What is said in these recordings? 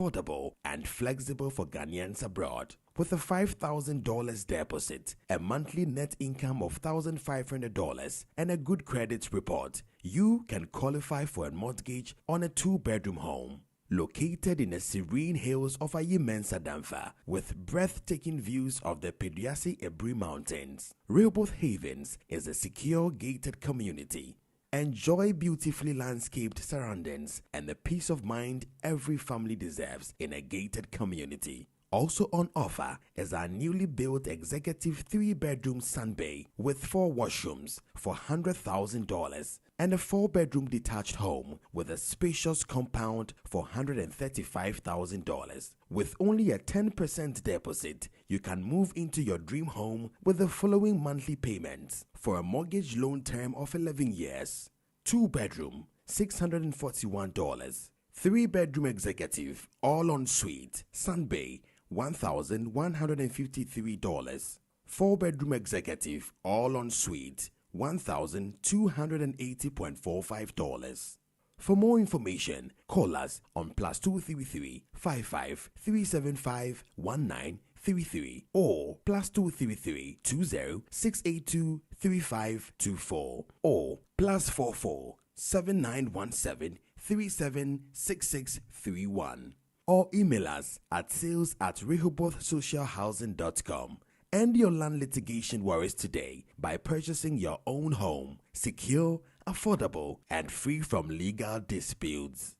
affordable and flexible for Ghanaians abroad. With a $5,000 deposit, a monthly net income of $1,500, and a good credit report, you can qualify for a mortgage on a 2-bedroom home. Located in the serene hills of Ayi Damfa with breathtaking views of the Pediasi Ebri Mountains, Rehoboth Havens is a secure gated community. Enjoy beautifully landscaped surroundings and the peace of mind every family deserves in a gated community. Also on offer is our newly built executive 3-bedroom sunbay with 4 washrooms for $100,000 and a 4-bedroom detached home with a spacious compound for $135,000. With only a 10% deposit, you can move into your dream home with the following monthly payments for a mortgage loan term of 11 years. 2-bedroom, $641. 3-bedroom executive, all en suite, sunbay, $1,153. 4-bedroom executive, all en suite, $1,280.45. For more information, call us on +233 55 375 1933 or +233 20 682 3524 or +44 7917 376631 or email us at sales@rehobothsocialhousing.com. End your land litigation worries today by purchasing your own home, secure, affordable, and free from legal disputes.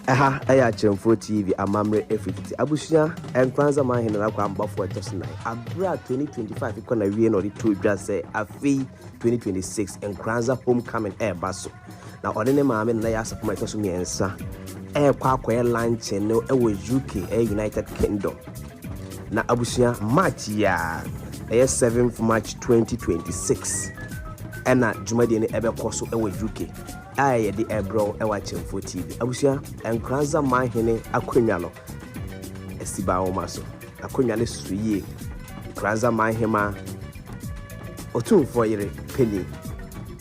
Aya Chemfo TV Amamre F50 Abusia and Kranza Mahina Kwamba for Tosnai. Abra 2025 ikona wie no the two say afi 2026 and Kranza homecoming air basso. Now odene maame na ya asap my tosu miensa. Air kwa lunch no UK United Kingdom. Na Abusia March ya 7th March 2026. Ena Jumadi ni ebe koso UK. Aye the ebro ewa Chemfo TV. Abusia enkranza mahene akonya no. Esiba o maso. Akonya le suye. Kranza mahema otumfo yire penny.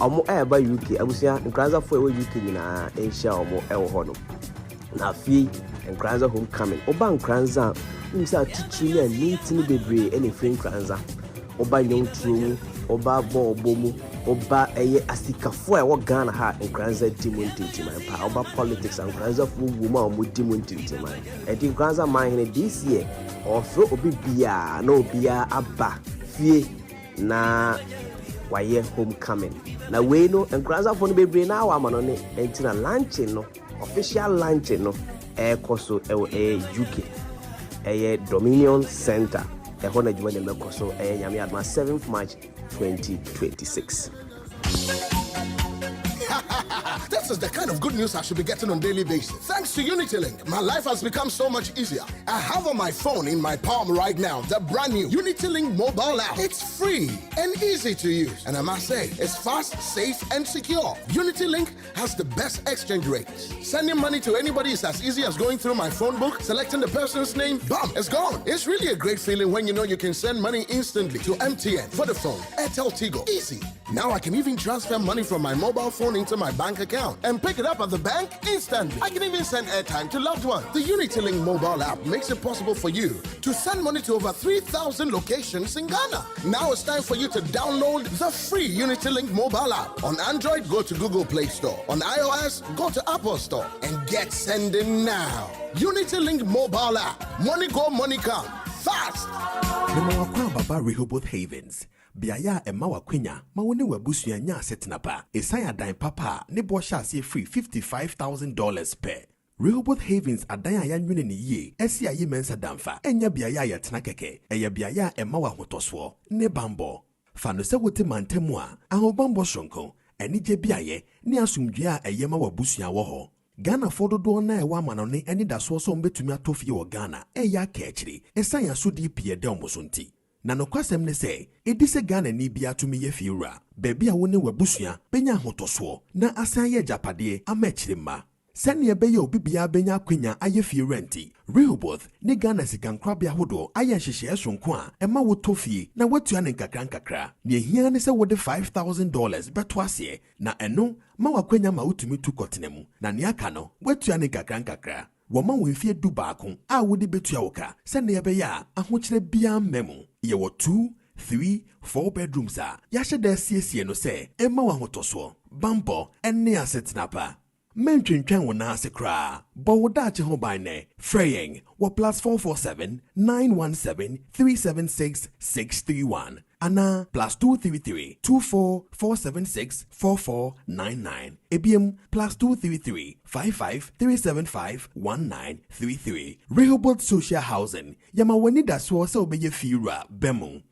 Omo eba UK. Abusia enkranza fo ewa UK nyina ehia omo ewo ho no. Na fi enkranza homecoming. Oba enkranza umsa titiri ya nitini bebre ene free kranza. Oba nyontru oba bomu oba eye asikafo e wo Ghana ha enkranza dimuntintima pa oba politics and kranza fu wuma o dimuntintima e di kranza man this year ofro obi bia na obia aba fie na waye homecoming na we no enkranza fo no bebre na wa ma no ne entina lunch no official lunch no e koso e UK e Dominion Center e hona juma ne mekoso e nyame adma 7th March 2026. This is the kind of good news I should be getting on a daily basis. Thanks to UnityLink, my life has become so much easier. I have on my phone in my palm right now the brand new UnityLink mobile app. It's free and easy to use. And I must say, it's fast, safe, and secure. UnityLink has the best exchange rates. Sending money to anybody is as easy as going through my phone book, selecting the person's name, bam, it's gone. It's really a great feeling when you know you can send money instantly to MTN, Vodafone, Airtel Tigo. Easy. Now I can even transfer money from my mobile phone into my bank account and pick it up at the bank instantly. I can even send airtime to loved ones. The UnityLink mobile app makes it possible for you to send money to over 3,000 locations in Ghana. Now it's time for you to download the free UnityLink mobile app. On Android, go to Google Play Store. On iOS, go to Apple Store and get sending now. UnityLink mobile app. Money go, money come. Fast. Baba Rehoboth Havens. Biaya emawa kwenya mawone wabusu nya setnapa esaya dan papa ne bo hye free $55,000 per Rehoboth Havens adan ayanwene ne ye esi ayi mensa damfa enya biaya ya tena keke eya biaya emawa hotoso ne bambo fano se wote mantemu a ahobambo shonko eni je biaye ne asumdwe a eyema wabusu wo ho Ghana fododo na ewa manone eni daso so mbetumi atofie wo Ghana eya ka akiri esaya so di pie de omosonti na nokwasem ne se edise Ghana ni bia tumi ye fiura bebi a woni wabusua benya hotoso na asan ye japade amachirima sane ebeye obi bia benya kwenya aye fiura nti Rehoboth ne Ghana sikankrabia hodo aye hyehye esonko a ema wotofie na watua ne nkakra ne ehia ne se wode $5,000 beto ase na eno ma wakwenya ma utumi tu kotenemu na ne aka no watua ne nkakra Wama wemfie du baako a wode betua woka sɛ ne yɛbɛyɛ a ahokyerɛ bia mmemu. Yɛwɔ 2, 3, 4 bedrooms a yɛahyɛ da siesie no sɛ ɛma w'ahotɔsoɔ, bambɔ ɛne asetena pa. Mentwentwɛn wo na ase kraa. Bɔ wo daakye ho ban nɛ. Frɛ yɛn wɔ +447 917 376 631 ana +233 24 476 4499. Ebiem +233 55 375 1933. Rehoboth Social Housing. Yama wani da so sɛ obɛyɛ fiura bɛmu.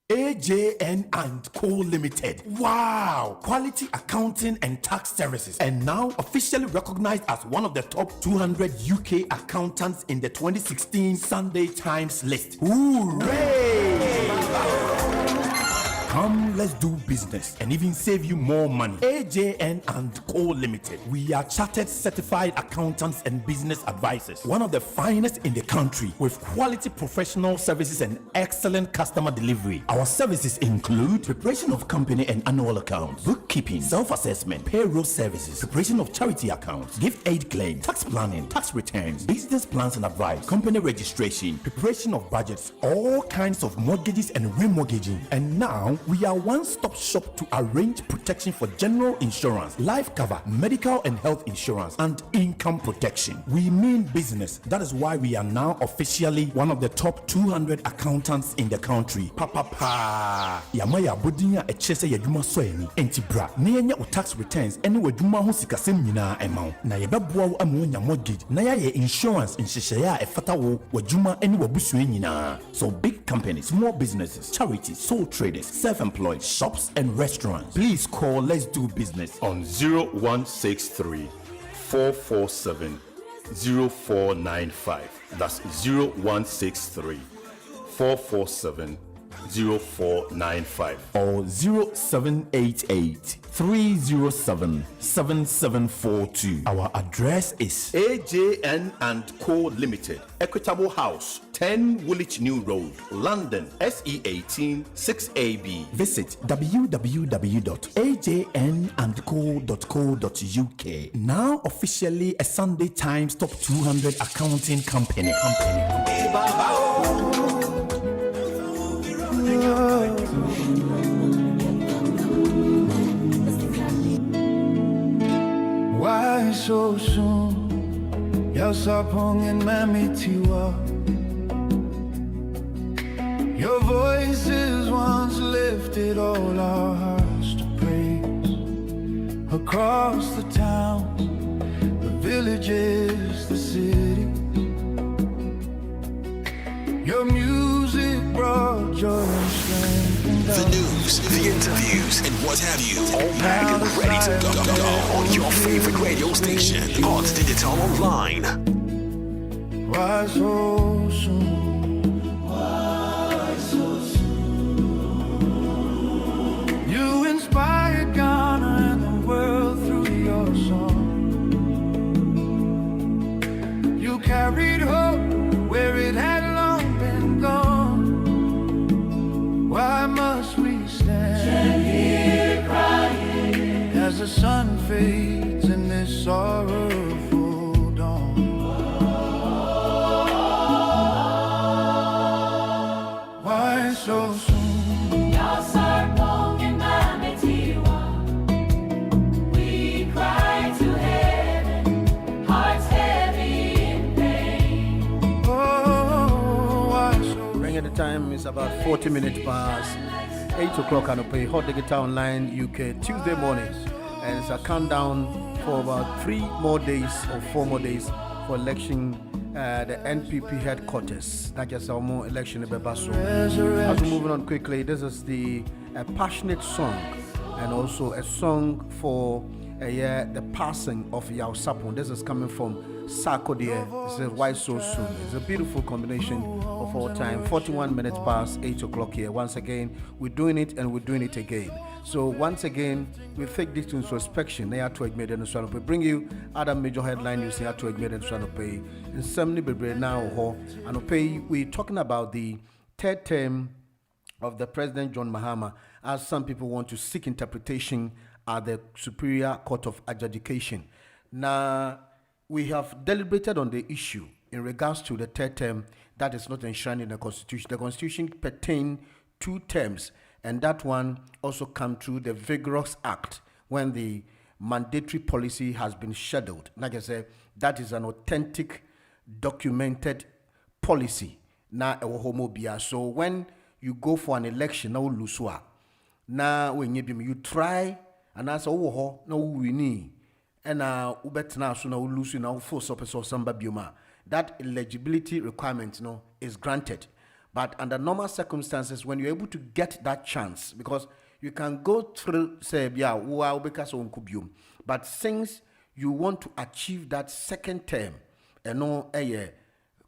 AJN and Co Limited. Wow! Quality accounting and tax services, and now officially recognized as one of the top 200 UK accountants in the 2016 Sunday Times list. Hooray! Come, let's do business and even save you more money. AJN and Co Limited. We are chartered certified accountants and business advisors. One of the finest in the country with quality professional services and excellent customer delivery. Our services include preparation of company and annual accounts, bookkeeping, self-assessment, payroll services, preparation of charity accounts, gift aid claim, tax planning, tax returns, business plans and advice, company registration, preparation of budgets, all kinds of mortgages and remortgaging. And now we are one-stop shop to arrange protection for general insurance, life cover, medical and health insurance, and income protection. We mean business. That is why we are now officially one of the top 200 accountants in the country. Papa. Yamaya budinya echese yaduma soeni. Entibra. Niyenya u tax returns. Eni wajuma hu sikasem mina emau. Na yebabua u amunya mortgage. Na ya ye insurance inshishaya efata wo wajuma eni wabusu enyina. So big companies, small businesses, charities, sole traders, self-employed, shops and restaurants. Please call Let's Do Business on 0163 447 0495. That's 0163 447 0495 or 0788 307 7742. Our address is AJN and Co Limited, Equitable House, 10 Woolwich New Road, London, SE18 6AB. Visit www.ajnandco.co.uk. Now officially a Sunday Times Top 200 accounting company. Why so soon? Yasapong and Mami Tiwa. Your voices once lifted all our hearts to praise. Across the towns, the villages, the cities. Your music brought joy and strength. The news, the interviews, and what have you, all back and ready to go on your favorite radio station, Odds Digital Online. Why so soon? Why so soon? You inspired Ghana and the world through your song. You carried hope where it had long been gone. Why must we stand here crying as the sun fades in this sorrowful dawn? Why so soon? We cry to heaven, hearts heavy in pain. Oh, why so? Bringing the time is about 40 minutes past 8 o'clock and pay Hot Digital Online UK Tuesday mornings, and it's a countdown for about 3 more days or 4 more days for election the NPP headquarters. That's just our more election in Bebaso. As we're moving on quickly, this is the passionate song and also a song for the passing of Yao Sapon. This is coming from Sarkodie. This is Why So Soon. It's a beautiful combination of all time. 41 minutes past 8 o'clock here. Once again, we're doing it and we're doing it again. So once again, we take this to introspection. They are to admit and so on. We bring you other major headline news. They are to admit and so on. In some now and we're talking about the third term of the President John Mahama, as some people want to seek interpretation at the Superior Court of Adjudication. Now, we have deliberated on the issue in regards to the third term that is not enshrined in the Constitution. The Constitution pertains 2 terms, and that one also comes through the Vigorous Act when the mandatory policy has been scheduled. Like I said, that is an authentic, documented policy. Na ewo homo bia. So when you go for an election, na ulusua, na when you try and answer ho na wini, and ubetna so na ulusu na force up so samba bioma. That eligibility requirement is granted. But under normal circumstances, when you're able to get that chance, because you can go through, say, but since you want to achieve that second term, a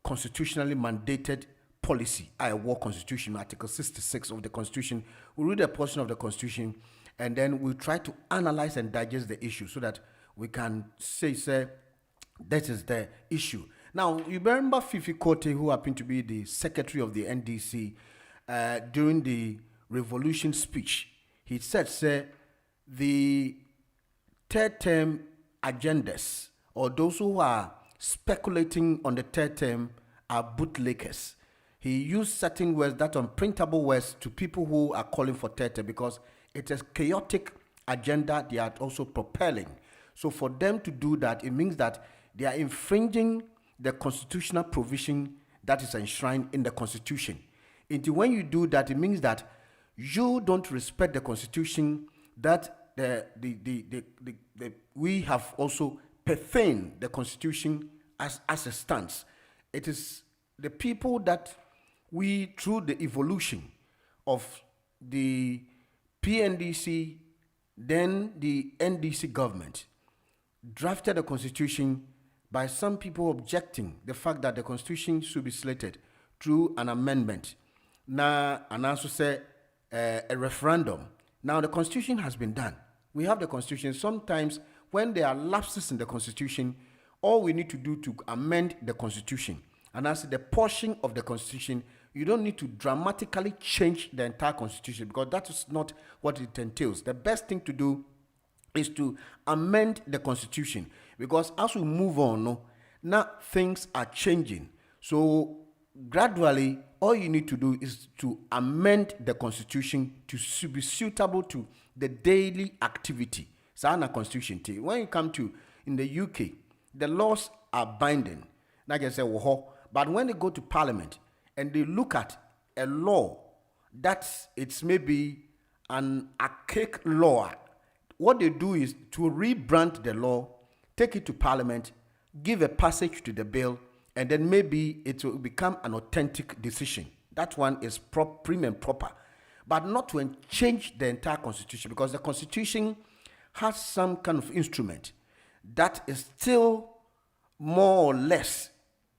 constitutionally mandated policy, I war constitution, Article 66 of the Constitution, we read a portion of the Constitution, and then we try to analyze and digest the issue so that we can say, that is the issue. Now, you remember Fifi Kote, who happened to be the secretary of the NDC during the revolution speech. He said, the third term agendas, or those who are speculating on the third term, are bootlickers. He used certain words, that unprintable words, to people who are calling for third term because it is chaotic agenda they are also propelling. So for them to do that, it means that they are infringing the constitutional provision that is enshrined in the Constitution. And when you do that, it means that you don't respect the Constitution, that we have also profaned the Constitution as it stands. It is the people that we, through the evolution of the PNDC, then the NDC government, drafted a Constitution by some people objecting the fact that the Constitution should be slated through an amendment. Now, and also say a referendum. Now, the Constitution has been done. We have the Constitution. Sometimes, when there are lapses in the Constitution, all we need to do to amend the Constitution, and as the portion of the Constitution, you don't need to dramatically change the entire Constitution because that is not what it entails. The best thing to do is to amend the Constitution, because as we move on, now things are changing. So gradually, all you need to do is to amend the Constitution to be suitable to the daily activity. Sana Constitution. When you come to in the UK, the laws are binding. Like I said, but when they go to Parliament and they look at a law that it's maybe an archaic law, what they do is to rebrand the law, take it to Parliament, give a passage to the bill, and then maybe it will become an authentic decision. That one is prim and proper. But not to change the entire Constitution, because the Constitution has some kind of instrument that is still more or less,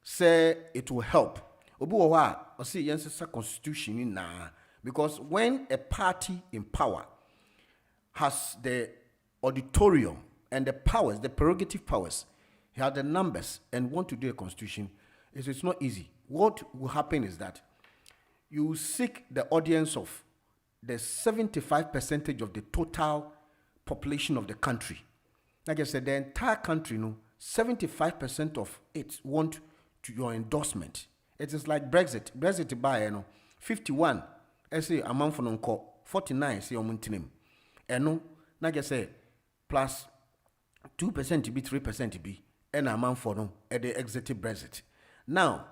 say it will help. Constitution because when a party in power has the auditorium and the powers, the prerogative powers, he has the numbers and want to do a constitution, it's not easy. What will happen is that you seek the audience of the 75% of the total population of the country. Like I said, the entire country, 75% of it want to your endorsement. It is like Brexit. Brexit by 51. I say amount for non 49. Say omuntinem. And like I say, plus 2% to be 3% to be an amount for no at the exited Brexit. Now,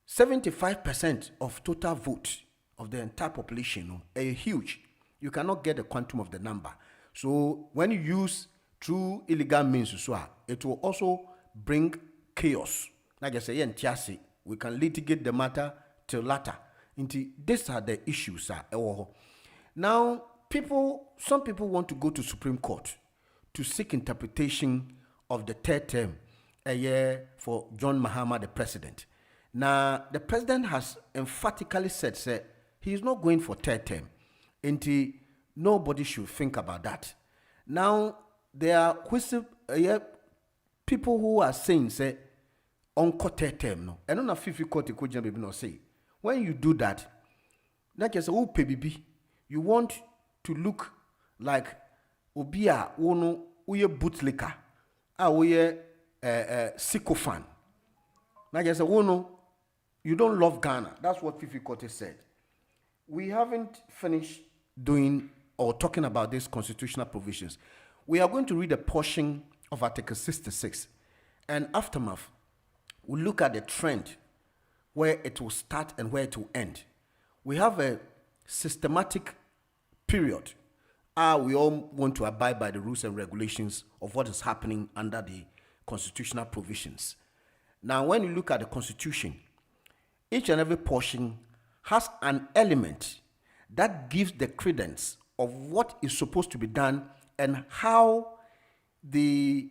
75% of total vote of the entire population are huge. You cannot get the quantum of the number. So when you use through illegal means, it will also bring chaos. Like I say, we can litigate the matter till later. These are the issues. Now, some people want to go to Supreme Court to seek interpretation of the third term a year for John Mahama, the president. Now, the president has emphatically said he is not going for third term. Nobody should think about that. Now, there are people who are saying, on third term, no. And on a 50 court, you say, when you do that, like I say, PBB, you want to look like Obia, uye bootlicker, uye sycophant. Now, I say, oh no, you don't love Ghana. That's what Fifi Kote said. We haven't finished doing or talking about these constitutional provisions. We are going to read a portion of Article 66, and aftermath, we'll look at the trend where it will start and where it will end. We have a systematic period. We all want to abide by the rules and regulations of what is happening under the constitutional provisions. Now, when you look at the Constitution, each and every portion has an element that gives the credence of what is supposed to be done and how the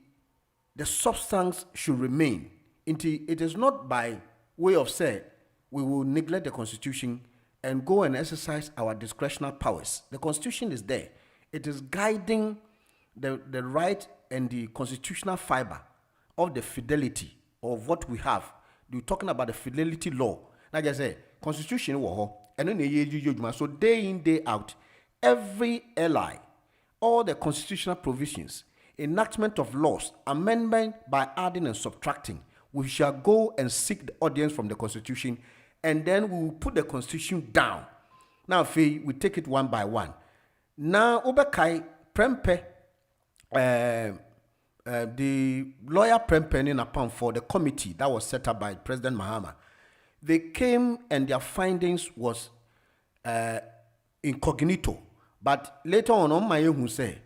substance should remain. It is not by way of say we will neglect the Constitution and go and exercise our discretionary powers. The Constitution is there. It is guiding the right and the constitutional fiber of the fidelity of what we have. We're talking about the fidelity law. Like I say, Constitution, and then so day in, day out, every ally, all the constitutional provisions, enactment of laws, amendment by adding and subtracting, we shall go and seek the audience from the Constitution, and then we will put the Constitution down. Now, we take it one by one. Now, Obekai Prempe, the lawyer Prempe in upon for the committee that was set up by President Mahama, they came and their findings was incognito. But later on my who say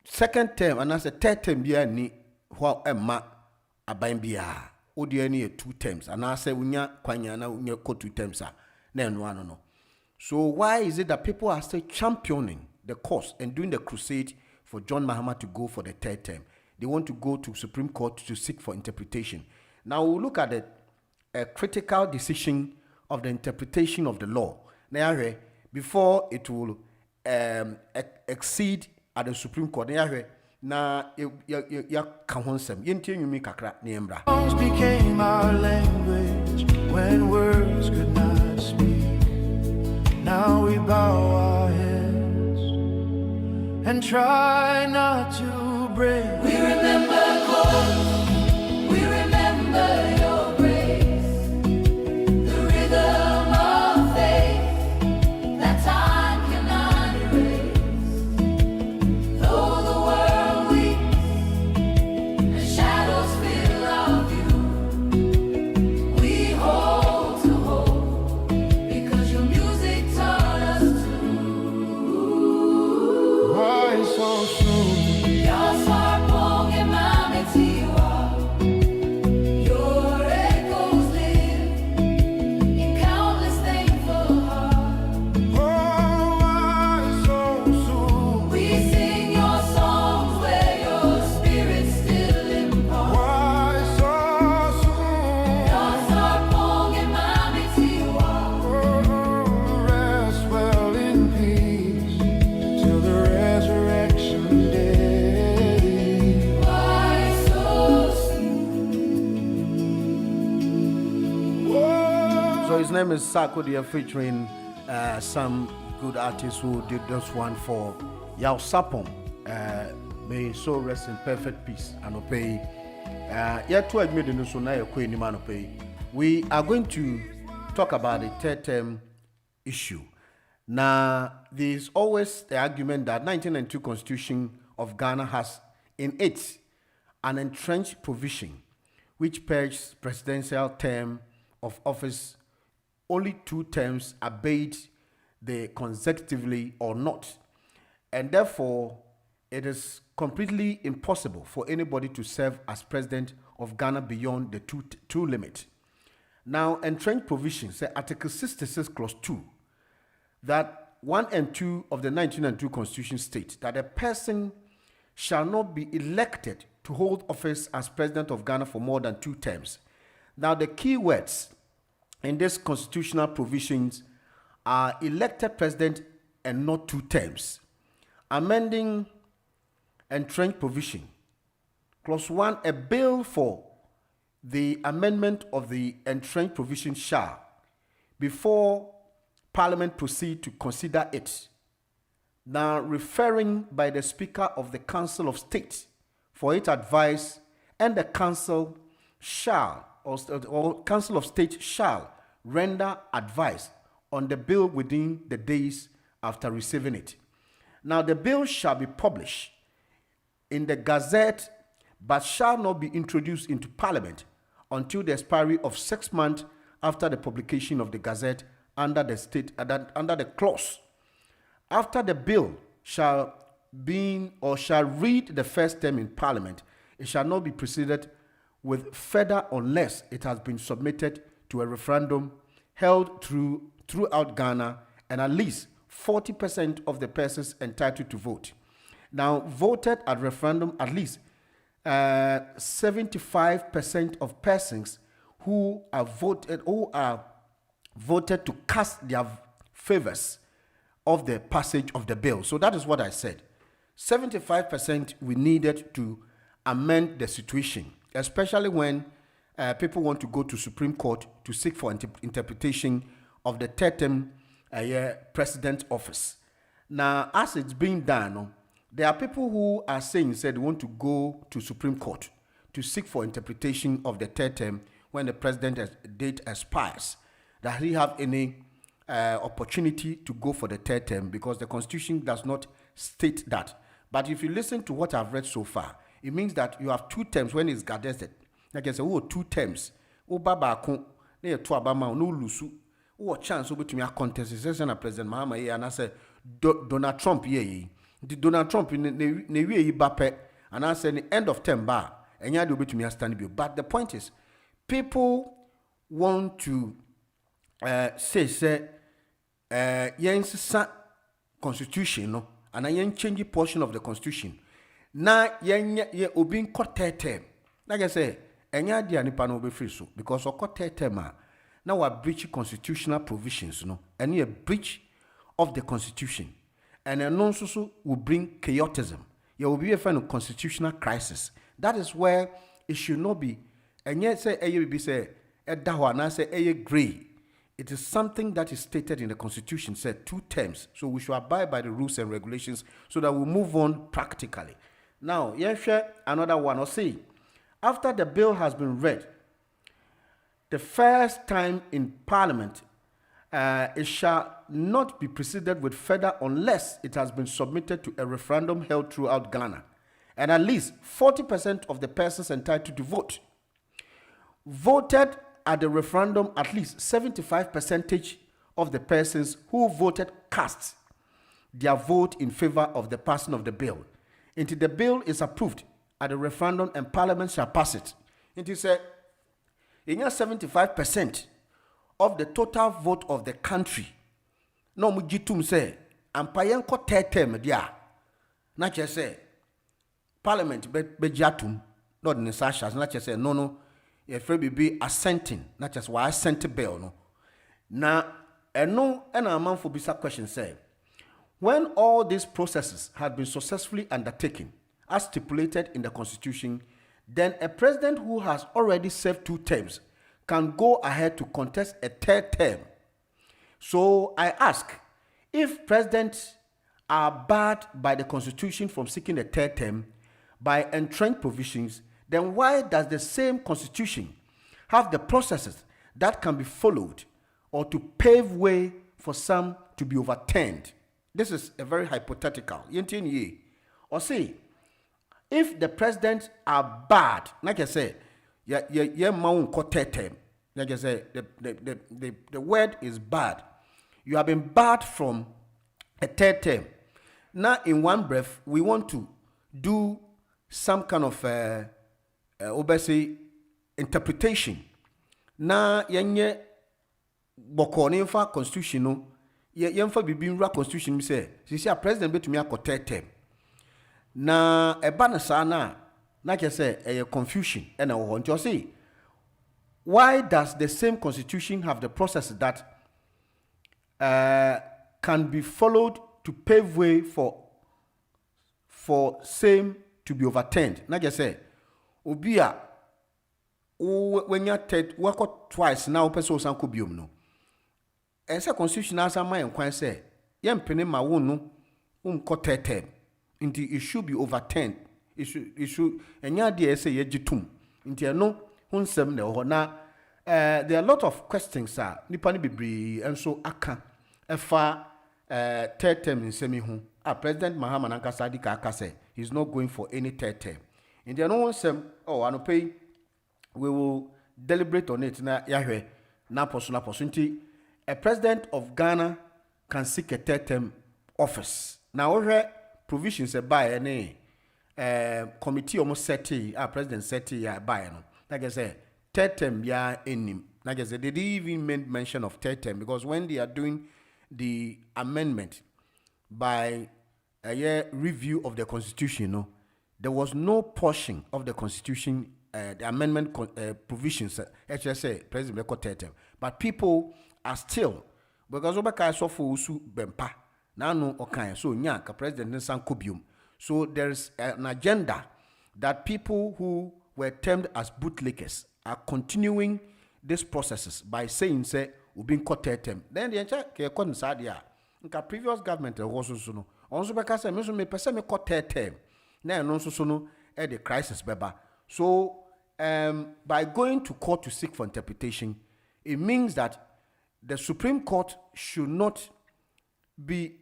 second term and as a third term ni ho emma aban bia odi ni 2 terms and I say unya kwanya na unya ko 2 terms na no. So why is it that people are still championing the cause and doing the crusade for John Mahama to go for the 3rd term? They want to go to Supreme Court to seek for interpretation. Now we'll look at a critical decision of the interpretation of the law. Now, before it will exceed at the Supreme Court. Na ya kahonsem yenti nyumi kakra ne embra. Songs became our language when words could not speak. Now we bow our heads and try not to break. We remember God, we remember your grace, the rhythm of faith that time cannot erase. Though the world weeps and shadows fill our view, we hold to hope because your music taught us to. Why so soon? Your echoes live in countless thankful hearts. Oh, why so soon? We sing your songs where your spirit still imparts. Why so soon? Oh, rest well in peace till the resurrection day. Why so So his name is Sako. They are featuring some good artists who did this one for Yao Sapong. May his soul rest in perfect peace. And obey. Yet to admit in the we are going to talk about the 3rd term issue. Now, there is always the argument that 1992 Constitution of Ghana has in it an entrenched provision which pegs presidential term of office only 2 terms, albeit they consecutively or not. And therefore, it is completely impossible for anybody to serve as president of Ghana beyond the two limit. Now, entrenched provisions say Article 66 Clause 2 that 1 and 2 of the 1992 Constitution state that a person shall not be elected to hold office as president of Ghana for more than 2 terms. Now, the key words in these constitutional provisions are elected president and not 2 terms. Amending entrenched provision. Clause 1, a bill for the amendment of the entrenched provision shall, before Parliament proceed to consider it, now referring by the Speaker of the Council of State for its advice, and the council shall, or council of state shall render advice on the bill within the days after receiving it. Now the bill shall be published in the Gazette, but shall not be introduced into Parliament until the expiry of 6 months after the publication of the Gazette under the clause. After the bill shall read the first term in Parliament, it shall not be preceded with further unless it has been submitted to a referendum held throughout Ghana, and at least 40% of the persons entitled to vote. Now, voted at referendum, at least 75% of persons who are voted to cast their favors of the passage of the bill. So that is what I said. 75% we needed to amend the situation, especially when people want to go to Supreme Court to seek for interpretation of the third term president office. Now, as it's being done, there are people who are saying they want to go to Supreme Court to seek for interpretation of the third term when the president's date expires. That he have any opportunity to go for the third term, because the Constitution does not state that. But if you listen to what I've read so far, it means that you have 2 terms when it's gazetted. Like I say, 2 terms. Baba ko na ye to abama no lusu. Chance between a contest and President Mahama and I say Donald Trump ye. Donald Trump ne wie bape and I say the end of term bar and ya do between a stand bill. But the point is, people want to say yen constitution no, and I yen change portion of the constitution. Na yen obin court term. Like I say, enya dia nipa no be free so because o court term now we breach constitutional provisions, and a breach of the constitution, and a non-so will bring chaotism. There will be a kind of constitutional crisis. That is where it should not be. And yet, say a dawana say a gray. It is something that is stated in the Constitution, said 2 terms. So we should abide by the rules and regulations so that we move on practically. Now, share another one. Or say, after the bill has been read, the first time in Parliament, it shall not be preceded with further unless it has been submitted to a referendum held throughout Ghana, and at least 40% of the persons entitled to vote voted at the referendum. At least 75% of the persons who voted cast their vote in favor of the passing of the bill. Until the bill is approved at the referendum and Parliament shall pass it. It is a 75% of the total vote of the country. No mujitum say, ampayen ko term dia. Na che say, Parliament be jatum, not in sashas, na che say, no, if we be assenting, not just why assent bill, no. Na, no, and a man for bisa question say, when all these processes had been successfully undertaken, as stipulated in the Constitution, then a president who has already served 2 terms can go ahead to contest a 3rd term. So I ask, if presidents are barred by the Constitution from seeking a 3rd term by entrenched provisions, then why does the same Constitution have the processes that can be followed or to pave way for some to be overturned? This is a very hypothetical. Or say, if the presidents are bad, like I say, like I say, the word is bad. You have been barred from a 3rd term. Now, in one breath, we want to do some kind of interpretation. Now, yenye bokoni fa constitution no, yenfa bibi nra constitution mi say, sisi a president betumi akọ 3rd term. Na eba na sana na ke say a confusion and a want to say, why does the same Constitution have the process that can be followed to pave way for same to be overturned? Na ke say obia when you work twice now person sanko biom no. Esa Constitution asa man kwan say yempene ma wo no unko 3rd term. It should be overturned. issue enya de say yegitum nti no hunsem na ho na there are a lot of questions nipa ne bebre enso aka efa third term nsemi hu President Mahama Nankasa Dika aka say he's not going for any third term nti no hunsem anopay we will deliberate on it na yahwe na poso nti a president of Ghana can seek a third term office. Now, where provisions by any committee almost setting, president setting by no. Like I said, third term ya in him. Like I said, they didn't even make mention of third term because when they are doing the amendment by a year review of the constitution, no, there was no portion of the constitution, the amendment provisions. Actually, say president record third term, but people are still because Obaka so for usu bempa. Now no okay, so ka president Nsan Kobium. So there's an agenda that people who were termed as bootlickers are continuing these processes by saying say we've been caught term. Then the entire ke sadia. Nka previous government also so no. Also beka say me person me caught term. Now no so no the crisis beba. So by going to court to seek for interpretation, it means that the Supreme Court should not be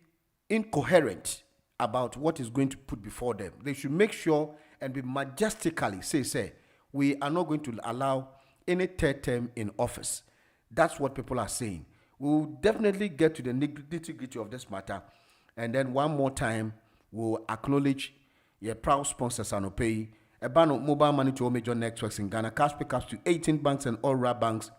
incoherent about what is going to put before them. They should make sure and be majestically say we are not going to allow any third term in office. That's what people are saying. We will definitely get to the nitty-gritty of this matter, and then one more time we'll acknowledge your proud sponsors and pay a ban of mobile money to all major networks in Ghana, cash pickups to 18 banks and all RA banks,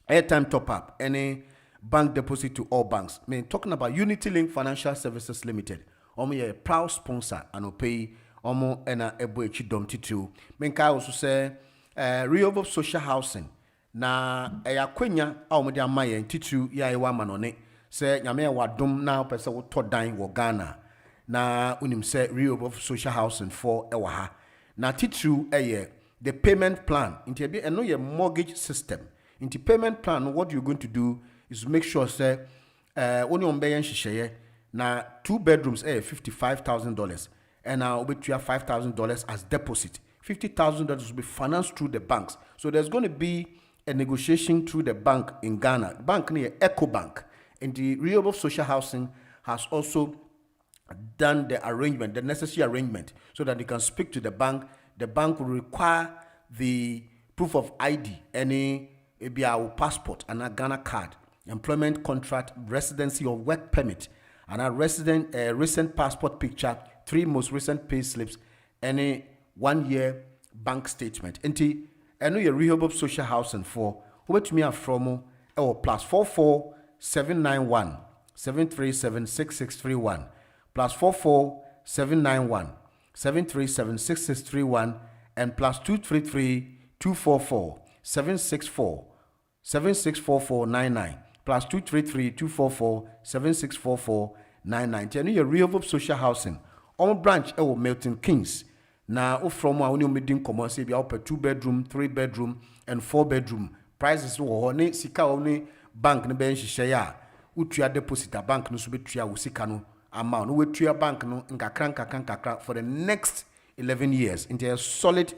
airtime top up, any bank deposit to all banks. I mean, talking about Unity Link Financial Services Limited. Omo a proud sponsor and pay omo ena ebo echi dom titu. Menka also say Rehoboth Social Housing na yakwenya a omo de amaye titu ya ewa manone say nyame wadom na pese wo to dan wo Ghana na unim say Rehoboth Social Housing for ewa ha na titu the payment plan into be eno ye mortgage system. Into payment plan, what you're going to do is make sure say only on bayan shisheye na 2 bedrooms $55,000 and now we have $5,000 as deposit. $50,000 will be financed through the banks. So there's going to be a negotiation through the bank in Ghana. Bank near Eco Bank, and the Rehoboth Social Housing has also done the arrangement, the necessary arrangement, so that they can speak to the bank. The bank will require the proof of ID, any passport and a Ghana card, employment contract, residency or work permit, and a recent passport picture, 3 most recent pay slips, any 1 year bank statement. Enti eno ye Rehoboth Social Housing for who me from +44 791 737 6631 +44 791 737 6631 and +233 244 764 764499 +233 244 764499. Tell you Rehoboth Social Housing on branch Milton Keynes. Now from our new meeting commerce be up 2 bedroom, 3 bedroom, and 4 bedroom. Prices were sika only bank ne bench share. Utria deposit a bank no subitria usika no amount. No tria bank no nkakra for the next 11 years into a solid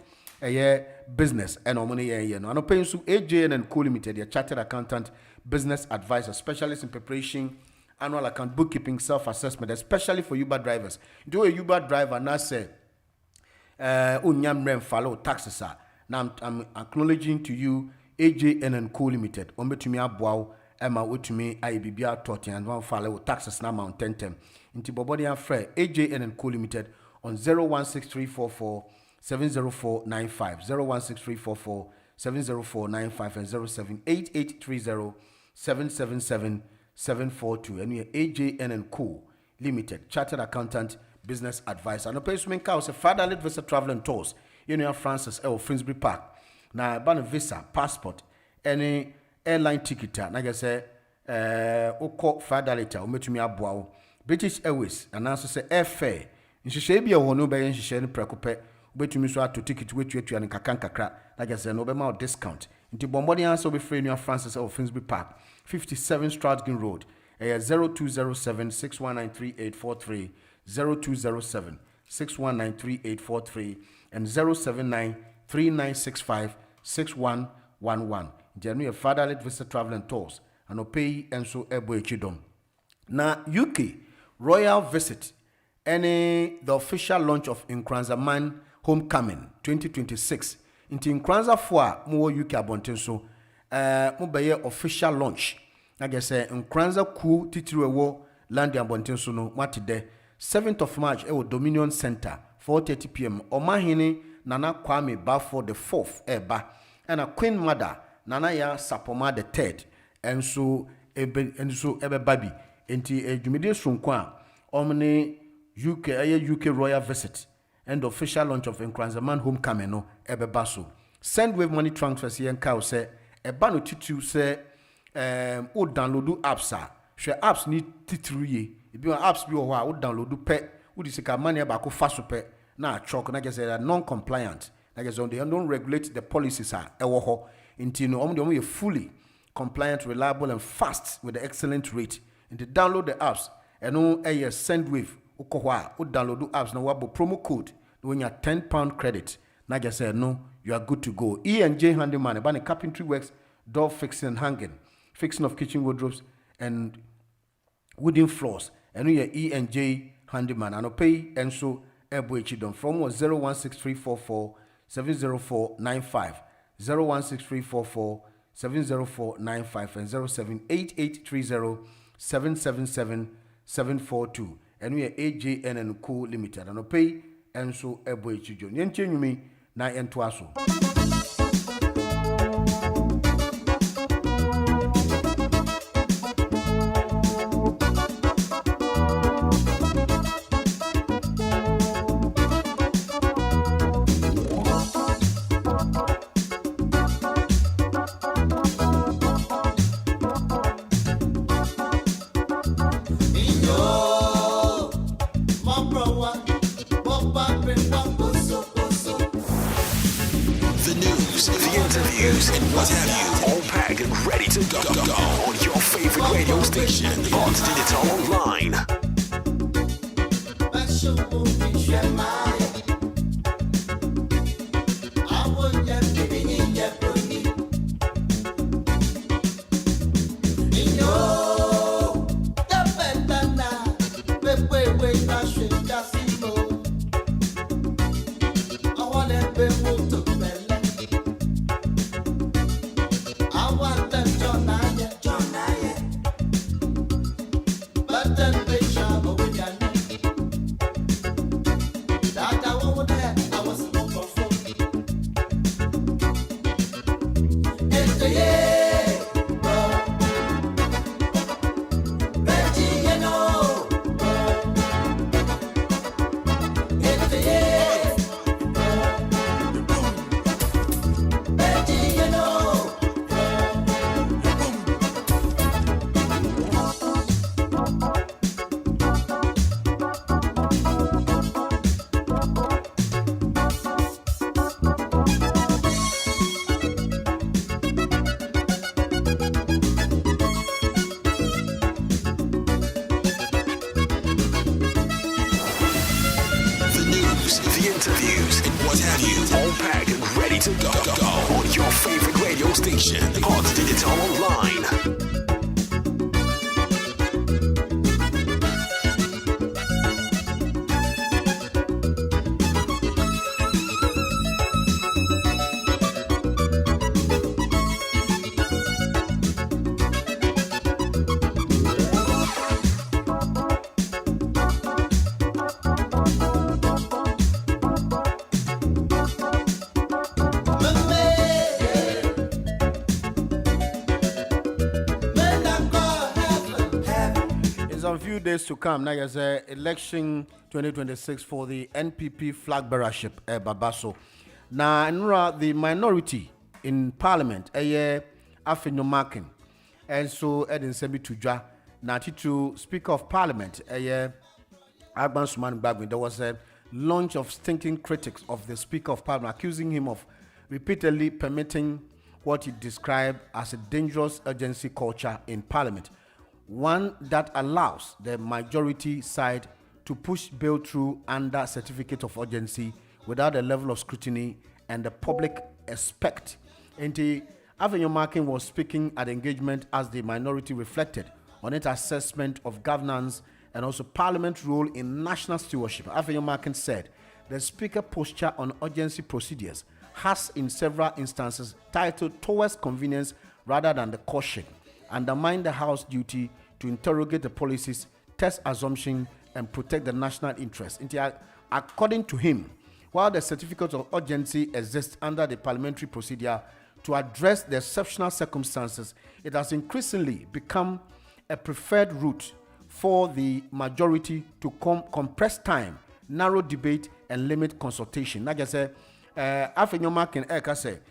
business and money no. And paying to AJN and Co Limited, a chartered accountant, business advisor, specialist in preparation, annual account, bookkeeping, self-assessment, especially for Uber drivers. Do a Uber driver now say unyam rem follow taxes. Now I'm acknowledging to you AJN and Co Limited. Ombe to me abwao Emma to me IBBR 30 and one follow taxes now mount 10 into Bobody and Fred AJN and Co Limited on 016344 70495 016344 70495 and 078830 777 742 and we are AJN and Co Limited, chartered accountant, business advisor. And the person was a fatherly visa travel and tours. Francis L. Finsbury Park. Now, ban visa, passport, any airline ticket. Like I say, Oko fatherly ta umetumi aboa. British Airways and also say airfare. Nhihye bia wo no be nhihye ne prekope. Ubetumi so ato ticket wetu and kakra. Like I say, no be ma discount. Nti bombodi answer be free near Francis L. Finsbury Park, 57 Stratton Road. 0207 6193843 0207 6193843 and 07939656111. Jenu fatherly visit travel and tours and opay enso ebo echidom. Na UK Royal Visit the official launch of Nkranzaman Homecoming 2026. Inti Nkranza for mo UK abontenso mo beye official launch. I guess Nkranza ku titiri ewo land abontenso no matide 7th of March ewo Dominion Center 4:30 p.m. Omahini Nana Kwame Balfour the 4th eba and a Queen Mother Nana ya Sapoma the 3rd and so ebe baby enti ejumide sunkwa omni UK Royal Visit and the official launch of Nkranzaman Homecoming no ebe baso send wave money transfers here and say eba no titu say o download apps share apps ni titruye ebi apps bi o ho a o download pe o di sika money eba ko faso pe na chalk na get say non compliant na get on they don't regulate the policies ewo ho inti no omde omo fully compliant, reliable and fast with the excellent rate. And to download the apps and no send wave ukohwa u download the apps na wabo promo code when you £10 credit. Na just say no, you are good to go. E&J Handyman about carpentry works, door fixing and hanging, fixing of kitchen wardrobes and wooden floors. And we are E&J Handyman and pay and so ebo echidon from 016344 70495 016344 70495 and 078830777742 and we are AJN and Co Limited and pay and so ebo echidon yenche nyumi na entwaso. The news, the interviews, and what have you, all packed and ready to go on your favorite radio station, on Digital Online. Interviews and what have you, all packed and ready to go on your favorite radio station, on Digital Online. A few days to come. Now, there's election 2026 for the NPP flag bearership Babaso. Now, the minority in parliament, Afinyo Markin, and so Edin Sebi Tuja, now to Speaker of Parliament, Agban Suman Bagwin. There was a launch of stinking critics of the Speaker of Parliament, accusing him of repeatedly permitting what he described as a dangerous urgency culture in Parliament. One that allows the majority side to push bill through under certificate of urgency without the level of scrutiny and the public expect. And Avenue Markin was speaking at engagement as the minority reflected on its assessment of governance and also Parliament's role in national stewardship. Avenue Markin said the Speaker posture on urgency procedures has in several instances titled towards convenience rather than the caution, undermine the House duty to interrogate the policies, test assumption, and protect the national interest. According to him, while the certificate of urgency exists under the parliamentary procedure to address the exceptional circumstances, it has increasingly become a preferred route for the majority to compress time, narrow debate, and limit consultation. Like I say,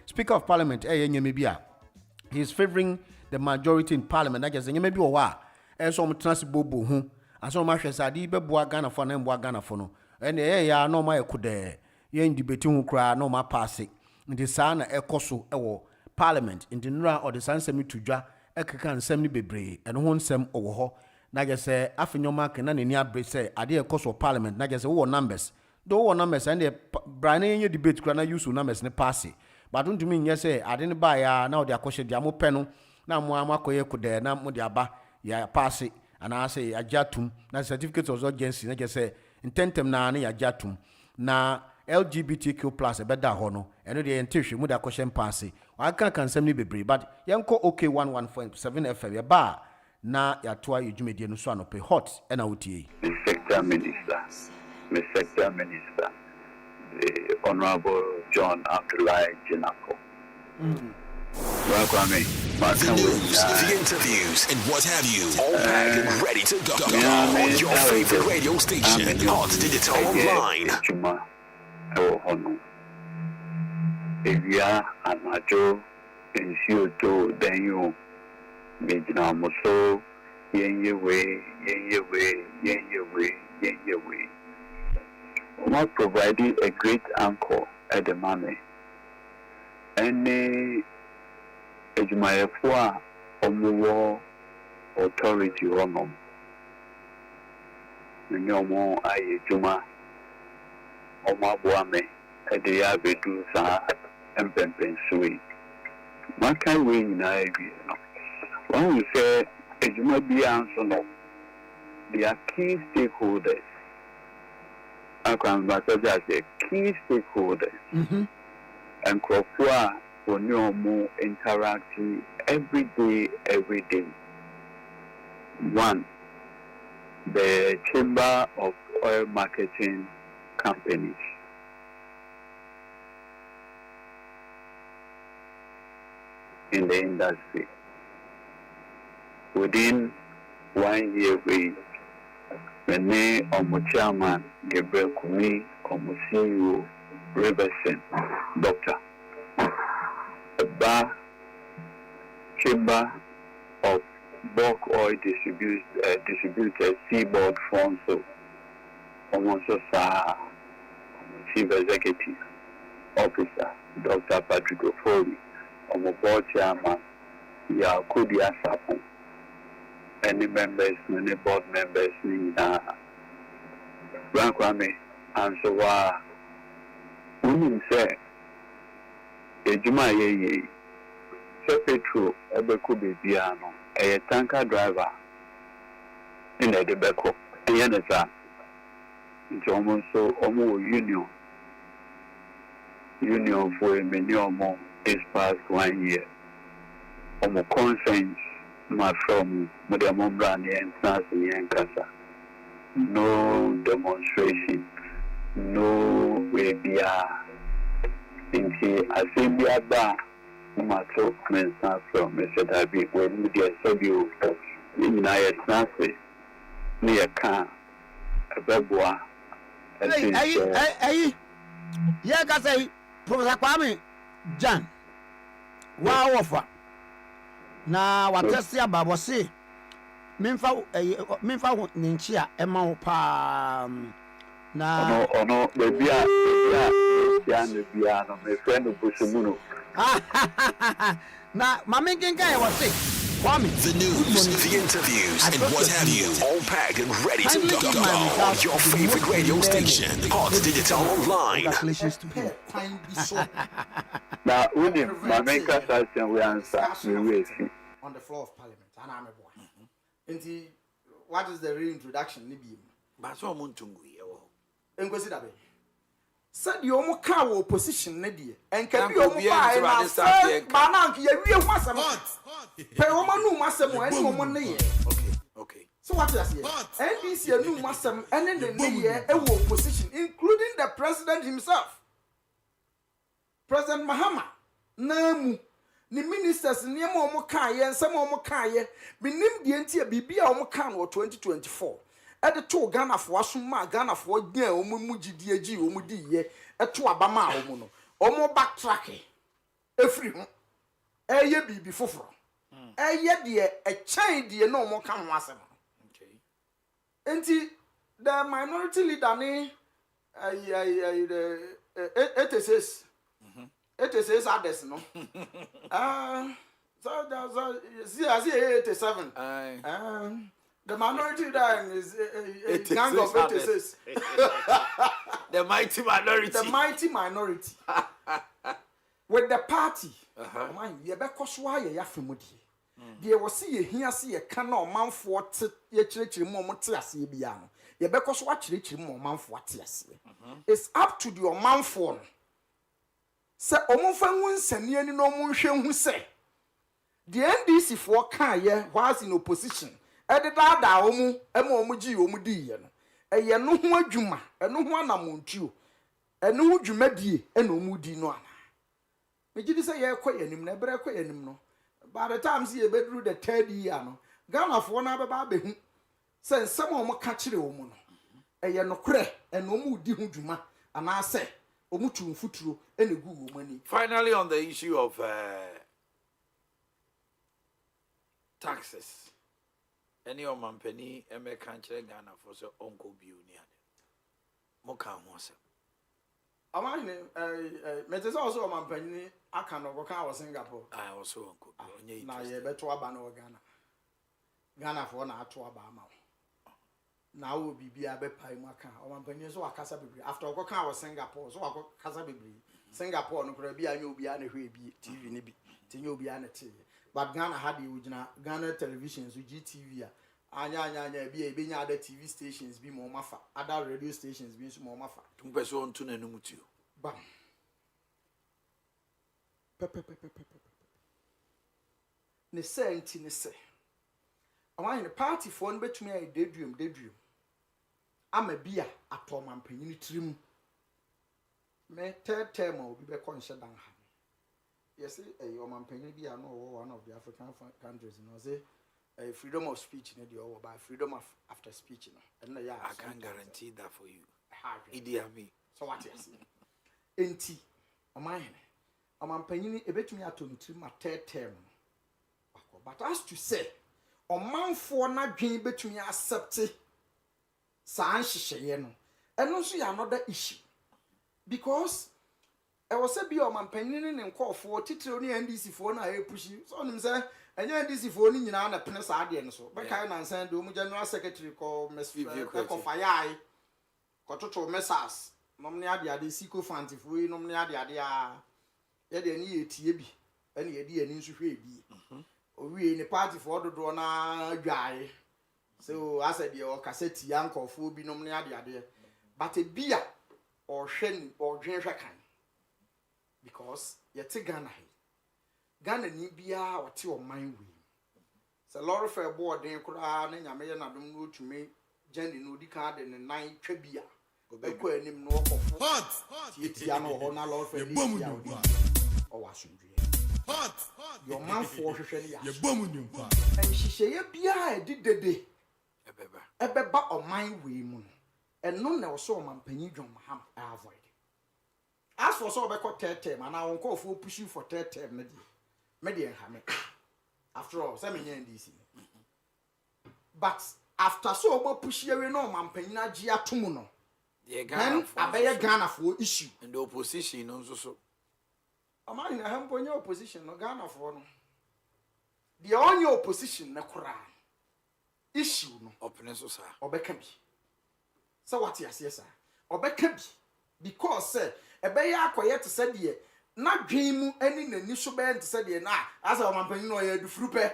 Speaker of Parliament, he is favoring the majority in Parliament. Like I say, maybe owa, some transbobo who, and some mashes are the beboa Ghana for them, Ghana for no, and no my could yen debating who cry no my passing. In the sana ekoso ewo Parliament in the nra or the san semi tuja ekeka nsem ni bebre and ho nsem owo ho na je say afenyoma ke na nani abre say ade ekoso Parliament na je say wo numbers do numbers and the brane yen debate kra na use numbers ne pass but don't mean yes say ade ne ba ya na ode akoshe dia mo pe no na mo amakoye kude na mo dia ba ya pass and I say ajatum na certificate of urgency na je say intentem na ya ajatum na LGBTQ+ better hono and the intention with a question pass. I can't send me be but yanko okay 11.7 FM ya ba na ya toa yujumedi no so anope hot and out ye. Mr. Minister, the Honorable John Abdullahi Jinako. Welcome. The news, the interviews, and what have you, all back and ready to go on your favorite radio station, Hot Digital Online. Evia Amajo and Sioto Daniel Mijna Moso Yenye way. Omar provided a great anchor at the money. Any Ejmayafua Omuwo authority Ronom Nyomo Aye Juma Omar Boame at the Abedu Sa Mpempen Sui. What can we deny? When we say Ejuma Biansono, they are key stakeholders. I can say key stakeholders. And Krofua for no more interacting every day. One, the Chamber of Oil Marketing Companies. In the industry. Within 1 year, the name of my chairman, Gabriel Kumi, or my CEO, Riverson, Doctor. The Bar Chamber of Bulk Oil Distributors, Seaboard Fonso, almost a Chief Executive Officer, Dr. Patrick Ofori. On the board chairman, Yakudi Asapon. Any members, many board members, Rankwame, and so women say, Ejuma ye, Sepetro, Ebekubi Piano, a tanker driver in the Debeko, the Yenesa, it's almost so union for a million more. This past 1 year, on the conscience, my from Madame Brani and Nancy and Casa. No demonstration, no way beyond. Into I say, be a bar, my talk men from Mr. David, when we get so you in Nancy, near Can, a Bebois. Hey, yeah, I say, Professor Kwame Jan. Wa offer na watesi ababo se memfa ninchi a ema wo pa na ono bebia ya ne no me friend Busumuno na mamenkenka e wose Kwame. The news, the interviews, and what have you, all packed and ready to go on your favorite radio station, Hot Digital Online. Congratulations to him. Now, when my main class we answer, we will see. On the floor of Parliament, and I'm a boy. And what is the reintroduction? Nibi. But so Muntungu, And go see that. Said you almost cow opposition, Neddy, and can be over by Banank, you real master. Pay woman, no master, and woman. Okay. So what does he? And this year, new master, and in the year, a opposition, including the president himself. President Mahama, Namu, the ministers near Momokai and some Momokai, be named the entire BB Omokan or 2024. At the two Ghana for Asuma, Ghana for dear Omumuji DG, Omudi, at two Abama Omono, Omo backtracking. Every a year be before. A year dear, a child dear no more come was. Okay. And the minority leader, it is others, no? So, see, I see 87. The minority there is a gang of 86. The mighty minority. The mighty minority. With the party, you better why you have to there was see here, see a canoe, man for your church, moment, see piano. You better watch it, man for it's up to your man for. Say, Omofan wins and nearly no motion who say. The NDC for Kaya was in opposition. Edda da omu omuji omudi ye no eye no ho adwuma eno ho anamontuo eno ho dwumadie eno omudi no ana megidi say ye kwayanim na ebere kwayanim no by the time see ye bedru the third year no Ghana fo na beba behu say nsem omo ka kire omu no eye no kre eno omudi ho dwuma ana say omutu mfuturo ene gu omani. Finally, on the issue of taxes. Any of my penny, and make country Ghana for so uncle Bunia. Moka was I mean, Mrs. also my penny, I cannot work out Singapore. I also uncle. Now, you better abandon Ghana. Ghana for now to Obama. Now will be a bit pie maka, or my penny, so I casa be after working out Singapore, so I got casa be Singapore, no Caribbean, you'll be an TV, nibi, till you'll be an TV. But Ghana had the original Ghana televisions with GTV. Anya be a being other TV stations be more mafa, other radio stations be more mafa. Tumpeso on to Numutu. Bam. Ne say, ne say. I want the party phone between me a daydream. I'm a beer at Tom and Penny trim. Me third term will be back on Shadan. Yes, a man penny be I know one of the African countries, you know, say a freedom of speech in the over by freedom of after speech, you know. And yeah, I can't guarantee that for you. Idi. So what yes. Enti, a man penny a bit me at to my third term. But as to say, a man for not being between accepted Sanshayeno, and also another issue because. I was a beer man penning and call for title only NDC phone. I push you. So, I'm saying, and NDC phone in a penis audience. But I can send to General Secretary call Miss Fire, Cototo Messas, Nomnia, the Seco Fancy, if we nomnia the idea. Yet any TB, any idea, and issue be. We in the party for the drona guy. So, I said, your cassette uncle for be nomnia the idea. But a beer or shen or ginger kind. Because yet Ghana need be what your mind will. So Laura Fair board then could and I may not know to me Jenny no the card and a 9 trebia. Go and him no of hot Tiano Hona Lord Fair or washing hot your man for your boom and she say yeah did the day a beba of my way moon and none never saw man penny John Maham avoid. As for so about third term, and I won't call for pushing for third term, Median Hammer. After all, some in DC. But after so about pushing no man penina gia tumuno. Then I bear Ghana for issue. And the opposition also. A man in a hump on your opposition, no Ghana for no. The only any opposition na kura issue no Opening so sir. obeka bi say what you say sir obeka bi because say ebeya akoye te say de na dwen mu ani nani so be te say de na asa omampanyin no ye dufuru pe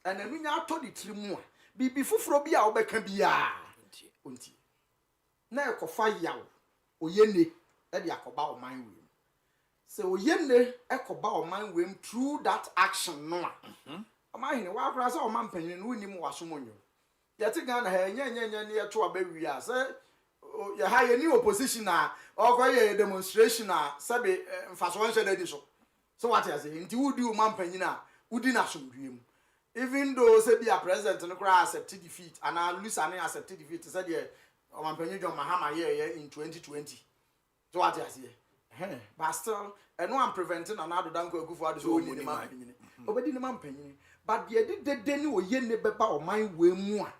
enanu nya ato de tirimu a bibi fufuro bi a obeka bi a onti na ekofa yawo oyene e de akoba oman we say oyene ekoba oman we through that action no oman hene wa akura say omampanyin no ni mu wasomonyo yete Ghana ha nya ne to abawi a say ya ha ye ni opposition na okoye demonstration na sabe mfaso won hwe da di so what you say nti wudi omampanyin a wudi na somdwem even though say be a president no kra accept defeat and I lose and accept defeat said the omampanyin John Mahama here in 2020 so what you say but still no I'm preventing another danko agufo ado so ni mampanyin obedi ni mampanyin but the de ni oye ne beba oman we mu a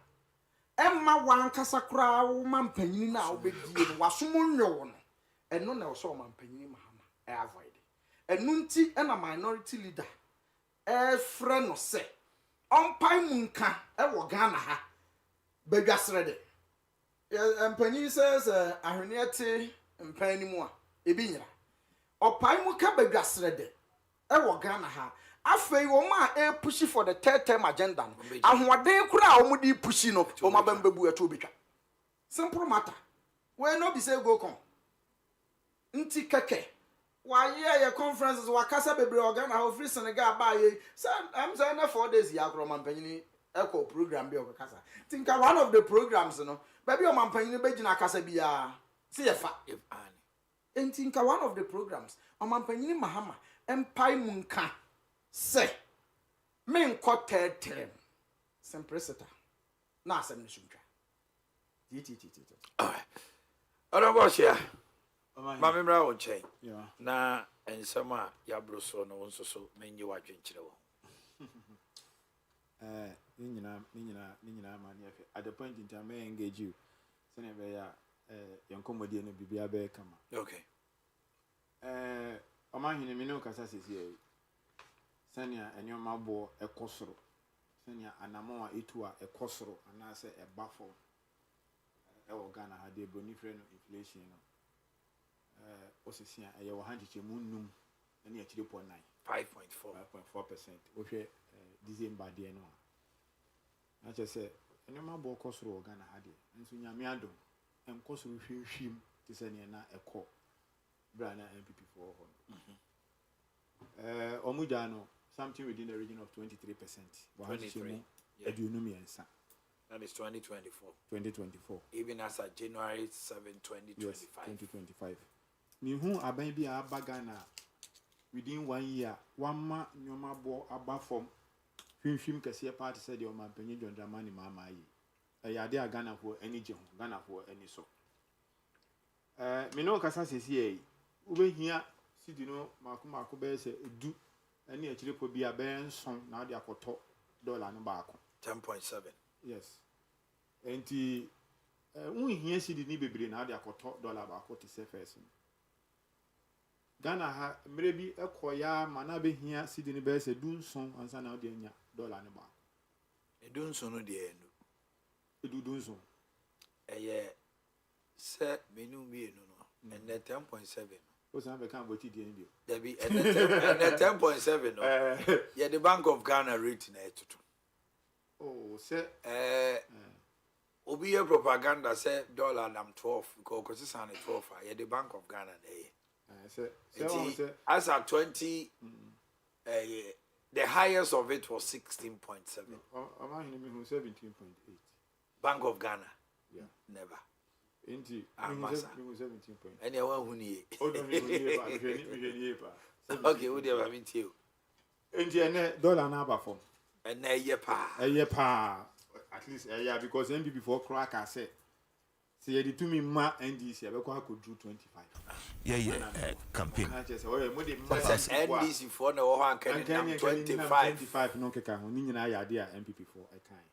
emma wan kasa kra wo mampanyin na obedi no wasomonwo no eno na so omampanyin Mahama avoid enu nti na minority leader friend no say ompai munka wo Ghana ha badwasre de empanyin says ahweniate mpan mu a ebi nyira opai muka badwasre de wo Ghana ha afei wo ma push for the third term agenda no ahoden kura wo mudi push no wo ma bambebu eto obetwa simple matter we no be say go come nti keke wa ye conferences wa kasa bebre organ ha free Senegal ba ye am say na 4 days ya kro mampanyin echo program bi o kasa think one of the programs no baby o mampanyin be gina kasa bia see yefa if ani think one of the programs o mampanyin Mahama empai munka say men ko third term simplicity na asem ni sumtwa all right ono bo share mama mra won chen na ensema ya broso no won so menye wadwen kire wo ni nyina ma ni afi at the point in time I engage you sene be ya yankomodie no bibia be kama okay omahene me no kasa sesi sania enyoma bo ekosoro sania anamo a etu a ekosoro anase ebafo ewo Ghana ha de boni frɛ no inflation no osisia eye wo hanchiche munum ene akire po 5.4% ohwe December de no na che se enyoma bo ekosoro wo Ghana ha de nso nyame adom enkosoro hwehwim te sania na ekɔ brana MPP for ho omuja no something within the region of 23%. 23. That is 2024. 2024. Even as at January 7, 2025. Yes, 2025. Nihu aban bi abagana within 1 year, one ma nyoma bo aba from film kese party said your man penny John Dramani mama yi. Ade a Ghana for any je Ghana for any so. Me no kasa sesi ube hia sidi no mako be se du any actually po bia ben son na de akoto dollar no baako 10.7. yes enti unhia sidi ni bebre na de akoto dollar baako te se first Ghana ha mre bi ekoya mana be hia sidi ni be se du son ansa na de nya dollar no baako edun son no de enu edudun son se menu bi enu no and 10.7 Osan be kan boti die ndio. Debi and 10.7 no. Yeah, the Bank of Ghana rate na etutu. Oh, say obi ye propaganda say dollar nam 12 because it's on 12 yeah, the Bank of Ghana there. Say as at 20 the highest of it was 16.7. Am I in me 17.8. Bank of Ghana. Yeah. Never. Inti, me 17 point. Any one who need. Oh, don't you Okay, what do you have into you? Inti, and dollar number form. And a year pa. At least a year because MPP before crack I said. See, the 2 ma NDC, I could do 25. Yeah, campaign. NDC for no one can 25. No, Nina idea MPP for a kind.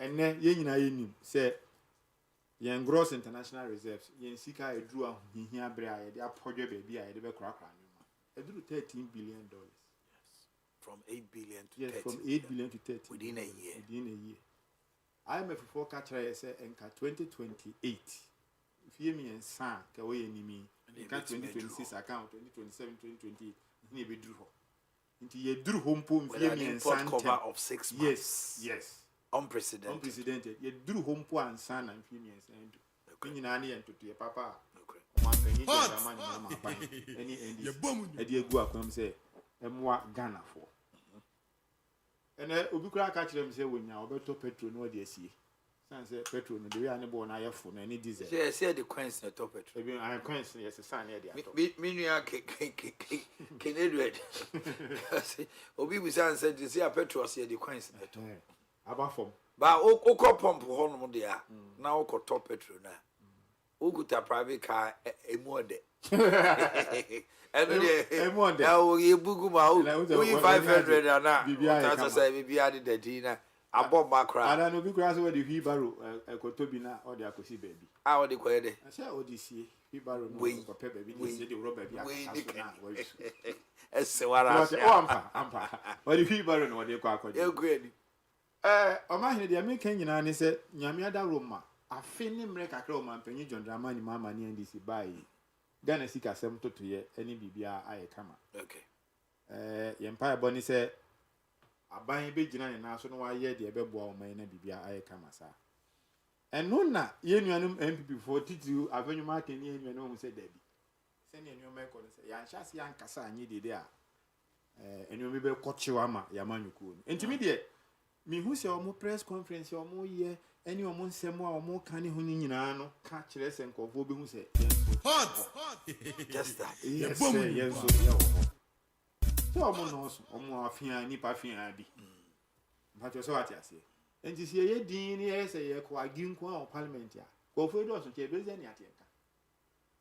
And then yen say. Yen gross international reserves yen sika edru a hihia bre a ye de apodwe ba bi a ye de be krakra nyuma edru $13 billion. Yes. from 8 billion to yes, 30 from 8 billion to 30 within a year. Within a year. IMF forecast say enka 2028. If you mean san ka we enimi enka 2026 account 2027 2028 ni be duru ho. Nti ye duru ho mpo mfie mean san cover of 6 months. Yes. Unprecedented. Ye duru ho mpo ansan na mfie mean san du. Ni nyina na ye ntoto ye papa. Man penyi da man na ma ban. Any ye bom e de egu akwam say emwa Ghana for. Ene obi kura ka kire me say wonya obeto petrol no de asie. San say petrol no de we ane bo na yefo na any diesel. Say the coins na top petrol. Ebi I coins yes san na de atop. Me nua Canadian. Obi bi san say the say petrol say the coins na top. Aba form. Ba o ko pump ho no de a na o ko top petrol na. O kuta private car emu ode. Emu ode. O ye bugu ma o 500 na. That's say bibia de dadina. Abo makra. Ada no bi kura so we the wheelbarrow ekoto bi na o de akosi baby. Ah o de koye de. I say o de sie wheelbarrow no ko pe baby dey say the rubber bi akaso na wo use. Ese wara. Ampa. O de wheelbarrow no de ko akodi. Egwedi. O ma hene de American nyina ne say nyame ada Roma afi ne mre kakra o man panyi John Dramani mama ne NDC bai. Ghana sika sem toto ye eni bibia aye kama. Okay. Yempa ebo ni say aban be gina ne na so no wa ye de ebeboa o man na bibia aye kama sa. Eno na ye nuanum MPP for titiru avenue market ni nuanum hu say dabi. Se ne nuanum e ko say ya nhyase ya nkasa anyi dede a enuanum be kochewa ma ya manyuku. Entimi de mi hu se o mo press conference o mo ye eni o mo nsem a o mo kan ne hu ni nyina no ka kire se nkofo be hu se hot. Just that. Yes, yes, so omo no so omo afia ni pa fia bi. But so what you say. Enti se ye din ni ye se ye ko aginko a parliament ya. Ko fo do so che be ze ni atenka.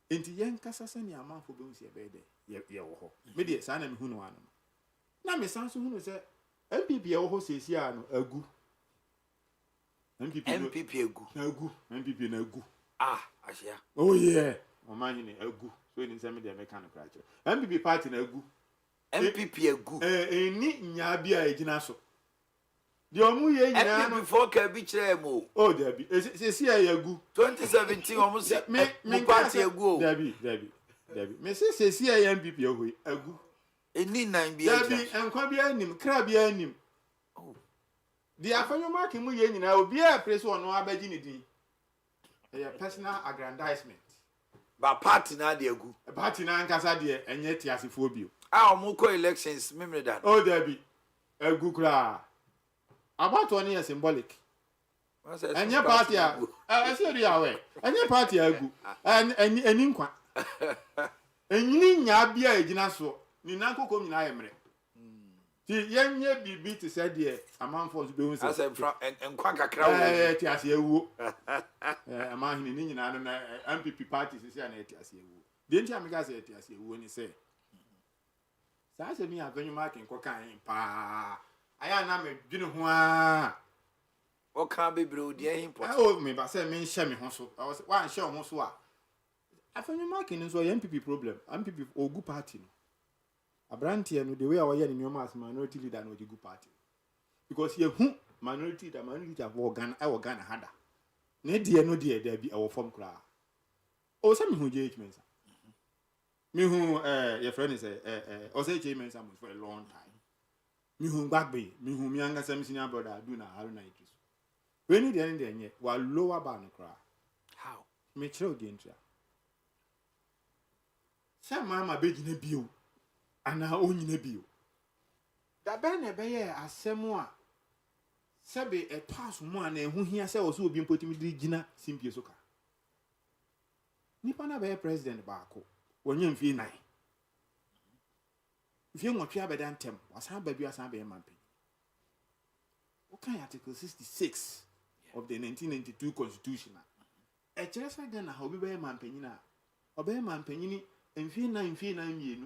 Enti ye nkasa se ni amanfo be hu se be de ye wo ho. Me de sa na me hu no anu. Na me san so hu no se MPP ye wo ho se si anu agu. MPP agu. MPP na agu. Ah, ashia. Oh yeah. Mama ni agu. So ni se me de me kan kra che. MPP party na agu. MPP agu. Ni nya bia ejina so. De omu ye nyina no before ka bi kire mo. Oh Dabi. Se ya agu. 2017 omu se me party agu. Dabi. Me se ya MPP agu. Eni nan bia. Dabi enkwa bia anim, kra bia anim. Oh. Di afanyo mark mu ye nyina obi a press ono abaji ni din. Personal aggrandizement. Ba party na de agu. Party na nkasa de enye tiasefo bio. Ah omu ko elections memre dan. Oh Dabi. Agu kra. About 1 year symbolic. Enye party a say dia we. Enye party agu. Eni nkwa. Enyini nya bia ejina so. Ni nankoko nyina yemre. Ti yenye bibi ti say de amanfo so be hu say. Asa enkwa kakra wo. Ti ase ewu. Amahini ni nyina no na MPP party say na ti ase ewu. De nti amega say ti ase ewu ni say. Sa se mi avenue market ko kan pa. Aya na me dwene ho a. O kan bebre odi import. Oh me ba say me nhye me ho so. Wa nhye ho so a. Avenue market nso ye MPP problem. MPP ogu party no. Abrantie no the way our ye nyoma as minority leader no ogu party. Because ye hu minority of organ hada. Na die no die da bi e wo form kra. O say me hu je mensa. Me hu your friend say o say je mensa for a long time. Me hu gbagbe, me hu mi anga sam senior brother do na Haruna Idris. When the end dey wa lower bar no kra. How? Me chiro di entry. Say mama be gina bio. Ana onyina bio. Da be na be ye asemu a sebe e pass mu ana ehu hia se wo so obi mpotimi di gina simpie so ka. Nipa na be president ba ko. Wonye mfie 9. If you want to have a ntem, was how baby as I be a man. What kind of Article 66 of the 1992 Constitution? A church again, how be a man penina, or be a man penini, and fee 9 years.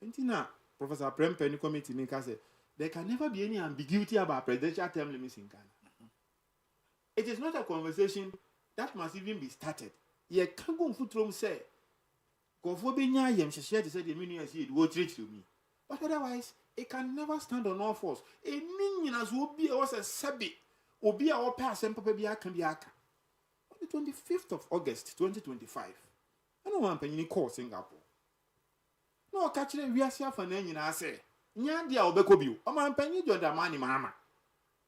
Entina, Professor Prem Penny Committee make us say there can never be any ambiguity about presidential term limits in Ghana. It is not a conversation that must even be started. Ye can't go foot room say. Kofo be nya yem hye to say the minister see it wo treat to me. But otherwise, it can never stand on all fours. A minion will be a sabi, or be our pass and papa can be aka. On the 25th of August 2025, I don't want penny call Singapore. No, catch it, we are safe and then I say, Nyadia obekobi, o man penny John da money, mama.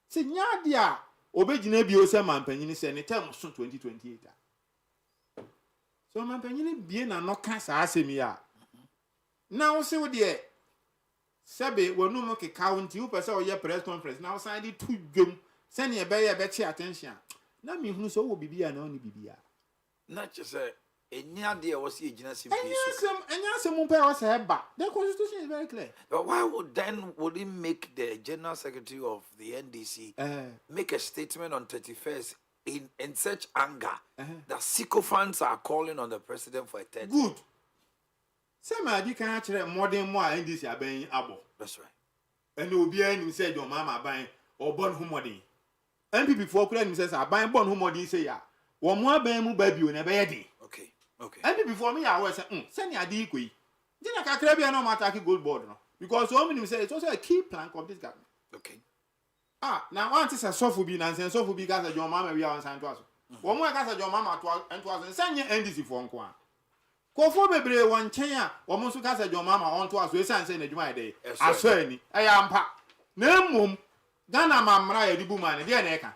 Say, Nyadia, obejinebio, some man penny, send a term soon 2028. So man penny be na no cancer as me. Now, say what dear. Sabe, we no more county, you pass your press conference. Now, sign it to gum, send your better attention. Now, me who so will be an only BBA. Not just a near dear was a genus. And yes, some was a back. The constitution is very clear. But why would he make the General Secretary of the NDC make a statement on 31st in such anger that sycophants are calling on the president for a third? Good. Some idea can actually more than more in this are buying abo. That's right. And you will be any said your mama buying or born humodi. And people before claim says I buy born humodi say ya. One more baby baby in a baby. Okay. Okay. And before me I was send your decoy. Then I can't crab no matter gold board no. Because so many say it's also a key plank of this government. Okay. Now once it's a soft be and so for because your mama we are on San Tuas. One more because your mama and was send your NDC for one. Kofo bebre wan chen wo mo so ka se jo mama on to aso esan se na dwuma dey aso ani ayampa na mmom Ghana mamra ya dibu man dey na eka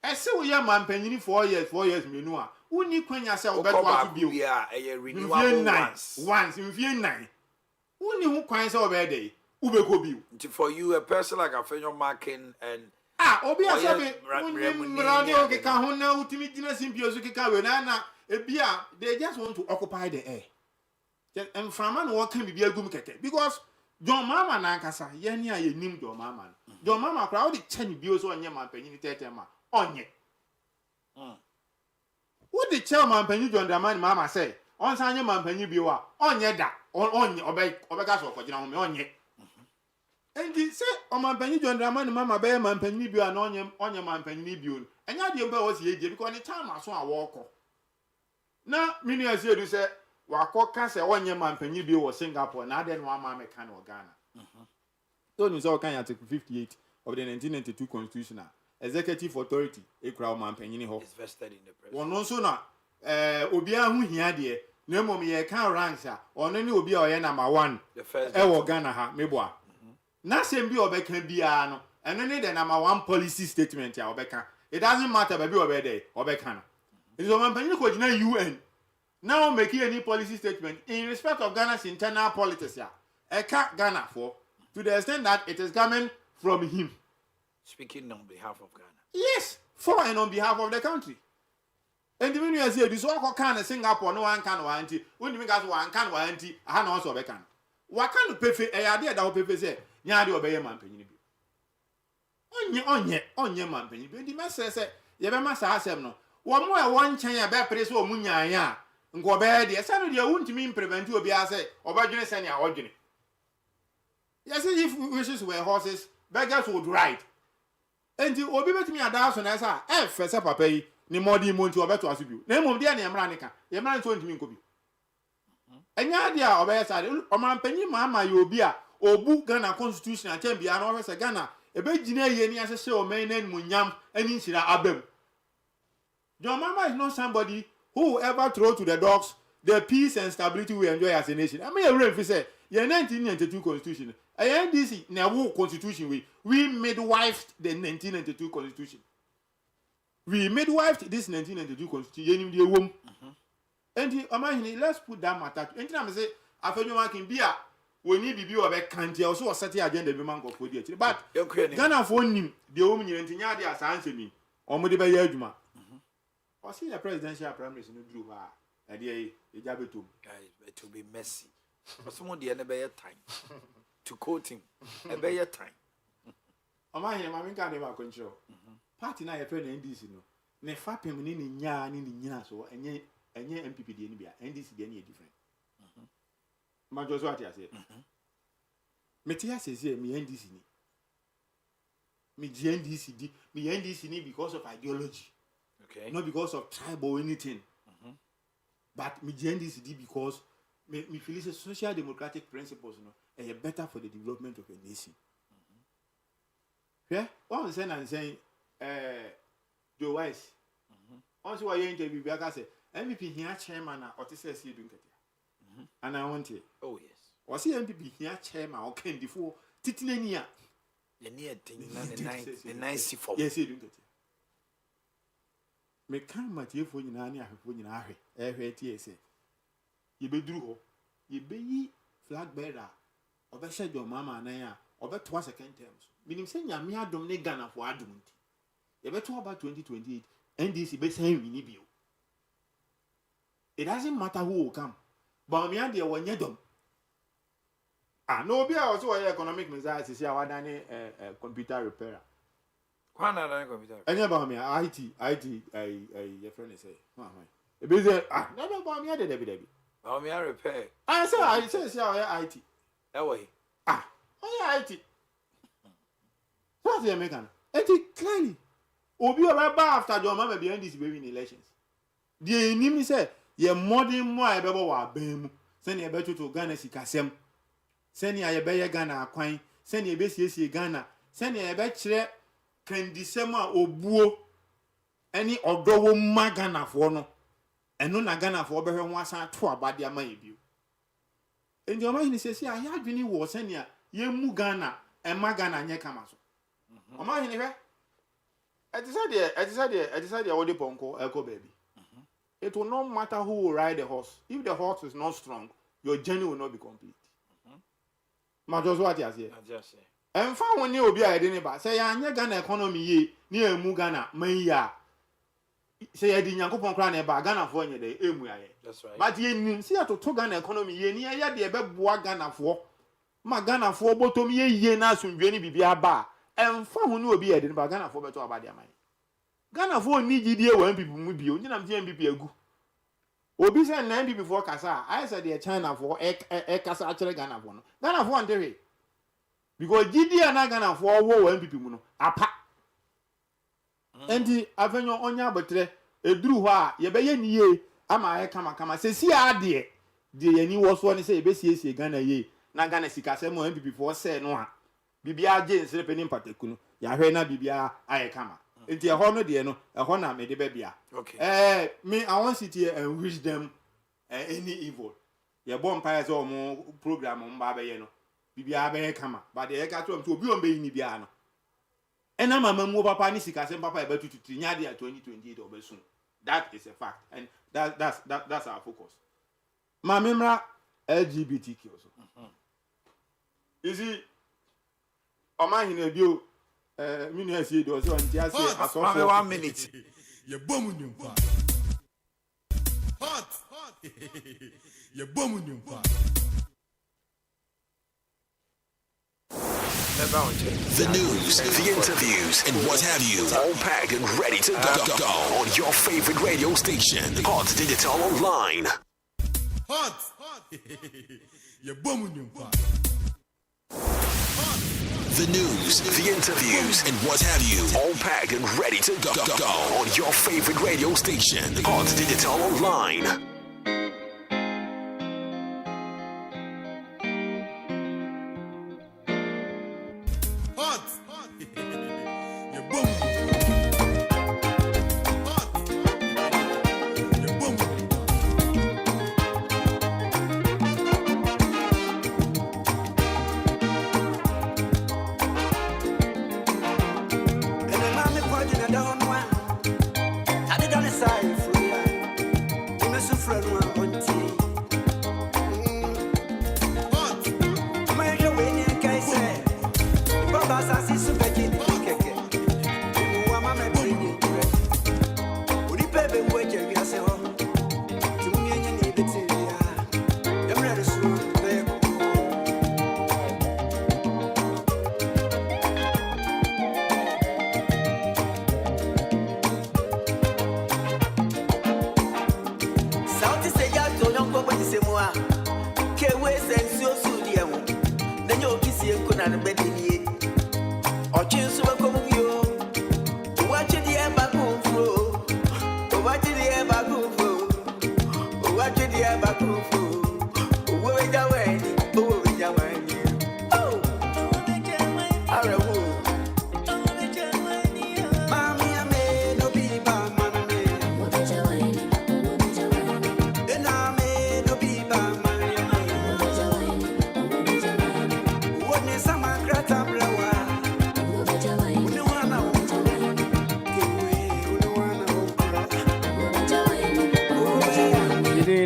ese wo ya mampanyini 4 years menu a uni kwanya se wo beto aso bio ya eye renewable once mfie 9 uni hu kwan se wo be dey ubeko bio for you a person like Afenyo marking and obi asabe uni mrade o ke ka ho na utimi gina simpio so ke ka we na they just want to occupy the air. And from man walking be a gum kete because John Mama Nankasa, Yenia, ye nim John Mama. John Mama crowd the 10 bills on your man penny tetema on ye. What the chairman penny John Daman Mama say? On Sanya man penny biwa on ye da on ye obey obegas for John on ye. And he say on man penny John Daman Mama bear man penny biwa on your man penny biun. And ya the was ye because the time I saw a walker. Na mini as you say wako ka say onye mampanyi bi wo Singapore na den one man can or Ghana. So you say kan article 58 of the 1992 constitution executive authority e kra mampanyi ho is vested in the president. Wono so na obi ahu hia de na mom ye kan ranks a ono ne obi a oye number 1 e wo Ghana ha meboa. Na sem bi obeka bia no eno ne the number 1 policy statement ya obeka. It doesn't matter baby obede obeka no. It is a man UN. Now making any policy statement in respect of Ghana's internal politics. Ghana for to the extent that it is coming from him. Speaking on behalf of Ghana. Yes, for and on behalf of the country. And the minister said, "This all can Singapore no one can warranty. When you guys one can warranty, I have also be can. What can you pay for a idea that will pay say? Nyadi obey man penny. Onye man penny. The master said, "You be master asem no." One more one chain a bear press or munya, and go bad, yes, I know you won't mean prevent you be as a or virgin send your origin. Yes, if wishes were horses, beggars would ride. And you will be with me a dozen as I have first up a pay, ni modi monti or better as you. Name of the Amranica, the man told me could be. And the idea of a side, or man penny mamma, you will be a or book Ghana constitution and be an officer Ghana, a big Ghanaian as a show, main name Munyam, and Inchina Abem. John Mama is not somebody who will ever throw to the dogs the peace and stability we enjoy as a nation. I mean, a real say, your 1992 constitution, a NDC, now constitution, we midwifed the 1992 constitution. We midwifed this 1992 constitution, and imagine, let's put that matter. And I say, I feel you can be a when you be a country, also a certain agenda be mango for the but Ghana for him, the woman in Tinyadia answer me, or Modiba Yajuma. Or see the presidential primaries in the blue bar. And the Jabetum. It will be messy. But someone the end better time. To quote him, a better time. Am I here? I can't ever control. Party na friend NDC no. Ne fapem ni nya so enye MPP de bia NDC de any different. Ma just what I say. Me tia say me NDC ni. Me NDC di, me NDC ni because of ideology. Okay. Not because of tribe or anything. But me NDC di because me feel it's social democratic principles no. better for the development of a nation. Yeah, one saying and saying, Joe Wise. Also, I interview because MPP here chairman or to say you do it. And I want it. Oh, yes. Was he MPP here chairman or came before Titania? The near thing, the nice for. Yes, you do it. Me come at you for your nanny, I have put in a hurry. Every TSA. You be drew, you be flag bearer, or be shed your mamma and I, or bet twice second terms. Meaning, saying ya me, I don't need Ghana for argument. You bet about 2028, and this is best saying we need you. It doesn't matter who will come, but me and the one you don't. Ah, no, be also an economic message is here, a computer repairer. One other computer. Any about me, IT, your friend is saying, a business, never about me, I did every day. Oh, me, I repair. I say, IT. That way. Oh, yeah, IT. What's the American? IT clearly. Obi over after your mama behind this baby in elections. The enemy said, ye modern more able wa bem, send ye better to Ghana Sikasem, send ye a better Ghana coin, send ye best Ghana, send ye a better can December or buo any odowo magana for no, and no Ghana for better once and two about their money view. And your mind says, I had been was send ye Mugana and Magana Nyakamaso. O ma hini hwe I decided what the ponko echo baby. It will not matter who will ride the horse. If the horse is not strong, your journey will not be complete. Just what you say. And found when you will be identified. Say, I'm not Ghana economy ye near Mugana, Maya. Say, I didn't go crown about Ghana for any day. That's right. But ye see to Ghana economy ye near the above Ghana for. My Ghana for bottom ye na soon be a bar. And found will be identified Ghana for better about their money. Ghana for need you when people move you. You know, MPP a good. Obi said 90 before Kasa. I said the China for Kasa actually Ghana for no. Ghana for one because GD and Ghana for war when people know. Apa. And the avenue on your betre a drew ha ye be ye ama kama say see ade the any was one say be see Ghana ye na Ghana sikase mo MPP for say no ha bibia James repening patekunu ya hwe na bibia aye kama. Enti e ho no de no e ho na me de ba bia. Okay. Me I want sit here and wish them any evil. Ye bomb empire so mo program mo ba be ye no. Bibia be kama. But the e ka to obi on be ni bia no. Ena mama mu papa ni sika sem papa e ba tutu nya de 2028 obesun. That is a fact and that's our focus. Ma memra LGBTQ also. You see Oma hine bio mini see do so ntia say aso 1 minute. Ye bomu nyumpa. Hot. Ye bomu nyumpa. The news, the interviews, and what have you, all packed and ready to go on your favorite radio station, Hot Digital Online. Hot. Ye bomu nyumpa. The news, the interviews, and what have you, all packed and ready to go on your favorite radio station, Hot Digital Online.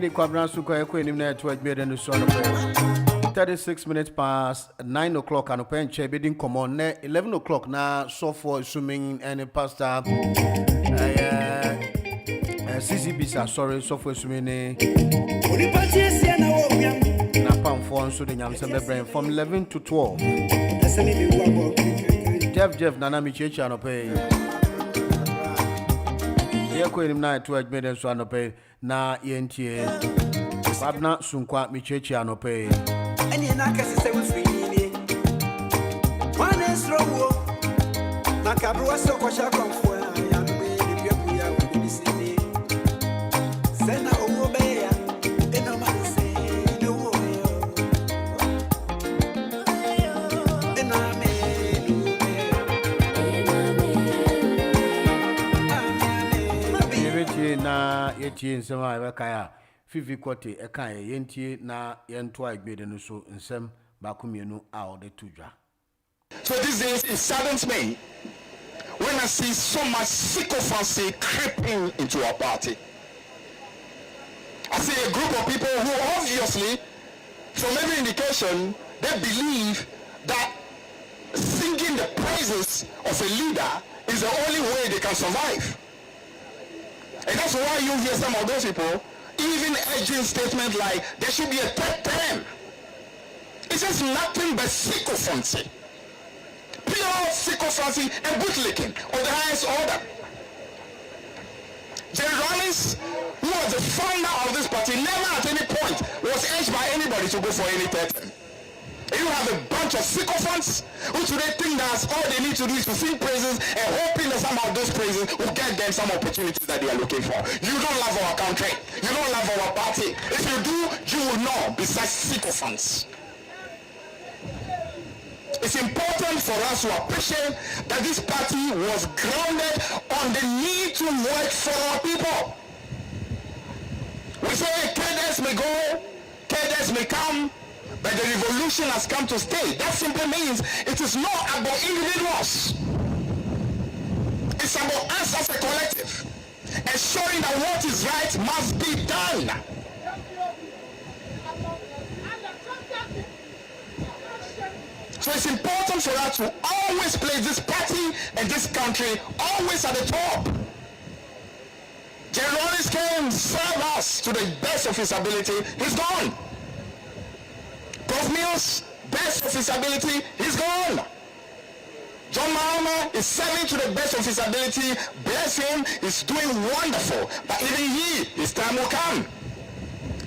Eddie Kwabran Suko Equin in there to admit in the son 36 minutes past 9 o'clock and open chair bidding come on 11 o'clock now so for swimming and pastor CCB sorry so for swimming na pam for so the nyamse brain from 11 to 12 Jeff Nana Michechi and pay here ko him na to admit and so and pay na yentie Babna Sunkwa Michechi and pay Any nakasi se uswini Wane srowo Nakabruwa soko shakomfwa Ya mbe Nipyepu ya ubidisini Sena uobeya Eno manse Idu uobeyo Eno ame Yebetie na yetie nsema ebekaya Fifi Kote Ekaye Yentie na Yentua Igbede no so nsem bakumienu a ode tudwa. So these days it saddens me when I see so much sycophancy creeping into our party. I see a group of people who obviously, from every indication, they believe that singing the praises of a leader is the only way they can survive. And that's why you hear some of those people even urging statements like there should be a third term. It's just nothing but sycophancy. Pure sycophancy and bootlicking of the highest order. Jerry Rollins, who was the founder of this party, never at any point was urged by anybody to go for any third term. You have a bunch of sycophants who today think that all they need to do is to sing praises and hoping that some of those praises will get them some opportunities that they are looking for. You don't love our country. You don't love our party. If you do, you will know besides sycophants. It's important for us to appreciate that this party was grounded on the need to work for our people. We say cadres may go, cadres may come, but the revolution has come to stay. That simply means it is not about individuals. It's about us as a collective, ensuring that what is right must be done. So it's important for us to always place this party and this country always at the top. Jerry Rollins came, serve us to the best of his ability. He's gone. Prof Mills, best of his ability, he's gone. John Mahama is serving to the best of his ability. Bless him, he's doing wonderful. But even his time will come.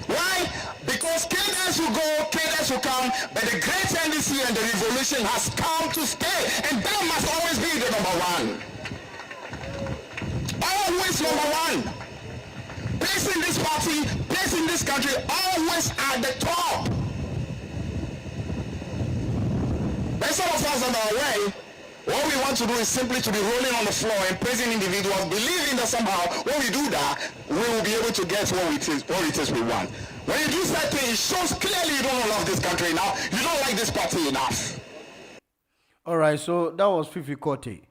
Why? Because cadres will go, cadres will come, but the great NDC and the revolution has come to stay. And that must always be the number one. Always number one. Placing this party, placing this country always at the top. But some of us on our way, what we want to do is simply to be rolling on the floor and praising individuals, believing that somehow when we do that, we will be able to get what it is we want. When you do that thing, it shows clearly you don't love this country enough, you don't like this party enough. All right, so that was Fifi Kote.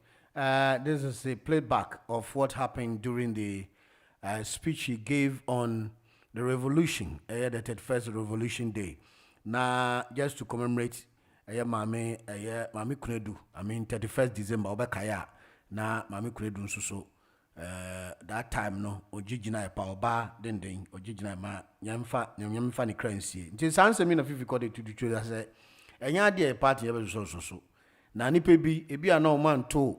This is a playback of what happened during the speech he gave on the revolution, the 31st Revolution Day. Now, just to commemorate Mami Kunedu, 31st December, Obekaya, na Mami Kunedu nsuso. That time no, Ojijina e pa oba denden, Ojijina ma nyamfa ni kransie. Nti sanse mi na Fifi Kote to do say, enya de party ebe so. Na nipa bi ebi ana o man to,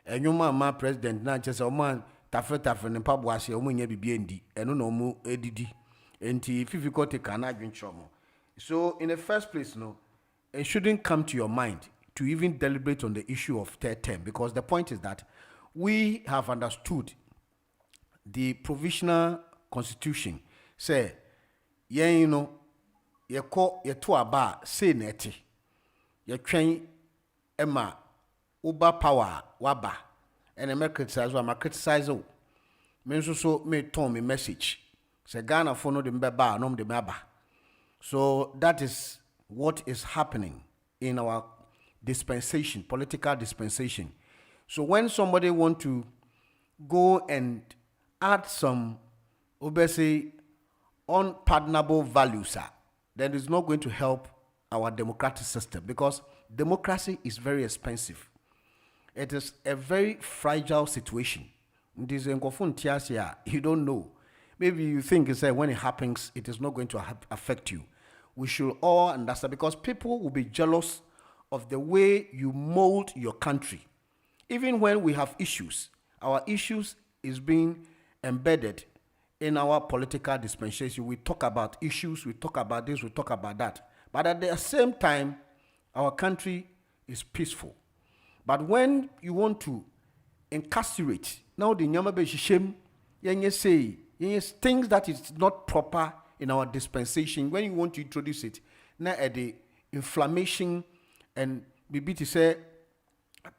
enyuma ma president na chese o man tafre ne pabo ase o nya bibie ndi, eno na o mu edidi. Enti Fifi Kote kana adwenchomo. So in the first place no, it shouldn't come to your mind to even deliberate on the issue of third term, because the point is that we have understood the provisional constitution say, you know, ye to aba say neti, ye train Emma uba power waba, and I criticize what I criticize. Me so me told me message. Say Ghana for no the mbeba no the maba. So that is what is happening in our dispensation, political dispensation. So when somebody want to go and add some obviously unpardonable values, then it's not going to help our democratic system, because democracy is very expensive. It is a very fragile situation. This you don't know. Maybe you think when it happens, it is not going to affect you. We should all understand, because people will be jealous of the way you mold your country. Even when we have issues, our issues is being embedded in our political dispensation. We talk about issues, we talk about this, we talk about that. But at the same time, our country is peaceful. But when you want to incarcerate, now the nyama shame, you say things that is not proper in our dispensation. When you want to introduce it, now at the inflammation and maybe to say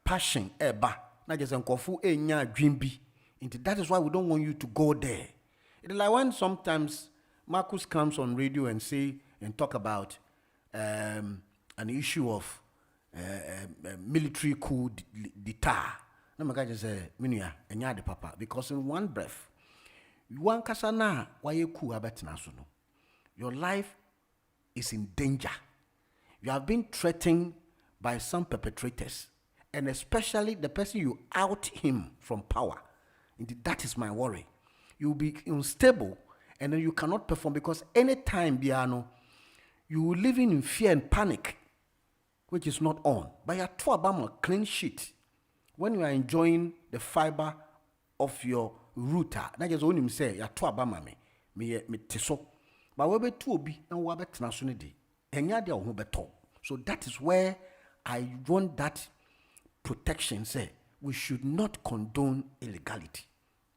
passion, not just unkofu enya dreamby. That is why we don't want you to go there. It's like when sometimes Marcus comes on radio and say and talk about an issue of military coup d'etat. No, my guy just say, "Minya, enya de papa," because in one breath, one kasana why you coup abetinasuno. Your life is in danger. You have been threatened by some perpetrators, and especially the person you out him from power. Indeed, that is my worry. You will be unstable, and then you cannot perform, because anytime, Biano, you will live in fear and panic, which is not on. But you are too about a clean sheet. When you are enjoying the fiber of your router, that is only say you are too about me teso. But we be too obi and we be transunity. So that is where I want that protection. Say we should not condone illegality.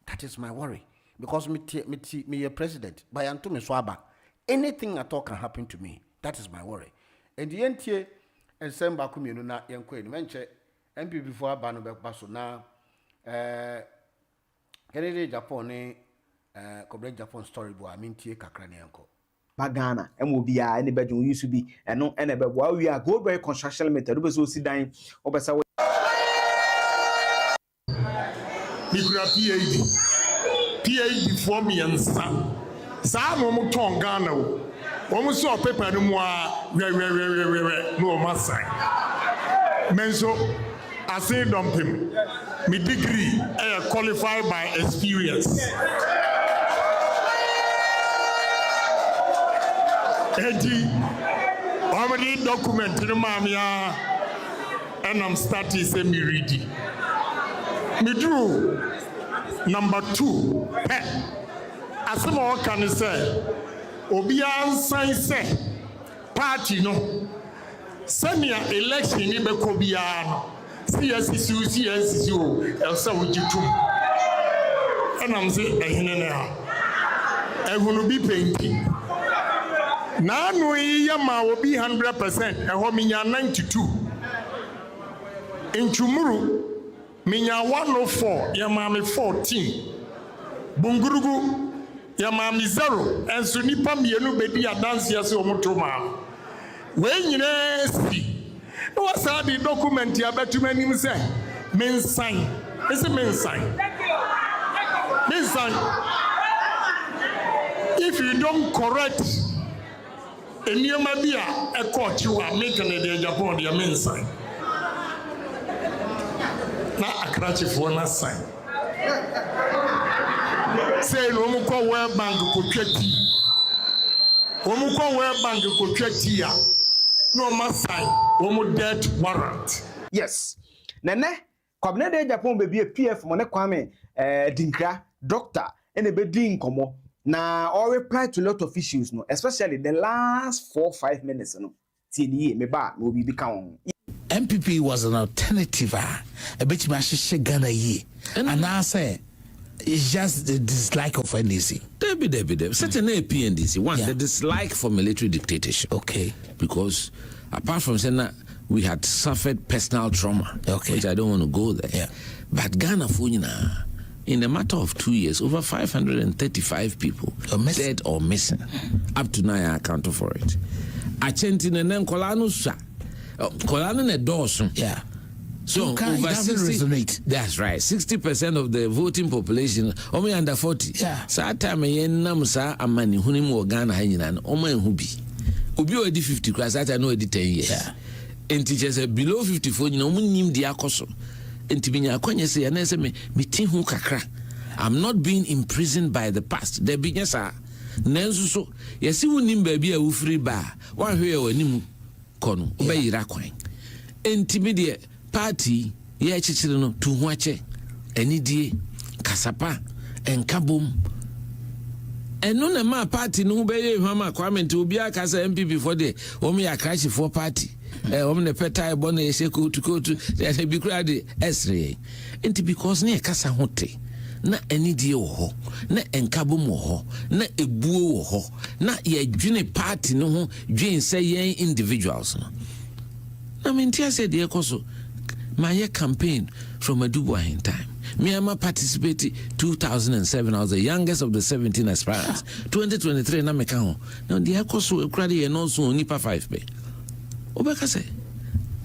That is my worry, because me a president. By Anto me swaba, anything at all can happen to me. That is my worry. And the end here, and send back to me na yankwe menche MP before banu be baso na Kennedy Japan ne Kobre Japan story bo amintie kakra ne yanko. Bagana MOBI any bedroom used to be and no and while we are go very construction method so sit down obesa Mikura PhD for me and son. Some mo ton Ghana o. Omo so paper no mo a no masai. Menso ase dumpim. My degree qualified by experience. Eji already document no mamia and I'm starting say me ready. Me drew number 2. Asema can say obi ansan say party no senior election ni be ko bia no CSCC o elsa wujitum and I'm say ehene na ehunu bi penti na no ya ma obi 100% eho minya 92 inchumuru minya 104 ya ma me 14 bungurugu ya ma mi 0 enso nipa mienu bedi adanse ase omotoma we nyina si what's the document ya betumanim say mensan is mensan if you don't correct eniema bia e court you are making the Japan the mensan na akrachi for na sign say no mu ko World Bank ko twati omu ko World Bank ko twati ya no masai omu death warrant. Yes nene kwabne de Japan be PF mo ne kwame dinkra doctor ene be din komo na all reply to a lot of issues no, especially the last 4-5 minutes no tini me ba no bi kan MPP was an alternative a bit mashe Ghana ye and I say it's just the dislike of NDC. Debbie. Certain PNDC. One, the dislike for military dictatorship. Okay. Because apart from saying that, we had suffered personal trauma. Okay. Which I don't want to go there. Yeah. But Ghana, in a matter of 2 years, over 535 people dead or missing. Up to now, I account for it. I chanted in Kolano Sa. Kolano ne Dawson. Yeah. So it doesn't resonate. That's right. 60% of the voting population, only under 40. Yeah. So time yen namusa amani hunim wo Ghana hanyina no omo enhu bi. Obi o di 50 class that I know di 10 years. Yeah. And teachers below 54 you know nim di akoso. Enti binya akwanya say na say me tin hu kakra. I'm not being imprisoned by the past. There be nyasa. Nanso so yesi wonim ba bi a wo free ba. Wan hwe wanimu kono. Obayira kwan. Enti me de party ye chichire no tu ho ache anidie kasapa enkabom eno na ma party no be ye hwama kwament obi aka say MPP for the ya crash for party ne petai bo na ye kotu they be kra de esre enti because na kasa hote na anidie wo ho na enkabom wo ho na ebuo wo ho na ye dwene party no ho dwen say yen individuals no na mentia said ye koso my campaign from a Dubois in time. Myanmar participated 2007. I was the youngest of the 17 aspirants. 2023 na meka. Now the akoso ekrade no so nipa 5 be. Obeka say,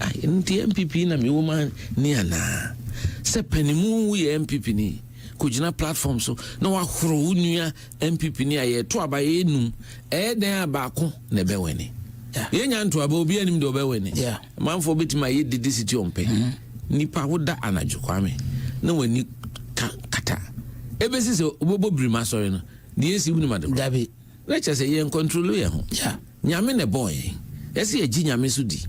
"Ai nti MPP na me woman ni ana. Se penimu we MPP ni. Kujina platform so na wa horo nua MPP ni aye to abaye num. Den abako na be weni." Yenya nto aba obi anim de obeweni. Yeah. Manfo betima ye didi city ompe. Nipa woda anajo kwame. Na wani kata. Ebesi se obobo brima sorry no. Di esi wuni madam. Dabi. Let's say ye control ye ho. Yeah. Nyame ne boy. Yesi ye gi nyame so di.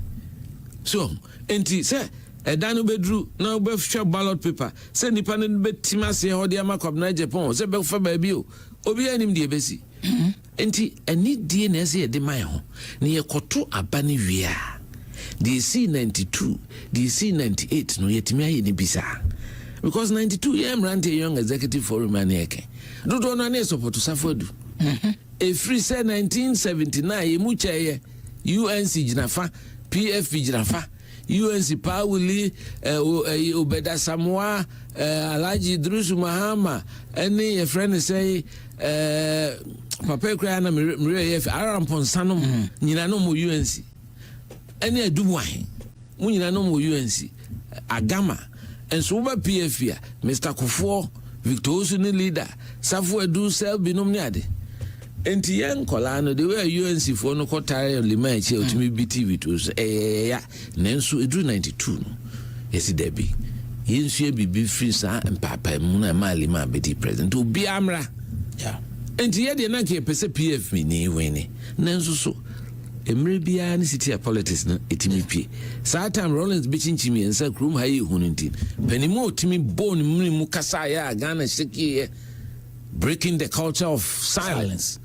So, enti se edanu bedru na obefhwa ballot paper. Se nipa ne betima se ho de amakob na Japan. Se be fa ba bi o. Obi anim de ebesi. Enti ani die na ese de mai ho na ye koto abane wia DC 92 DC 98 no yetimi aye ni bisa because 92 ye mrante young executive forum aneke dodo na na support safodu e free say 1979 ye mu cheye UNC jinafa PF jinafa UNC Pauli Obeda Samoa Alaji Drusu Mahama any a friend say Papa kra na mre yef arampon sanom nyina no mo UNC ene adubuan mu nyina no mo UNC agama enso ba PF ya Mr. Kufo Victor Osuni leader Safu Edu Sel binom ni ade enti yen kola no de we UNC fo no kotare lima eche otimi BTV to ya nenso edu 92 no yesi debi yensu bibi free sa empapa mu na ma lima bedi president obi amra yeah. Enti ye de na ke pese PF mi ni wini nanso so emre bia ni city politics na etimi pie saa time Rollins bichinchimi ensa krum ha ye hununtin penimo otimi bone mu kasa ya Ghana shiki breaking the culture of silence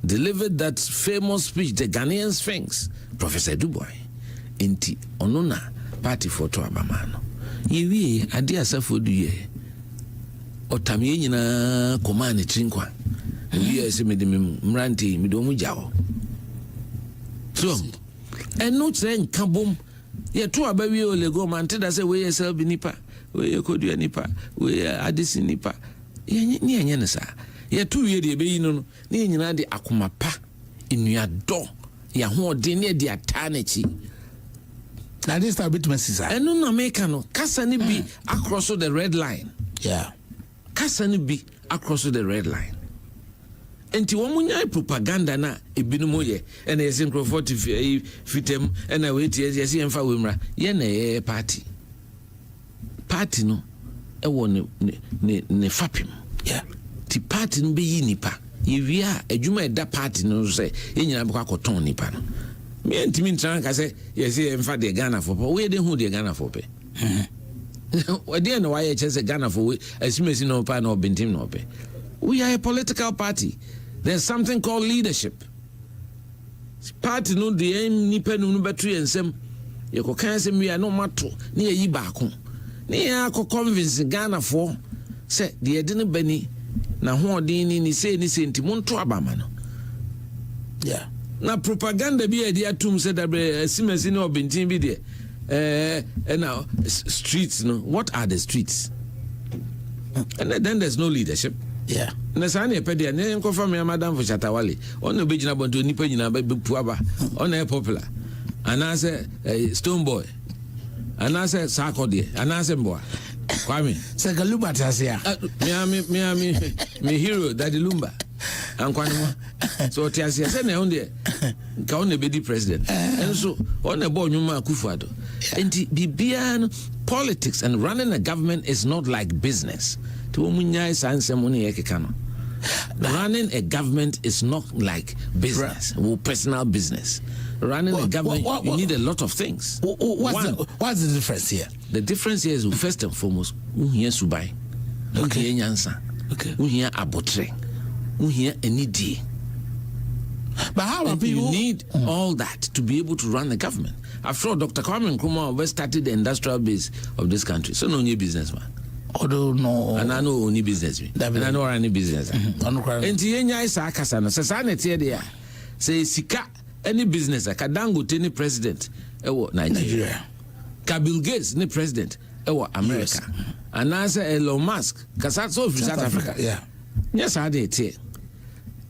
delivered that famous speech the Ghanaian Sphinx Professor Dubois enti onona party photo abamano yewie ade asafodu ye otami nyina komane trinkwa yes me de mranti me do mu jawo so eno tre nkabom ye to abawi o lego man te da say we yesel bi nipa we yekodua nipa we adisi nipa ye ni enye ne sa ye to wie de be yi no ni nyina de akoma pa enua do ya ho de ne de ata na chi na this time bit mesisa eno na make no kasa ni bi across the red line yeah kasa ni bi across the red line enti womunya propaganda na ebinumo ye ena yesi Crawford fitem ena weti yesi emfa wemra ye na ye party no e wo ne fapim yeah ti party no be yi nipa ye wia adwuma eda party no se ye nyina be kwakoton nipa no me ntimi ntran ka se yesi emfa de Ghana for we de hu de Ghana for pe wade na why chese Ghana for we asimesi no pa na obentim no pe we are a political party. There's something called leadership. Party no the nipa no betu ensem. Ye ko kan sem we are no mato na yi baako. Na ya ko convince Ghana for say the de ne bani na ho odin ni say ni senti monto abama no. Yeah. Na propaganda bi e dia tum say that simesi no obentin bi de now streets no. What are the streets? And then there's no leadership. Yeah. Na sa na pedia na enko fa me madam for Chatawale. Ono be gina bonto nipa nyina be puaba. Ono e popular. Ana say Stone Boy. And I said, Sakodi, and I said, boy, Kwame. Lumba Tasia. Me hero, Daddy Lumba. And Kwame. So Tasia said, on there, Kaone be the president. And so, on the board, Numa Kufuado. And the politics and running a government is not like business. Running a government is not like business, or personal business. Running a government, you need a lot of things. What's the difference here? The difference here is, first and foremost, here Subai, here Nyansa, here Abotre, here Enidi. But how are people? You need all that to be able to run the government. After all, Dr. Kwame Nkrumah started the industrial base of this country, so no new businessman. Although no, and I know only business. And I know any business. And Tienya is a Casana, Sasanity there. Say Sika, any business, a Kadango, any president, Nigeria. Bill Gates, any president, America. And answer Elon Musk, Casatso, South Africa. Yeah. Yes, I did here.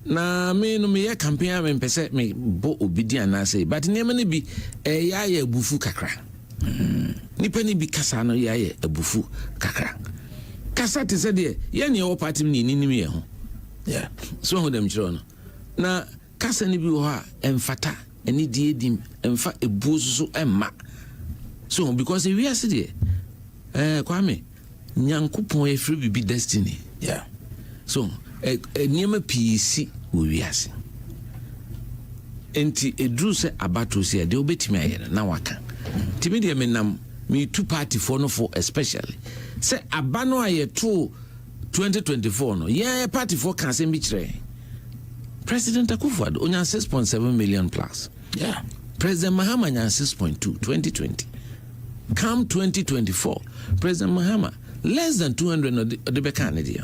Na me no me campaign me pese me bo obedient na say but name ni bi ya bufu kakra nipa ni bi kasa no ya bufu kakra kasa te se de ye ne o party ni me ho yeah so ho dem chiro no na kasa ni bi ho a emfata eni die dim emfa ebu so emma so because we are see Kwame Nyankopon e free bibi destiny yeah so niema PC we wiase enti edru se abato se de obetimi ayere na waka timi de menam me two party for no for especially se abano ayeto 2024 no yeah party for can say bi kire President Akufo-Addo onya 6.7 million plus yeah President Mahama nya 6.2 2020 come 2024 President Mahama less than 200 no de be kan dey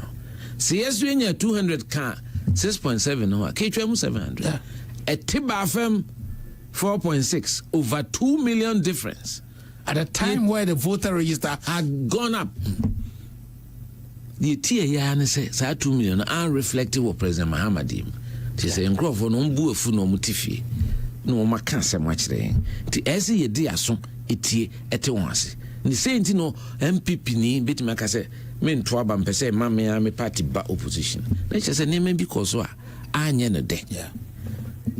see yes we nya 200 can 6.7 no KHM 700 yeah. A Tiba FM 4.6 over 2 million difference at a time where the voter register had gone up. The tier ya say 2 million unreflective of President Muhammad. She say nkrofo no mbu afu no mutifie no maka asem akire ti ese ye di aso etie ete won ase ni say nti no MPP ni beti maka say me nto aba mpese ma me party ba opposition na che say neme bi koso a anye no de yeah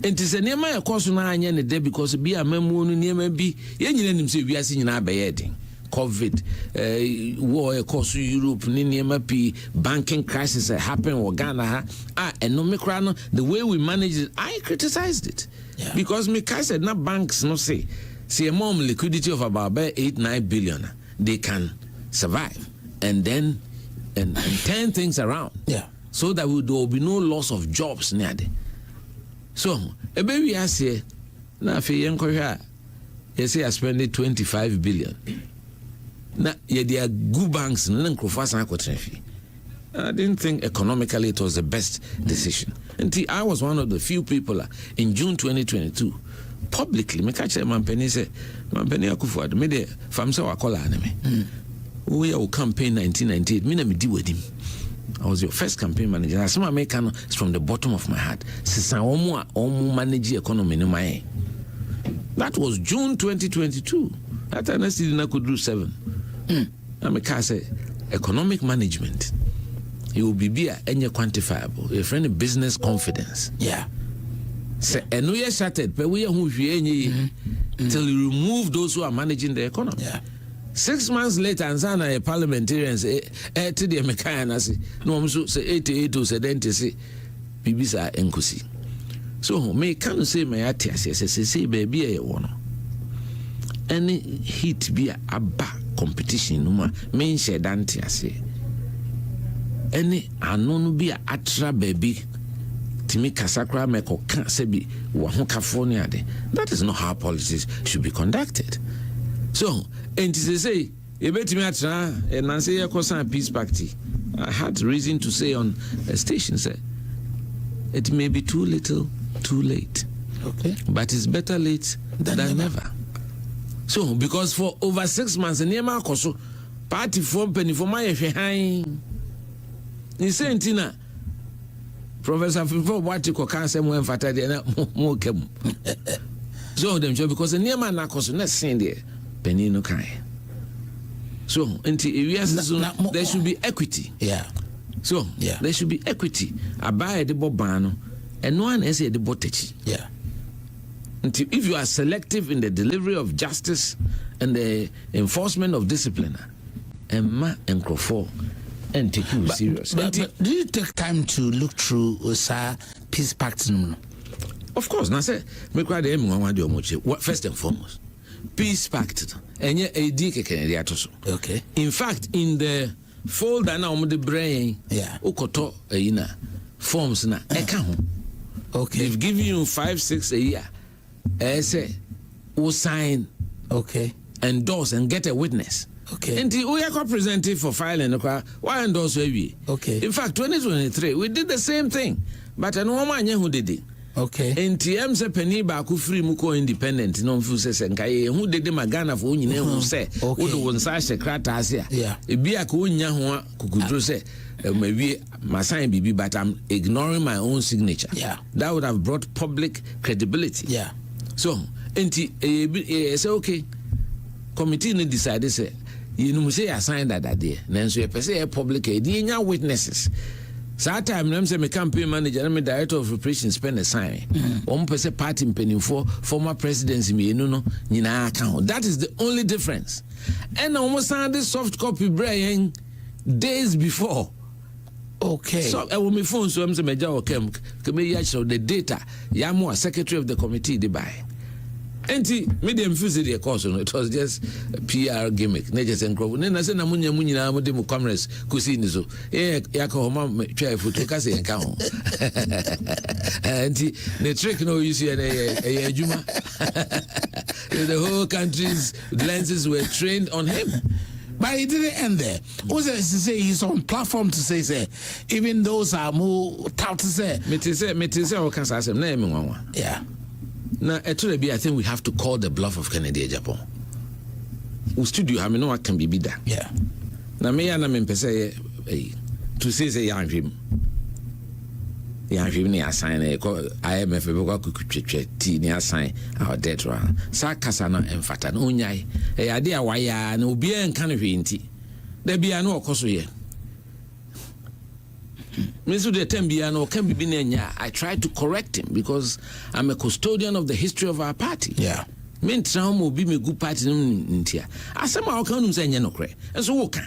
enti se neme ya koso na anye no de because bi amamu no neme bi ye nyina nim say wiase nyina abaye den COVID, war across Europe, Niniamapi, banking crisis that happened in Ghana. And no, the way we managed it, I criticized it. Yeah. Because me said, not banks, no say a mom liquidity of about 8-9 billion, they can survive and then and turn things around. Yeah. So that there will be no loss of jobs near there. So, a baby I say, now for young Korea, you say I spend 25 billion. Na there are good banks I didn't think economically it was the best decision. Until I was one of the few people in June 2022 publicly me catch Mampeni say Mampeni Akufo-Addo me de fam say wakola anime. We our campaign 1998 me na me di with him. I was your first campaign manager. As some American is from the bottom of my heart. Since I omu manage economy no my. That was June 2022. That time I still could do 7. I'm a say economic management. It will be any quantifiable. A friend of business confidence. Yeah. Say and we are shattered, but we are who till you remove those who are managing the economy. Yeah. 6 months later, and sana a parliamentarian say, to the American say, no, I'm so say 88 to 70 say, Bibisa enkusi. So me can say my atias say baby a one. Any heat be a back competition no ma men share dante ase any anon be a atra baby timi kasakra me ko ka se bi wo ho kafo ne ade. That is not how politics should be conducted. So enti say e betimi atra e nan say e kosan peace party. I had reason to say on a station say it may be too little too late, okay, but it's better late than never. So, because for over 6 months, Nema Koso, party for penny for my hang. You say, Tina, Professor Fifor, what you can say, when Fatadi and more came. So, them, because the Nema Nakoso, not saying there, penny no kind. So there should be equity. Yeah. So there should be equity. Abaye de bobano and no one else de botechi. Yeah. If you are selective in the delivery of justice and the enforcement of discipline, Emma and Crawford and take you serious. But do you take time to look through peace pact? Of course. Now say first and foremost, peace pact. Okay. In fact, in the folder now the brain, ukoto forms na eka. Okay. They've given you 5-6 a year. Say, who sign, endorse and get a witness. Okay. And we are representative for filing. Why endorse we? Okay. In fact, 2023 we did the same thing, but I know man who did it. Okay. And TM se penny ba ku free mu ko independent no mfu se nkaye who did Magana for nyina who say who do won sa sekrata ase yeah. E bia ko nya ho kukudro say maybe my sign bibi, but I'm ignoring my own signature. Yeah. That would have brought public credibility. Yeah. So, say okay. Committee ne decide say you say I signed that day. Then so you say public witnesses. So that time I'm say my campaign manager and my director of operations spend a sign. One person party penny for former presidency me no nyina account. That is the only difference. And almost signed this soft copy Brian days before. Okay. So I will me phone so I'm say major okay show the data. Yamo secretary of the committee they buy. And medium fused the course, it was just a PR gimmick. Nature and Crow. Then I said, Namunia, Modimu comrades, Cusinizo, Yakoma, chair for Tokasi and Count. And the trick no you see a Juma. The whole country's lenses were trained on him. But it didn't end there. Was it to say he's on platform to say, even those are more tout to say. Yeah. Now, actually, I think we have to call the bluff of Kennedy Japan. We studio, I mean, no one can be that. Yeah. Now, me and I mean, to say, young dream. Young dream, near sign, IMF, near sign, our debt run. Sarkasana and Fatan, Unyai, a idea why no beer and canopy. There be no cost here. I try to correct him because I'm a custodian of the history of our party. Yeah. Men traum will be me good party in here. I somehow can't say no cray. And so okay.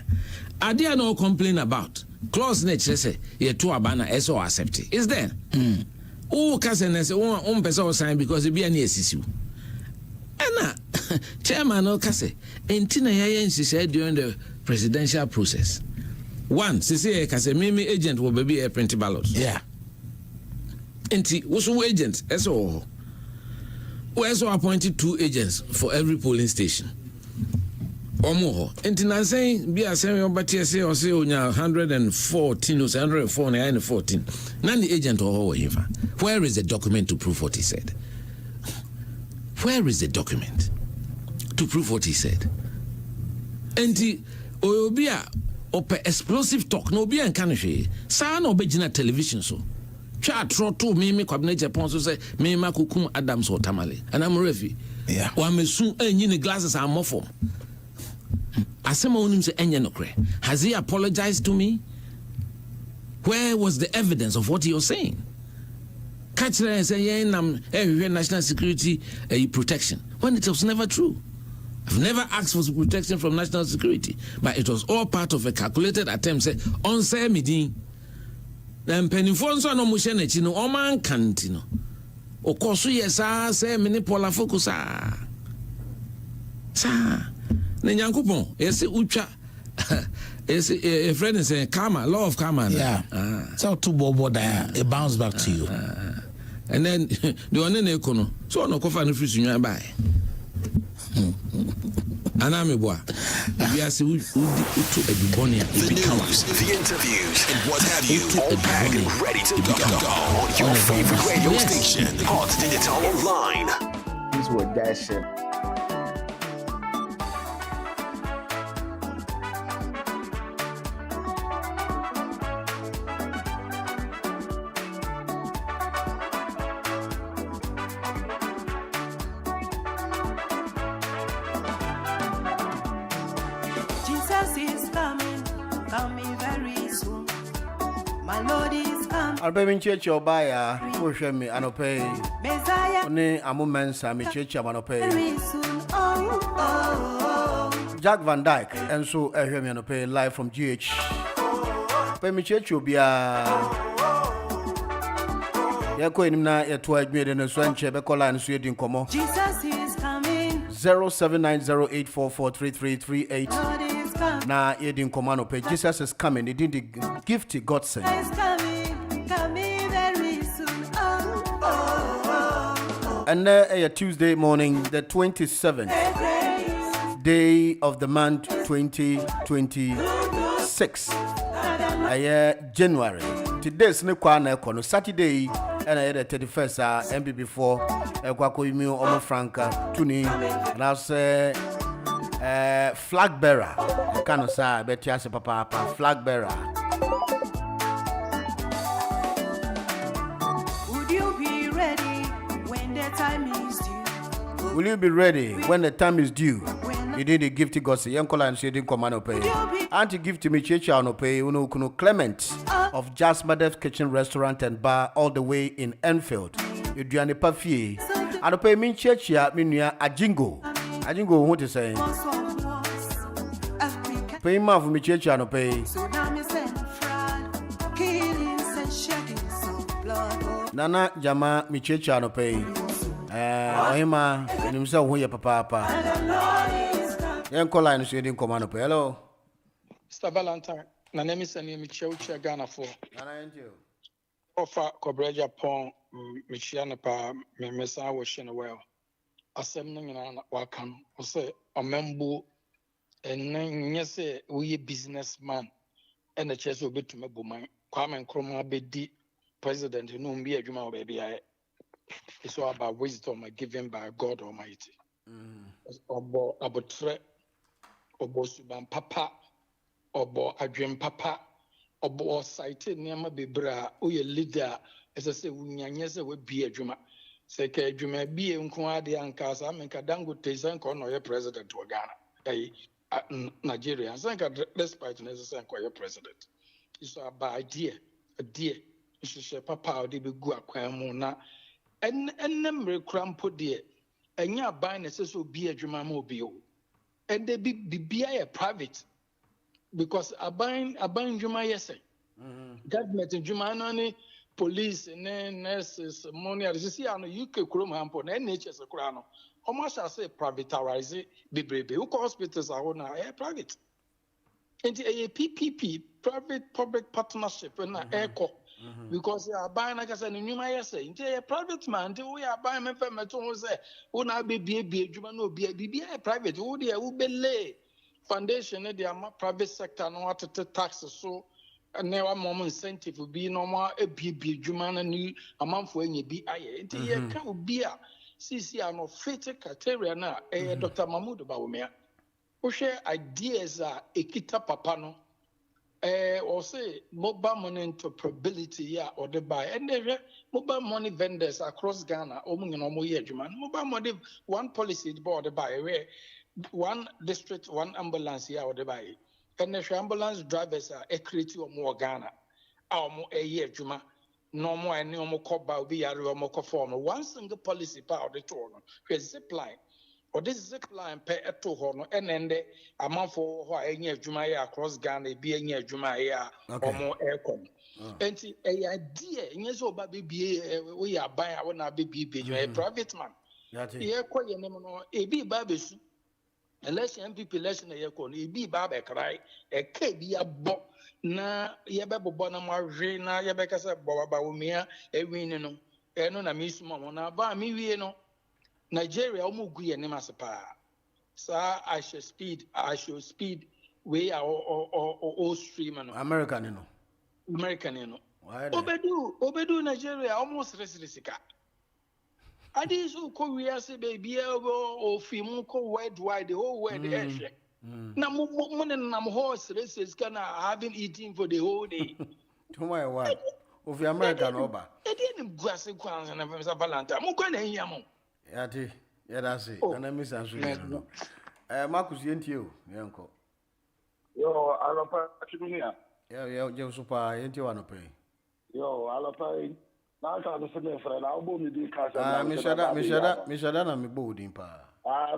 I dare no complain about. Clause nature say ye to abana so accept it. Is there? Oh cousin say one person sign because it be an issue. And chairman no kase. Entina yayen she said during the presidential process. One, CCA can say Mimi agent will be a print ballot. Yeah. Enti, what's agent? So, we also appointed 2 agents for every polling station. Or more. Enti, na saying, be a semi but say or say 114 or 104 and 114. None the agent or whatever. Where is the document to prove what he said? Where is the document to prove what he said? Enti, Oyobia. Ope explosive talk no be enkanhwe sa na obegina television so twa troto me cabinet Japan so say me makukum Adams or Tamale and I'm refi yeah wa mesu anyi ne glasses are mofo asema onim say enye no kre. Has he apologized to me? Where was the evidence of what he was saying? Catch and say national security protection when it was never true. I've never asked for protection from national security, but it was all part of a calculated attempt. Say, on say meeting. Then pennyphone so no mushenech no oman cantino. O course, yes, say many pola focus. Sa Nenyankupon, yes, Ucha. Yes, a friend is saying karma, law of karma. Yeah. So to Bobo there, it bounces back to you. And then the one in Econo, so no coffee and fish in your buy. Anamibwa. The news, the interviews, and what have you, all back and ready to go on your favorite radio station, Hot Digital Online. This was dashing. Jesus. Jesus is coming very soon. My Lord is coming. I'll be in church or buy a push me and pay. Messiah Only a moment, Sammy church, I'm going to pay. very soon. Oh. Jack Van Dyke, and so I hear me and pay live from GH. Pay me church will be a. You're going now at 12 million and Swan Chebecola and Sweden Como. Jesus is coming. 0790844338. Lord is coming. Na Edin Commando pay. Jesus is coming. He didn't gift God sent. Is coming very soon. Oh. And Tuesday morning, the 27th day of the month 2026. January. Today's no kwana kono Saturday and the 31st MB4 Ekwako Imi Omo Franca Tuni and I say flag bearer kano sa betiase papa flag bearer. Would you be ready when the time is due? Will you be ready when the time is due? You did the gift to God, Yankola and Shading Commando pay. Auntie gift to me, Chicha no pay, Uno Clement of Jazz Mother's Kitchen Restaurant and Bar all the way in Enfield. You do any papier. I don't pay me Chicha, Minia, Ajingo. Ajingo, what to say? Pay ma for me Chicha no pay. Nana Jama, mi Chicha no pay. Ohima, and himself, who ya papa. Yankola and Shading Commando pay. Hello. Mr. Valentine, my name is Michelle Ghana for. Offer Cobreja Pong, Michiana Pa, Messa was in a well. Assembling in Wakam, or say a member, and then yes, we businessman, and the chess will be to my woman, Kwame Chroma be president, who know be a Juma baby. It's all about wisdom given by God Almighty. About threat, about Suban Papa. Obo adwem papa obo site niam bebra o ye leader ese se wunyanye se we bi adwuma se ka adwuma bi enko ade anka sa menka Dangote san ko no ye president wa Ghana Nigeria san ka despite no se ko ye president iso aba idea she papa o de be gu akwan mu na ennemre krampo de enya ban ne se so bi adwuma ma obi o and they be a private. Because aban juma yes government juma no police and nurses money as you see on UK krom hampo na NHS kra no almost as say privatize bebrebe who hospitals are na private and a PPP private public partnership na eco because aban like I said juma yes into a private man we aban me fe meto say una be juma no be a private who dey who bele foundation the private sector no what to taxes so and now mom incentive will be normal a BB juma ni amanfo enye bi aye nti ye ka obi a sisi no fit criteria na Dr. Mahmoud Bawumia wo share ideas a ekita papa no or say mobile money interoperability ya or the buy and there mobile money vendors across Ghana omu no mo ye juma mobile money one policy board the buy where one district, one ambulance here or the bay. And the ambulance drivers are a creative or more Ghana. Our more a year, Juma. No more and no more cop by be a more form. One single policy power the tour. Here's zip line. Or this zip line pay a two horn and then the amount for a year Juma across Ghana be a year Juma or more aircon. And a idea, yes, or baby, we are buying our not be a private man. Yeah, quite a name a be baby. Election MPP election na yeko no ebi ba be krai e ka bi abo na ye be bobo na mahwe na ye be kasa baba womia e win no e no na misuma mo na ba mi wie no Nigeria omo gu ye ne masepa sa I should speed we are all stream no American no obedu Nigeria almost resisika Adi so Korea say baby o film ko worldwide the whole world na mo na mo horse races kana having eating for the whole day to my wife of America no ba e dey nim guase kwanza na Mr. Valentine mo kwa na hia mo yati ya da say kana miss anso no Marcus yentie o yenko Yo, alopa chibunia. Yo, super, ain't you on pay? Yo, alopa. Now I was saying, friend, I'll go me the cash. Mishada, na me boarding pa.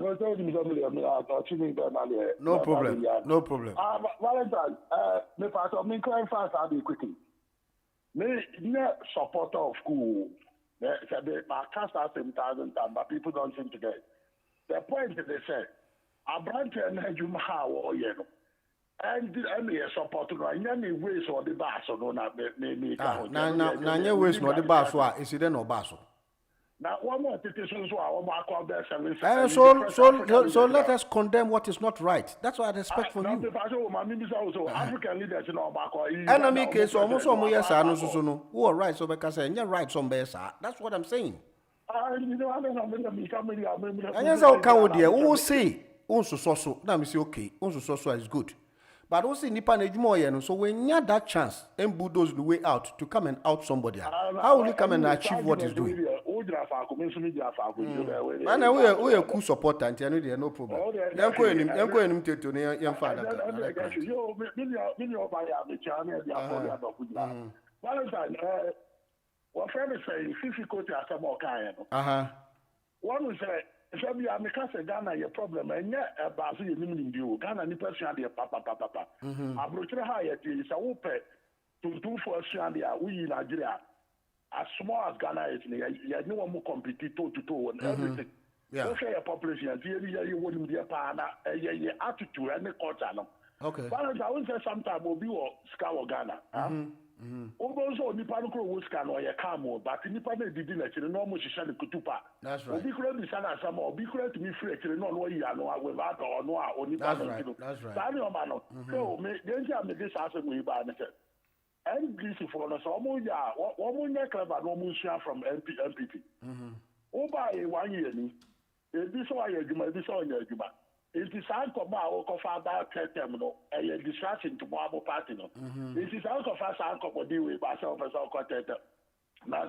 No, told him somebody. I thought you mean that. No problem. No problem. Valentine, me part of me crying fast. I'll be quickly. Me, supporter of school. My cast out 7,000 times, but people don't seem to get it. The point is, they say, I branch and you how you know. And a support no any ways or the bass or no na me na nye ways no the bass wa is there no bass. Now one more petition so I want call there 7 so let us condemn what is not right. That's what I expect from you. African leaders no back or enemy case almost so yes no so no who are right so because say right some be sir. That's what I'm saying. You know I don't know me and yes how can we there who say so na me say okay so is good. But also nipa na edwuma oye no so when you that chance and bulldoze the way out to come and out somebody. How will you come and achieve what he's doing? Man, we are cool supporter and there no problem. Yan ko enim teto ne yan fa da. Yo, me buy am channel dia for dia do kujira. Valentine what friend is saying difficult as some kind no. One will say Sabi America say Ghana your problem and yeah about you nim you Ghana ni person dey papa. Abrochire ha yet is a whoop to do for Australia we Nigeria as small as Ghana is you no one more compete toe to toe and everything. Yeah. Okay, your population you wouldn't be a partner your attitude and the culture no. Okay. But I will say sometime will be or scour Ghana. Also, nipa no kro scan or camo, but nipa na didi na chire no mo hihye ne kutupa. That's right. Obi kro bi sana sama, obi kro to me free chire no no yi ano without or no a onipa no kino. That's right. Sani o ma no. So me denji am dey say asem we ba ne say. NDC for no so omo ya, omo nya clever no mo share from MPP. Oba e 1 year ni. Ebi so aye adwuma, ebi so anya adwuma. It is uncle Mao Father Terminal, a distraction to Marble Party. It is uncle Fast Uncle Body with myself as our content. Now,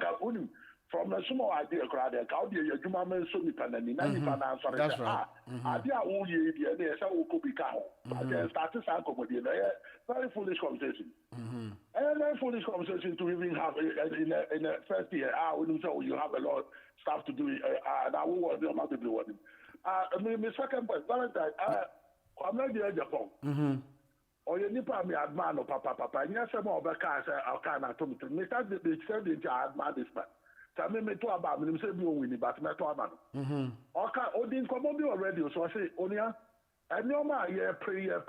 from a small idea, crowd, how do you do my man so dependent? That's right. Idea all year, there's a could be cow. I started Uncle Body, very foolish conversation. And very foolish conversation to even have in the first year. I wouldn't say you have a lot of stuff to do, and I will want to do what. My second point, Valentine, I'm not the Japan. Or you nipa me adman or papa, and yes, some of the cars are kind of told me. That's the said in adman this man. Tell me to about me, say, you win, but not to a man. Okay, Odin come on already, so I say, Onia, and no man, yeah, prayer,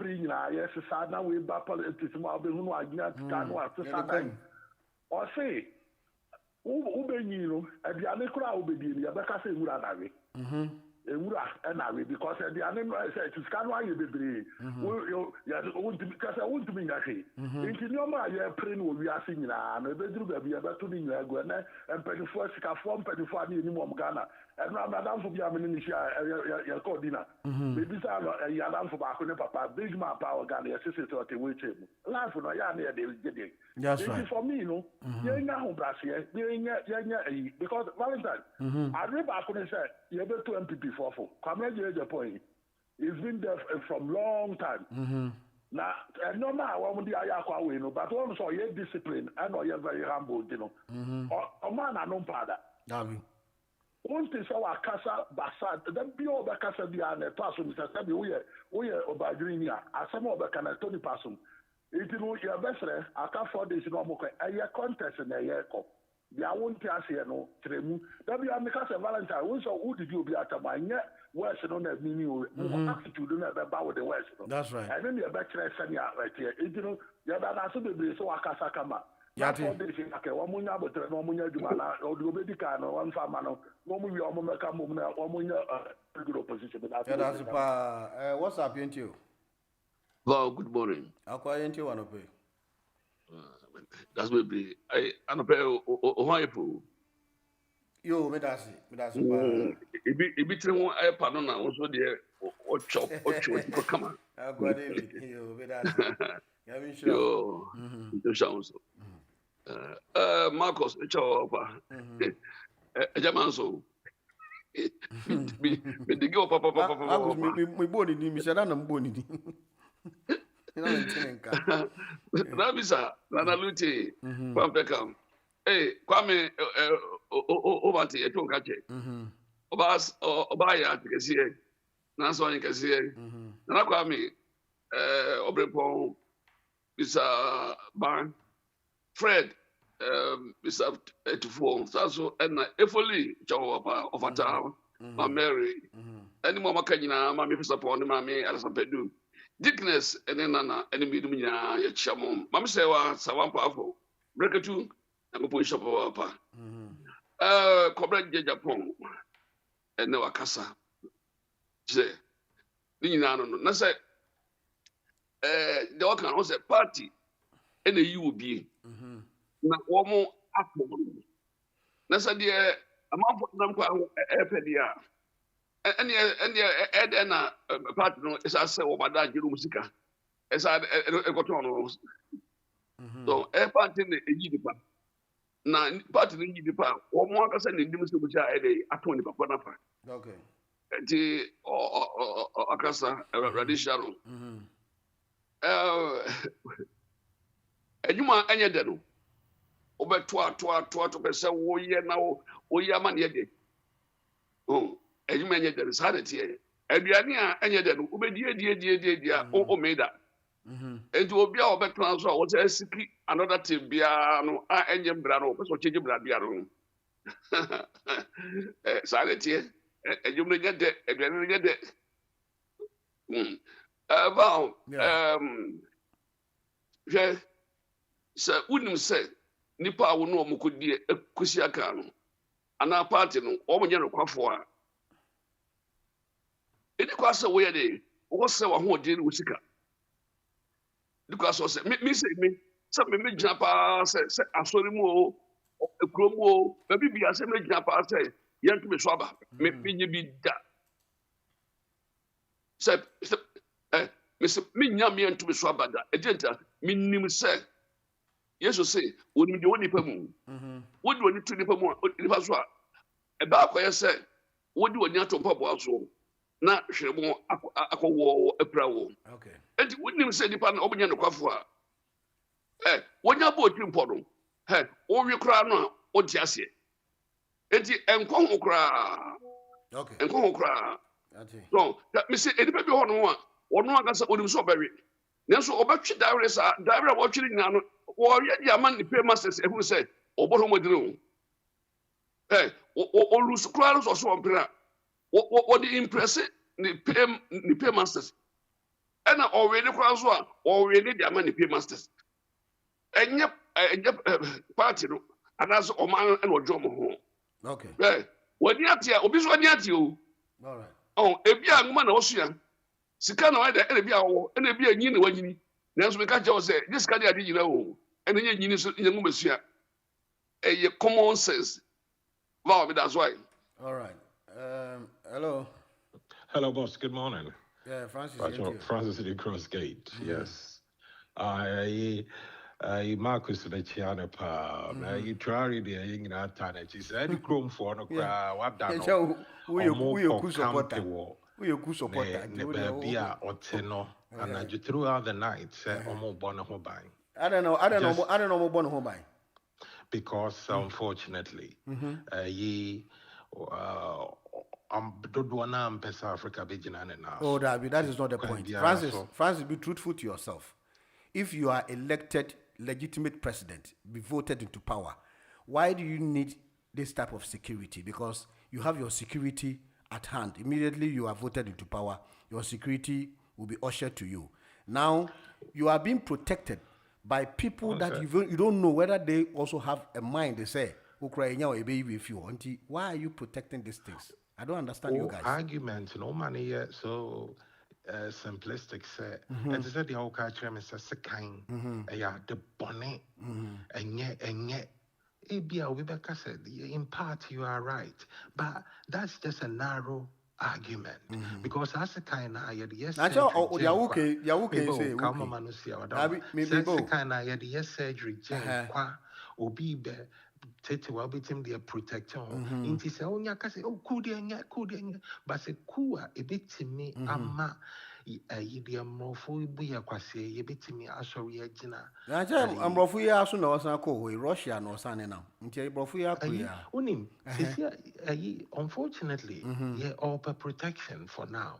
yes, sad now we battle it is more than who I get to or say, Ubenu, and the Anekra will be the Abaka say, Uranawi. Because the animal said to scan why you be because I want to be happy. If you know my print will be asking and a bedroom be able to be and penny first form penny for minimum Ghana. And Madame for your call dinner. Maybe Yadam for Bakune Papa, big man power Ghana, your sister to the witch. Laugh for Yania, they will get it. That's right. For me, no, you're now Brassier, because Valentine, I read back when I said, you're able to MPP for. Come here, the point. It's been there from long time. Now, no matter what the Ayakwa we know, but also you're disciplined and you're very humble, you know. Or man, I know father. Once they saw a casa basad, then be over casa behind a person, Mr. Sabi, we are over Green, as some of the Canatoni person. It will be your best friend, I can't afford this normal contest in a year. They are one class here, no, Tremu. W. America Valentine, who did you be at my net? West on that menu, attitude about the West. That's right. And then you're back to right here. You know, you're not so the so Akasakama. Yati, okay, one munya, but no munya, or the Obedican, or one farmer, no more we almost come on one munya, good opposition. That's what's up, ain't you? Well, good morning. How quiet you want to pay? That's what be. I don't pay Ohio. Yo, me that's It be three one air pardon now. Also there, or chop, come on. I got it. Yo, me that's Yo, you sound so. Marcos, it's over. Jaman so. Me the go papa. Me boni ni, me shada na mboni ni. Rabisa, Nana Luti, Pampekam. Hey, Kwame, Obati, a Tonkache. Obas, Obaya, Kasia, Naso and Kasia. Nana Kwame, Obrepon, Mr. Barn, Fred, Mr. 84, Sasso, and Efoli, Jawapa, of a town, my Mary. Any more Makana, Mammy Pisapon, Mammy, Alasapedu. Dickness, and then Nana, and Midumia, Yachamon. Mamma say, Sawan Pavo, Breakatu, and Push up our pa. Cobra Japon, and no Akasa. Say, Nina, no, say, the Okan was a party, and the UB. Na one more apple. Nasa dear, a month of them airpedia. And the partner is I say, what that you musica. As I got on. So, a party in the Yidipa. Now, party in Yidipa, or more can send in the Musuka at 20 Papanapa. Okay. The Akasa, Radisharo. And you might any deno. Over twa to percent, oh, yeah, now, oh, yeah, man, yet. Oh, and you may get the sanity. And the idea, and yet, dear, oh, made that. And to be our back transfer was a sicky, another tibiano, and your brano, so change your bradiano. Sanity, and you may get that, and you may get that. About, sir, wouldn't say. Nipa will know Mukudi, a Kusiakano, and our party, or when you're a in the course of where they was so who did with Sika. Because I said, me say me, some me japa say, I saw him more, a chromo, maybe be a semi japa say, young to be swabber, maybe you be that. Say, Mr. Minyamian to be swabber, a gentle, minimum say. Yes, you say, when you do any pemu, what do you need to the pemu? It was what about what I said. What do you need to pop also? Not sure more a war, a prawo. Okay. And wouldn't say the pan open your coffee. When you bought him for hey, or you cry now, or just yet. And Congo cry. Okay. And Congo cry. So that me say, any baby on one can say, what you so very. Now, so about you, direct watching now. Or yet, man, the paymasters, who said, or bottom of the room. Hey, or lose crowds or so on. What the impressive, the paymasters. And already crowds one, already the money paymasters. And yep, party, and that's a man and what drum home. Okay. Hey, what the idea, obviously, you. All right. Oh, a young man, Ocean. Sikano, and a be a new one. Now, we can't just say, this guy did you know, and then you need to monsieur. A common sense. Wow, that's why. All right. Hello. Hello, boss. Good morning. Yeah, Francis. Francis City Cross Gate. Yes. Marcus Lechiano pa. You try the in our town. She said, "Chrome for no cry. What done? We supporter. Be a oteno, and I throughout the night say, "Omo bono hobai." I don't know bono hobai. Because unfortunately, Africa oh, that is not the point. Francis, be truthful to yourself. If you are elected legitimate president, be voted into power, why do you need this type of security? Because you have your security at hand. Immediately you are voted into power, your security will be ushered to you. Now, you are being protected by people that you don't know whether they also have a mind. They say, why are you protecting these things? I don't understand you guys. Argument, no money yet, so simplistic say. And said the whole culture is a kind, the bonnet, and yet. Rebecca said, in part, you are right. But that's just a narrow argument. Because that's the kind of yes. That's all. Say, come on, yes, surgery, Obi Tete will be him the protector. Inti say, oh, nyaka say, oh, could but say, Kua, a bit to me, ama. the Morpho be a quasi, you bet me, I saw you, Gina. I'm Brofuya, soon or Sanko, Russia, no son now. Until Brofuya, Unim, unfortunately, yeah, offer protection for now.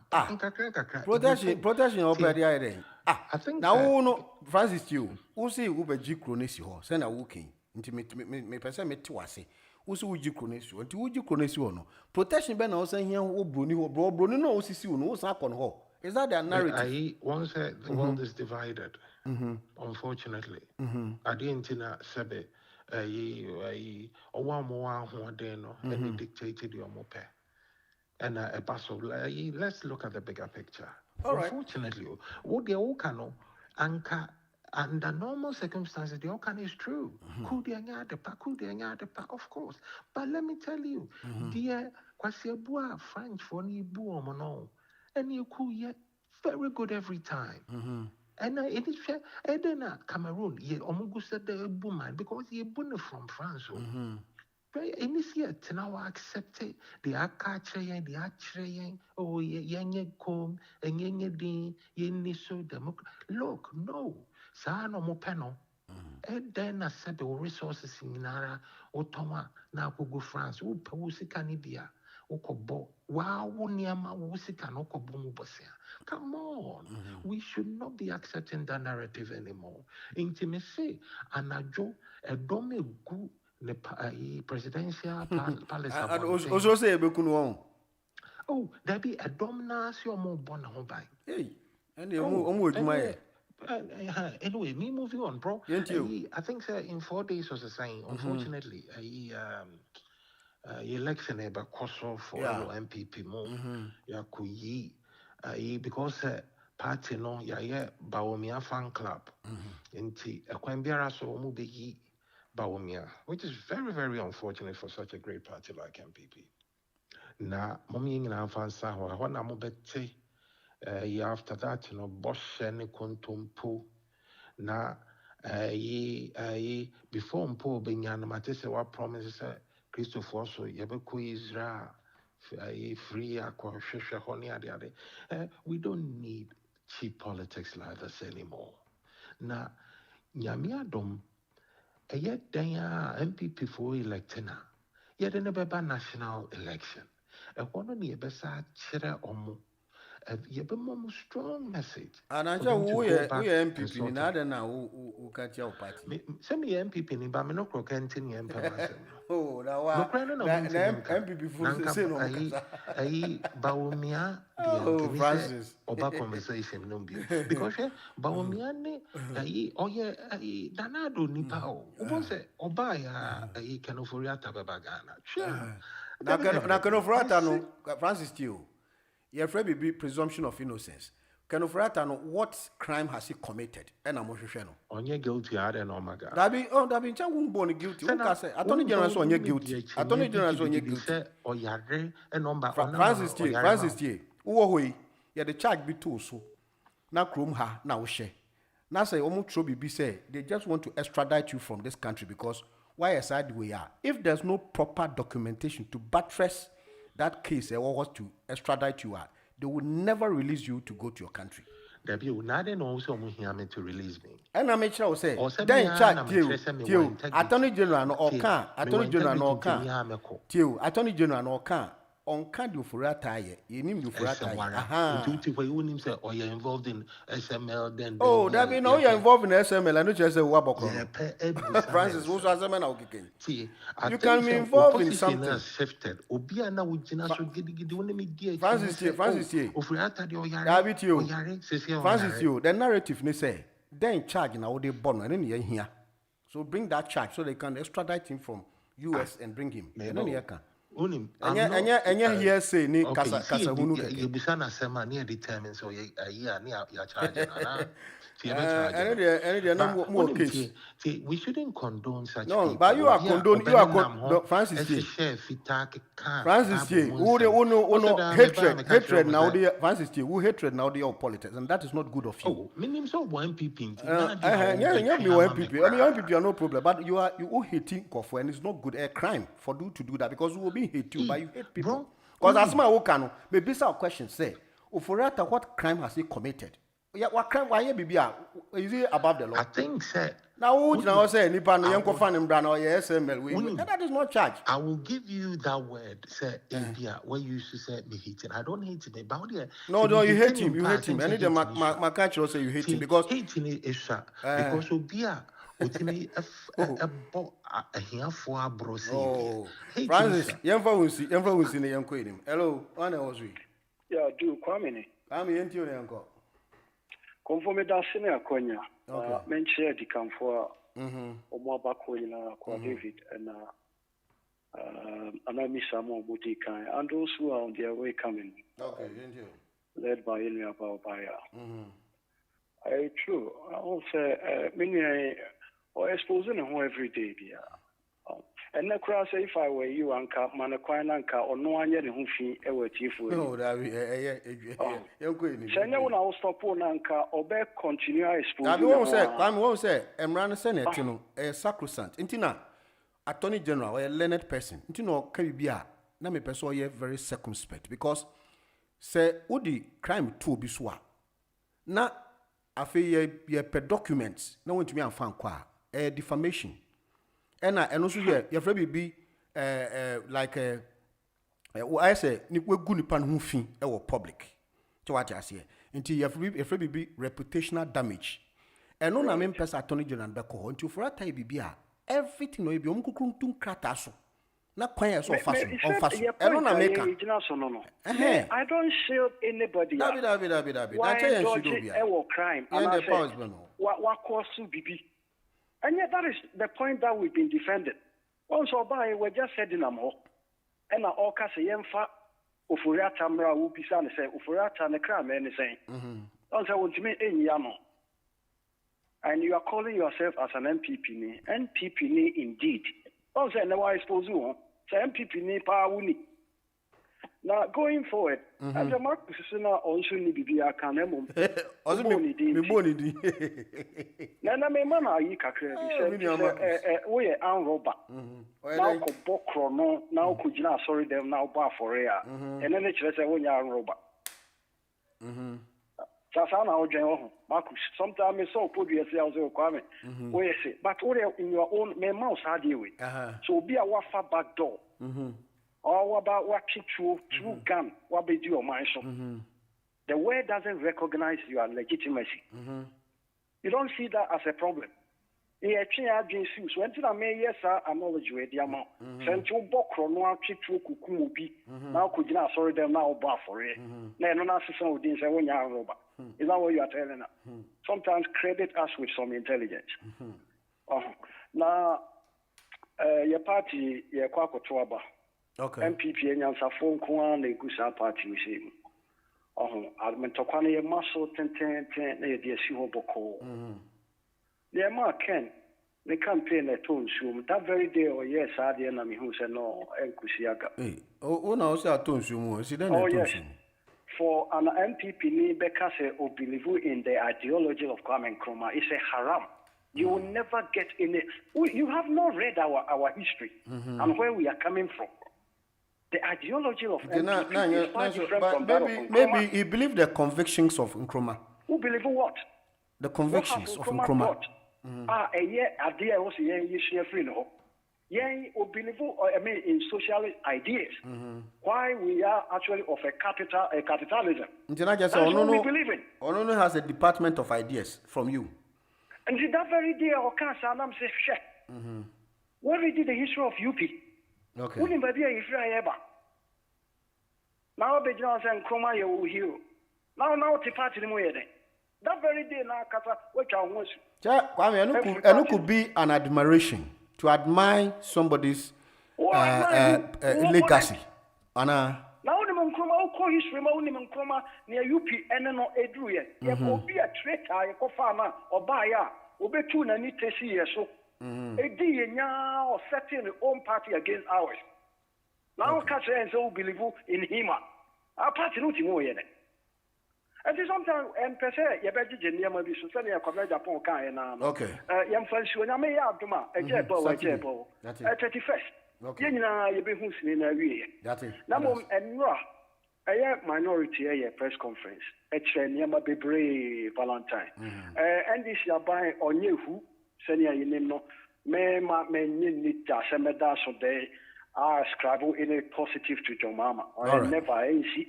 Protection over the idea. I think now, no, Francis, you, who say Uber G. Cronesio, send a walking, intimate me person me to us. Who's would you Cronesio, and to would you Cronesio? Protection Ben also here, who Bruni, who brought Bruno, no, who's up on her. Is that their narrative? Once the world is divided, unfortunately. I didn't know Sebe, one more and he dictated your mope. And a pass of let's look at the bigger picture. Unfortunately, what the Okano, Anka, under normal circumstances, the Okano is true. Could the of course. But let me tell you, dear Kwasiabua, French for ni buomono. And you cool yet very good every time. And it is fair. Edena Cameroon, ye omugu said the woman because ye bunny from France. Right, and this year now accept it. The akache, the ache, oh ye comb and ye din, ye niso democrat. Look, no, sa no mo peno. And then I said the resources in Nara, Otoma, na go France, who Pussy Canibia. Wow, come on. We should not be accepting that narrative anymore. Intimacy, and a joke, a dome good presidential palace. And also say, oh, there be a dominance your more born home by. Hey, and you anyway, me moving on, bro. I think in 4 days was the same. Unfortunately, election eba koso for MPP mo ya kuyi because party no ya Bawumia fan club nti ekwan biara so mu be yi Bawumia, which is very, very unfortunate for such a great party like MPP. Na mommy ngina fan sa ho na mo bete after that bosh ne kontompo na before mpo benya na matese wa promise Christopher also yabeko Israel free we don't need cheap politics like this anymore. Na nyamiadom yet MPP for electina yet in a national election one on the besa chere omo you be more strong message. And I know we are MPP in other now who catch your party. Send me MPP in Bamino Crocantin and Oh, now MPP for say no Bawumia Francis Oba conversation no be because Bawumia Danado Nipao. Who say Oba ya Canoforia Tababagana. Sure. Now Canoforia no Francis Tio. Your friend be presumption of innocence. Can of what crime has he committed? And I'm onye guilty, I don't know, my God. That be born guilty. Attorney General on your guilty. Attorney General on your guilty. Or Yadre and number Francis T. Uwe, ya the charge be too so. Now chrome ha now share. Now say almost trobi be say they just want to extradite you from this country because why aside we are. If there's no proper documentation to buttress that case was to extradite you they will never release you to go to your country. There be nothing also to release me. And I make sure say then chat till Attorney General no can Attorney General no can till Attorney General no can on can do for attire you need you for attire say or you're involved in SML then oh that be no you're involved in SML and not just a waboko Francis who's SML now kicking you can be involved in something shifted obiana wujina so gidi woni me die Francis ofriata de oyare Francis you the narrative they say they're in charge now they born and then here so bring that charge so they can extradite him from US and bring him and then here can Unim. Anya here say ni kasa hunu keke. You be sana sema ni determine so ye ni ya charge na. We shouldn't condone such people. But you are condone Francis T. Francis T. Who hatred now the Francis T. Who hatred now the politics and that is not good of you. Oh, meaning so one people. One people. I mean one people are no problem, but you hating Kofu and it's not good a crime for you to do that because you will be hate you, but you hate people. Because as my okano, maybe some question say Uforiata, what crime has he committed? Yeah, what crime? Why is he above the law? I think, sir. Now, who now say Nipan Yanko Fan and Brano, yes, that is not charged. I will give you that word, sir. Where you used to say me hate it. I don't hate it, but no, you hate him. You hate him. I need my catch also you hate him because hating is because Obia. Francis, Yamfa will see the young queen. Hello, one was we. Yeah, do Kwame. I'm into your uncle. Conforme da senior Konya. Mention the come for Omaba Koina, David, and Anamisa Mobuti Kai, and those who are on their way coming. Okay, led by Ilya Baobaya. True. I also, many or exposing him every day. And the cross, if I were you, Anka, Manakwananka, or no one yet who fee ever chief. No, that you're going. Send you now stop on Anka or back continue exposing. I won't say, Emran Senate, you know, a sacrosanct. Intina, Attorney General, a learned person. Intino, Caribbean, Name person, very circumspect because, say, Udi crime too be swa. Na, I feel ye per documents, no one to me and found qua, defamation. And also here, your friend be like I say, we good nipan who fin our public. To what I say, until your friend be reputational damage. And no, I mean, person Attorney General Beko until for a time be everything will be umkukum krataso. Not quiet so fast. On fast. I don't shield anybody. Why dodge our crime? What cause to be? And yet that is the point that we've been defending. Once or by we just said in Amo, and our Casa Yemfa, Ufuriata Mra, Upisan say, Ufuriata and the crime, anything. Don't I want to meet any Yamo. And you are calling yourself as an MPP indeed. Don't say, no, I suppose you say MPP power. Now, going forward, as a mark position also need to be a canem. Also, me Nana me mana yi kakra bi say we an robber. Now ko bokro no now ko gina sorry them now ba for ya. And then they say we an robber. Sasa na ojen ho. Marcus sometimes me so put you say also Kwame. We say but in your own me mouse had you with. So be a wafa back door. Or about what true gun, what be your mind so. The word doesn't recognize your legitimacy. You don't see that as a problem. Here, agencies, when I may, yes, I acknowledge you the amount. Sent you bokro no true kukumubi. Now could you not sorry them now bar for it? Then no assistant would say when you are robber. Is that what you are telling us? Sometimes credit us with some intelligence. Now, your party, your Kwakotwaba. Okay. MPP and your phone kwan and Gusa party with him. I've been talking a muscle 10 near the Boko. The Mark Ken, the campaign at Tonsum, that very day or yes, I didn't know who said no, and Kusiaga. Oh, no, Tonsum, oh, yes. For an MPP, Bekase or believe in the ideology of Kwame Nkrumah, it's a haram. You will never get in it. You have not read our history and where we are coming from. The ideology of MPP is far different from that of Nkrumah. Maybe he believed the convictions of Nkrumah. Who believe what? The convictions of Nkrumah. A year idea was a year free no. Yea, we believe in socialist ideas. Why we are actually of a capitalism. That's what we believe in. Onono has a department of ideas from you. And did that very day or cancer and say shit. What we did the history of UP. Okay. Wouldn't be if I ever. Now the Johnson and Chroma you hero. Now the party the way. That very day now Kata which I was. It could be an admiration to admire somebody's legacy. Anna. Now the Nkrumah call history Nkrumah near UP and no Edruye. You could be a traitor, you could farmer or buyer, or be two and need to see so. A day now setting the own party against ours. Now Kata and so believe in him. Our party not more yet. And sometimes, and per se, you better get near my business, and you come Japan. Okay. Young friends, when I may have a jebo, at 31st. Okay. You know, you be who's in a way. That's it. Now, and Ra, minority press conference. Niama Bebre Valentine. And this yabai onyehu senior no me nita semeda so they are scribble in a positive to your mama. Or never see.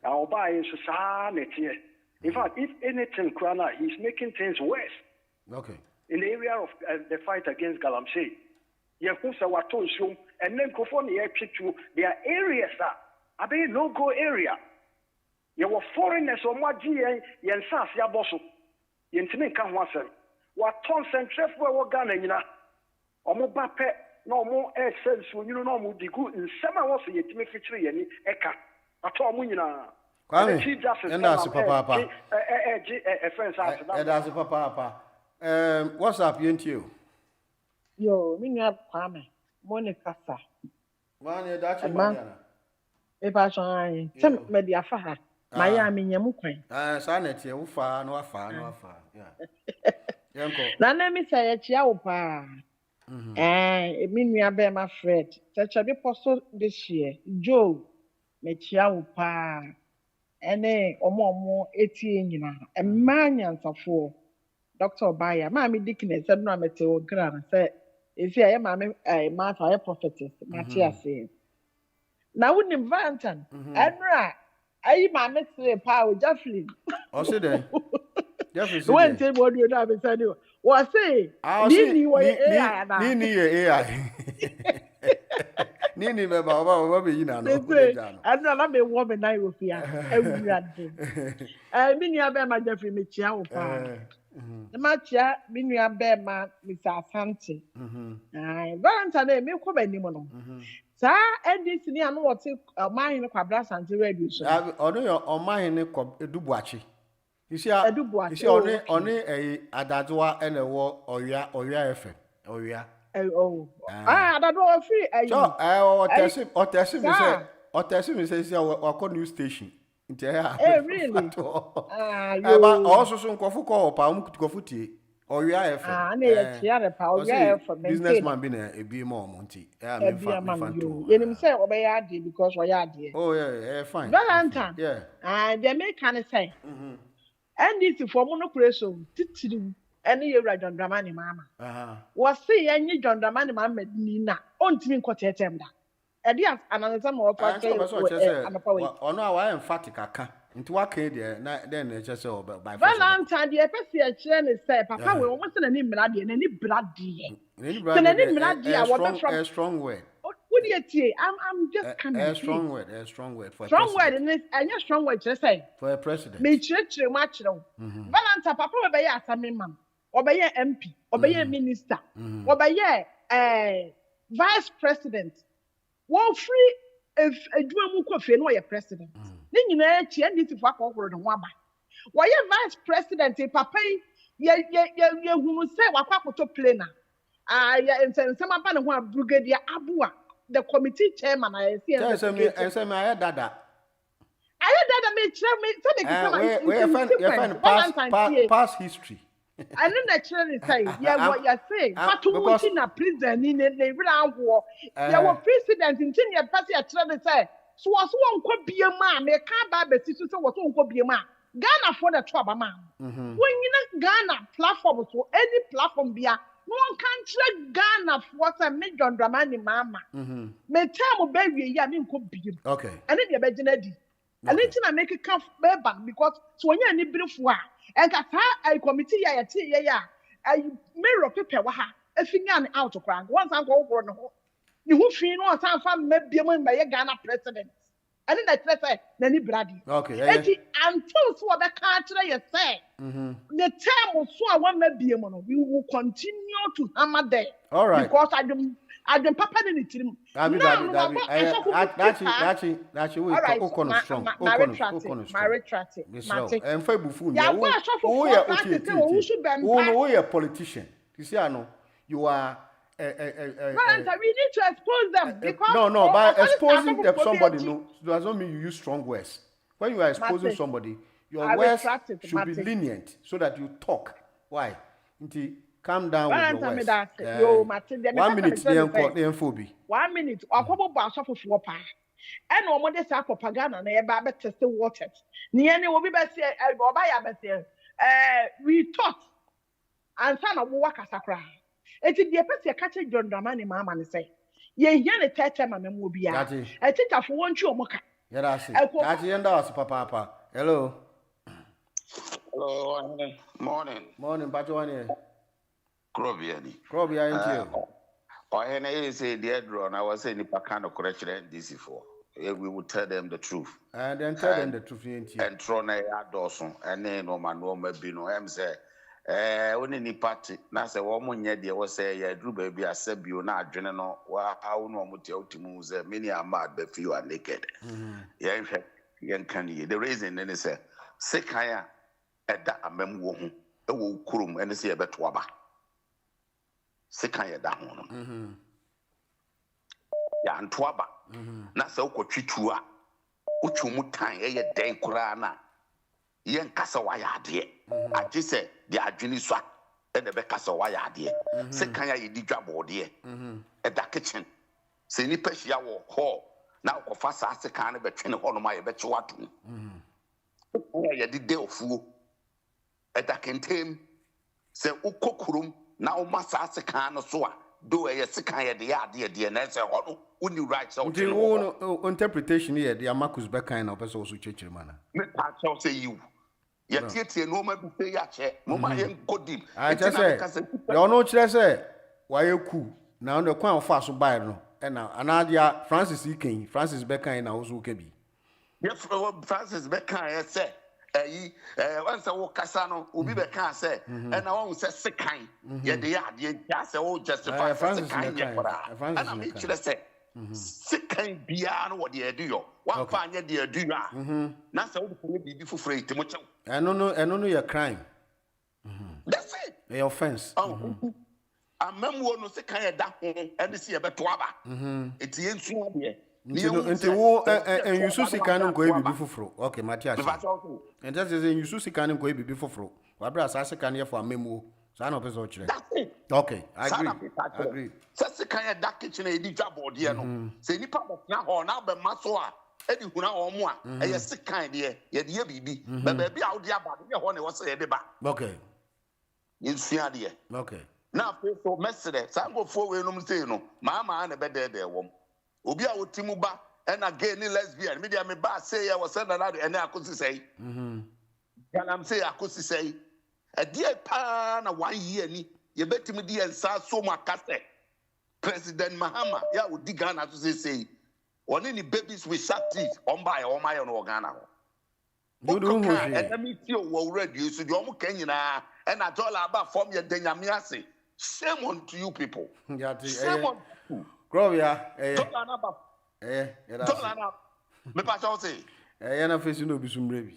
I'll buy in society. In fact, if anything, Krana, he's making things worse. Okay. In the area of the fight against Galamsey. Yakusa Watosum, and then Kofoni to there are areas that are being no-go area. You were foreigners on what GA, Yansas Yabosu, Yentine Kanwasem. What Tonsen Chef were Ghana, or more Bape, no more air sense when you know more the good in summer was a Yetime Fitri and Eka. At all, Kwame, and that's Papa. And that's Papa. What's up, you? Yo, me up Kwame. Monica sa. Mane that's Mariana. E ba so an. Sem me dia fa ha. Miami nyam kwan. Sanet ye wo fa no afa. Yeah. Yanko. Na me say e chia wo pa. Me nua be ma Fred. Cheche bi poso this year. Joe me chia wo pa. Ene omo etie nyina. E ma nyansafo. Dr. Obaya, Mammy Dickness said no me te o gran say if you are mammy ma fa prophetess Matthias say. Na wouldn't Vantan. Adra ayi mammy say pa o Jeffrey. O say there. Jeffrey say. When tell what you na be say you. What say? Nini AI na. Nini AI. Nini me ba be yina no. Adra na me wo me na yo fia. Ewurade. Me nia be ma Jeffrey me chia wo pa. The matcha, Minia Bema, Mr. Asante. Valentine, me come any mono. Sir, and this near no what's mine in Quabras and radio. Or on mine a dubuachi. You see, I do only a adadua and a war or ya FM. Oh, yeah. Oh, I don't know if or Tessim says, or call new station. Really? Also, some coffee call, Palm Coffee, or you are a businessman been a be more Monty. You say, obey Adi because we are dear. Oh, yeah, fine. Valentine, yeah. And they may kind of say, and this for monopresso, any year John Dramani Mama. Was say any John Dramani Mamma Nina, on to me quartet. Yes, and another more part. Oh no, I am emphatic. I can't. Into what case, then it's just over by Valentine. The episode chain is said, Papa will almost an any bloody and any bloody. A strong word. What do you say? I'm just coming. A strong word for strong word, and a strong word to say for a president. Me church much no. Valentine, Papa will be a man, or by a MP, or by a minister, or by a vice president. One free if a drum coffee no your president. Then you know this for over the one. Why your vice president papa who say what to play now. And some man who brigadier Abua, the committee chairman I see and some I had that. I had that may past history. I don't naturally say, yeah, what you're saying. But to watch in a prison in a war, there were president in 10 years, I trying to say, so was one could be a man, they can't buy the sister, was one could be a man. Ghana for the trouble, man. When you know Ghana platform, so any platform be a one country Ghana for a million Dramani mama. May tell baby, yeah, me could be. Okay. And then you're beginning. And then I make it come back because so when you're in the beautiful. And a committee, I mirror paper, a finger out of crank. Once I go over the whole, you will feel no time for maybe by a Ghana president. And then I say, Nanny Brady. Okay, until so the country you say, the term of so one may be a mono, we will continue to hammer there. All right. Because I don't papa in it. That's you will strong. My retract. And Fabufu, who are a politician. You see, I know you are. We need to expose them. Because no, by exposing somebody, no, doesn't mean you use strong words. When you are exposing somebody, your words should be lenient so that you talk. Why? Calm down with your words. 1 minute, 1 minute. I'll come up for And no de sa propaganda na eba be test waters. Ni ene obi be say oba ya be say we thought and sana wo wakasakra. Eti de pese ka che John Dramani mama ne say. Ye hia ne tete ma me mo bia. E teacher fo won twi omoka. Yeah, that's it. That's the end of papa. Hello. Hello, morning. Morning, Pachuani. Krobia into you. Or any say the drone, I was saying if I can't correct this for. We would tell them the truth. And then tell them the truth. And Trona Dawson, and then no man, no maybe no M say, only ni party. Now say, woman, yet there was say, yeah, Drew baby, I said, you not general. Well, I don't know what you to move. Many are mad, but few are naked. Yeah, can you? The reason then is say, Sekaya at that a mem woman, a wool kurum, and say a bet waba. Sekaya down. Ya ntwaba na se ukotwitu a uchumutan eye den kura na ye nkasa wa ya ade age se de adwini so e de be kasa wa ya ade se kan ya yedi dwabo de e da kitchen se ni pehia wo ho na ukofa sa se kan ne betwe ne ho no ma ye beche watu ya yedi de ofuo e da kentem se ukokurum na o masa se kan no so a do a second year the na say ho uni right so interpretation here the Marcus Bekan na person so church man me pa say you ya tie no ma bi say ya che no ma yen go deep I just say you no kire say wa yeku na no kwan fa so buy no e na anadia Francis Bekan na wo so ke bi ya Francis Bekan say once I walk Casano, will be can say, and I won't say second. Yet the idea just all justify second. And I'm actually say, second beyond what they do. One fine yet they do. Not so be before free to much. I don't know your crime. That's it. A offense. Oh, I remember no second at that home and see a betwaba. It's the end here. Nti wo en yusu sika no ko ebibi foforo okay Matthias and that is en yusu sika no ko ebibi foforo wa bra sa sika no ye for amemu sa na opeso kire okay I agree sa sika ya da kitchen e di dwabo de no se nipa na ho na ba maso a e di huna o mo a e ye sika de ye de bibi ba ba bi a wo de abade ye ho ne wo se ye de ba okay yinsia de okay na so mesere sa go fo we no mse no mama na be de wom obi a wotimu ba na gay ni lesbian media me ba say ya was na na ene akosi say can am say akosi say a dear pa na 1 year ni ye betimi di ensa so makase President Mahama ya odi Ghana to say oni ni babies with sharp teeth on by o my no Ghana ho dudu ho je and me ti o wo radio so de o mo kan nyina and a dollar ba form ye danyame ase shame on to you people shame on Grovia, dollar na me pa so say na face no bi sumrebi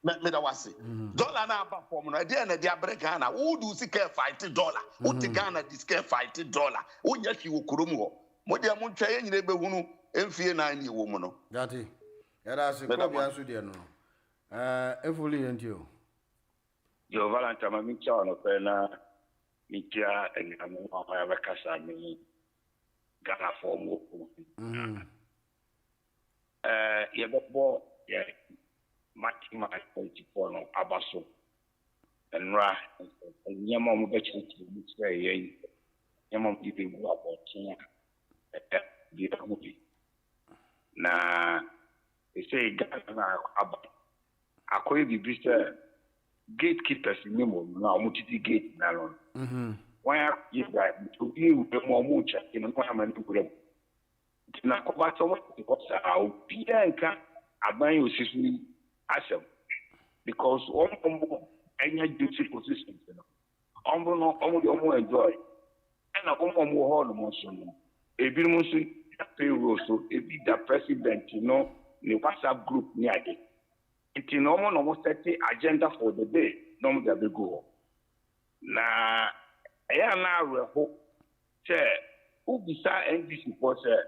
me da wase dollar na ba form no e dey na dey America na wo do sika $50 wo ti Ghana di sika $50 wo nya fi wo kurom ho mo dey mo ntwa ye nyina be hunu emfie na ani wo mu no dati era se Grovia so dey no efuli entio yo valanta ma mi cha no pe na mi tia engamu ma ya bekasa mi Ghana form wo ye bebo ye matima 24 no abaso enra nyama mo be chiti mi tire ye nyama mo bi bu abotin bi mo bi na say Ghana akoye bi say gatekeepers ni mo na mo titi gate na lo why you guys to you more much in a man to grow. Na ko ba so because our pianka aban you see asem because any duty positions you know no enjoy and na mo hold mo so no e bi mo so payroll so e bi the president you know the WhatsApp group ni ade it no set the agenda for the day no dey go na na reho che ubisa NDC for say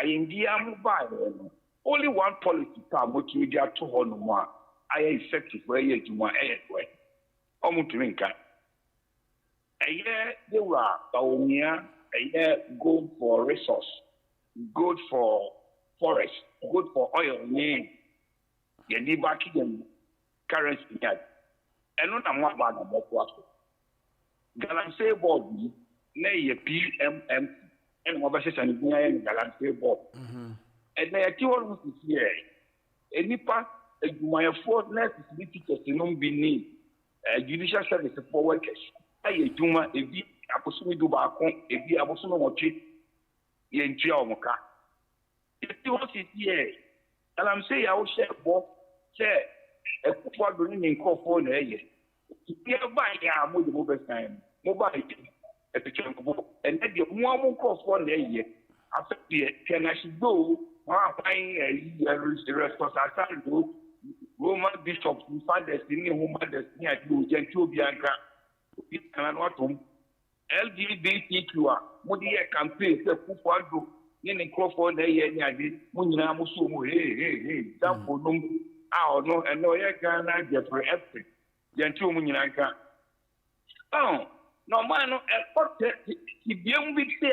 India mobile only one policy ka motu dia to ho no mo a effective wey ye juma we omutu nka they were Baumia go for resource good for forest, good for oil, name. You need back in currency. And not a more about the more. Galamsey board, nay, PMM, and Mobashan and Galamsey board. And they are two here. A nipa, my fortness is teachers in Umbini, judicial service for workers. I do my a bit, I pursue do back home, a bit, I was no more cheap. Yen Chiamoka. If you want it here, and I'm saying I will share both, share a football bringing call for the year. You buy ya mobile time, mobile, a picture of book, and then the one call for the year. After the can I should go, buying a response outside do Roman bishops and fathers in the home destiny at you, Gentile Bianca, it cannot home. LGBTQ, Moody campaign, the football group, in the Crawford, Munina Musumu, hey, that for them, no, and no, I can't get for everything. Gentile Muninaka. Oh, no, man, no, he be young big say,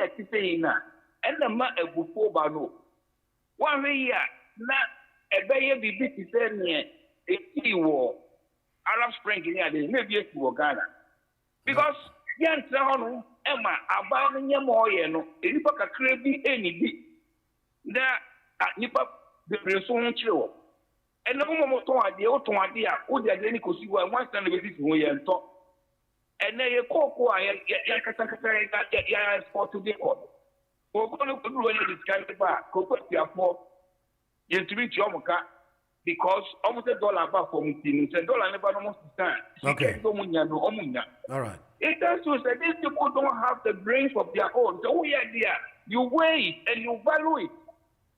and the man a before Bano. 1 year, not a baby bit is there, a tea war, Arab Spring, maybe a Ghana. Because yan sound Emma about your more, if you can create any bit. That Nipa the Bresson chill. And no more to idea, who the identical see one stand with this way and talk. And then you call ya sport to the court. We're going to do any discount back, to reach Yomoka because almost $1 above for me, $1 never almost time. Okay. All right. It does to say these people don't have the brains of their own. So we are there. You weigh it and you value it.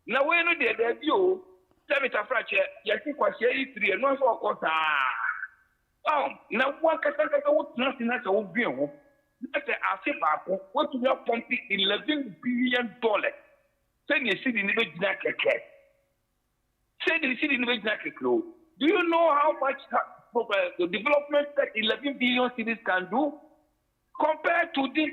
Now when you did that, you tell me to fracture, you think what you eat 3 and 1 for a quarter. Oh, now one can nothing else will be home. That's a say, what to your pumping $11 billion. Send you see the image jacket. Send you see the image jacket. Do you know how much the development that 11 billion cities can do compared to this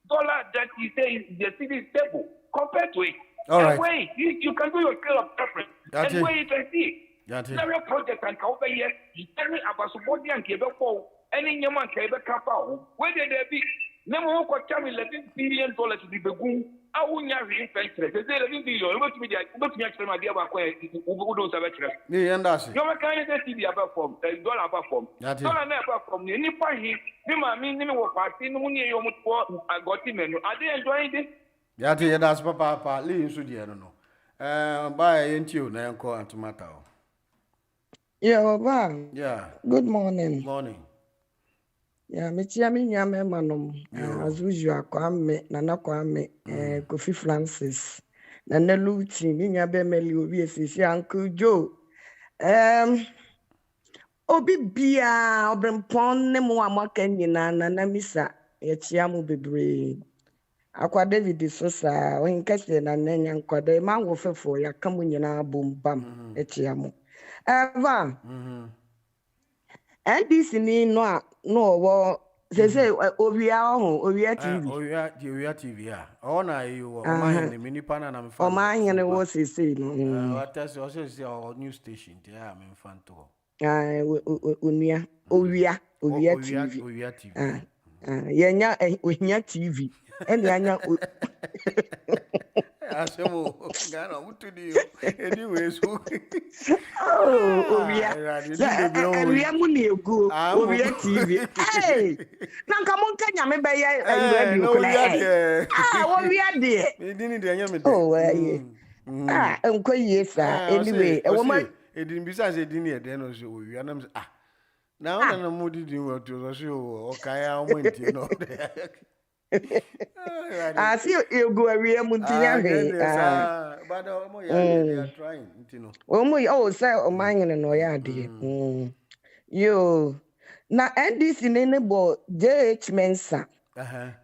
dollar that you say the city is stable? Compared to it. All right. Wait, you can do your scale of preference. That's and it. where you can see. That's it. Several projects and cover here, you tell me about somebody and cable for any young man cable kappa. Where did there be? Never walk $11 billion to be begun. I won't have interest. There's 11 billion. What to me, what to me, my dear, who don't have interest. Me and that's it. You can't see the above form, dollar above form. That's it. Dollar never from the Nipa here. I mean, what party, no money, you got him. Are they enjoying this? That's Papa, Lee, so dear, no. By you, now call and tomato. Yeah, Baba. Yeah. Good morning. Morning. Yeah, metia mi nyame manom. As usual, Kwame, Nana Kwame, Kofi Francis, Nana Luti, mi nyabe meli obi esisi Uncle Joe. Obi bia obrempon ne mo amaka nyina na misa yechia mu bebre. Akwa David Sosa, o hinkase na nenya nkwade ma wo fefo ya kamu nyina bombam echia mu. Eva. NDC ni no wo say Ovia TV. Ovia TV ah. Ona you o mini pana na me fan. O man here wo say no. What else also say our new station there I'm fan to. Onua Ovia TV. Ovia TV. Yenya ohia TV. Ene anya Asemo Ghana mutu di anyway so Ovia mu na egu Ovia TV hey nanka mon kanya me be ya radio kula Ovia de me dini de anya me de enko yesa anyway e wo ma edin bisa se dini e de no so Ovia na na ona na mudi di wo to so o kaya o menti no see you go away muntinya he but omo ya they are trying ntino omo say o man no ya de yo na NDC ne bo JH Mensa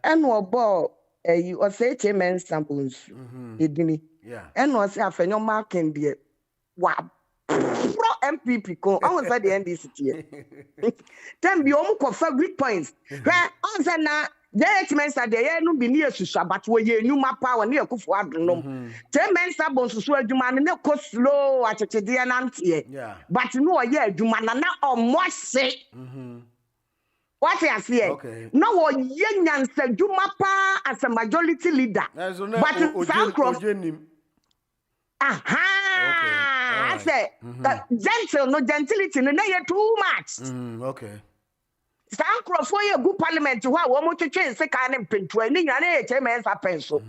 and obo o say JH Mensa bonsu edini and o say afenyo marking de wa pro MPP ko on say the NDC tie tem bi omo ko fa weak points on say na Jay Mensa de no be near Susha, but we ye new map power near Kufu Adnum. 10 Mensa Bonsu Juman and no slow at a dear Nancy. But no, yeah, Jumanana or more say. What I see? Okay. No, Yen said Jumapa as a majority leader. But Sancroft. Aha! I say gentle, no gentility, no, too much. Okay. Sancroft for a good parliament to have one more to change the kind of print training and a pencil.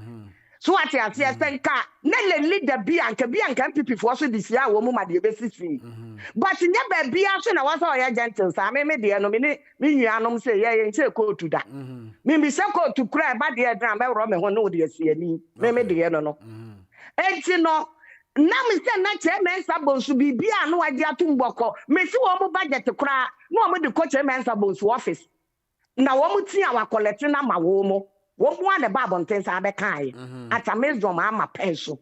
So what I see, I think, Nelly lead the Bianca people for this year, woman, my basis fee. But never be after I was all your gentles. I may be a nominate, me, I say, yeah, and say, go to that. Maybe so go to cry about the drama, Roman, one know the CNE, maybe the no. And you know, now me say na chairman sabon so bibia no ade atumboko me si wo mo budget kra no mo de ko chairman sabon so office na wo mo tia wa collect na ma wo mo an ba bonten sa be kai ata me zo ma ama penso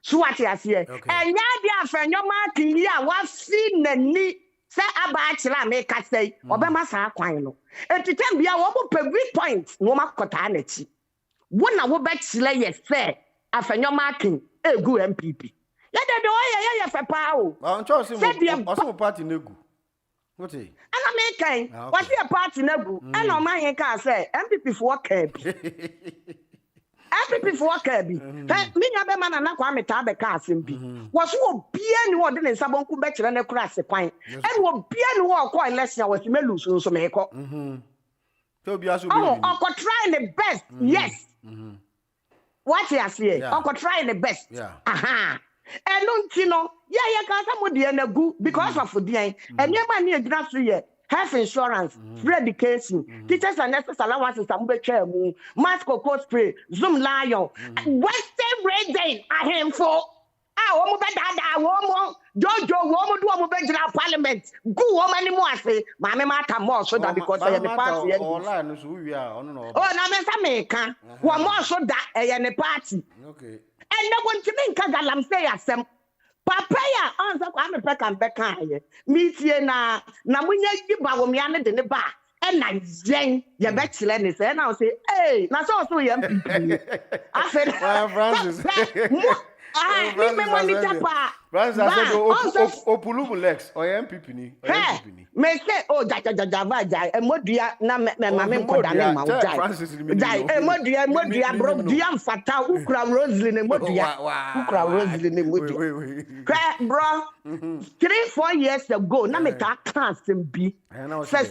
so what you say enya dia afenyo ma kini a wa fi nani say aba akira me ka say obema sa kwan no etitem bia wo mo pe point wo ma kota na chi wo na wo be chile ye say afenyo ma kin egu MPP. Yede de oye fe pa o. Ba ncho se party negu. What e? Ana me kan. What e party negu? Ana o man yen ka say MPP for ka bi. MPP for ka bi. Me nya be man na kwa meta be ka asem bi. Wo so obia ni wo de ne nsabon ku be kire ne kura se kwan. E wo bia ni wo ko election wo me lose so me ko. So bia so bi. Oh, try the best. Yes. What you say? Uncle try the best. Aha. And don't you know? Yeah, can't some the na good because of the and your money is not free. Health insurance, free education, teachers and nurses allowances, some chair, mask or coat spray, Zoom lion, Western Red I am for. Woman dada woman Jojo woman do woman be parliament go woman ni mo ase ma me mata more so that because I am the party online so we are no oh na me say me kan wo more so that I am the party okay and no want to me kan galam say asem papa ya on so kwa me pe kan be kan ye mi tie na munya giba wo me ane de ne ba and na yen ye be chile ni say na say hey na so ye MPP I said Francis me monitor pa. Francis said opulumu Lex or MPP ni. Me say oh ja emodua na me nkoda ne ma ja. Francis ni me. Ja emodua bro dia mfata ukura Roslyn emodua. Ukura Roslyn emodua. Bro 3-4 years ago na me ka asem bi. Say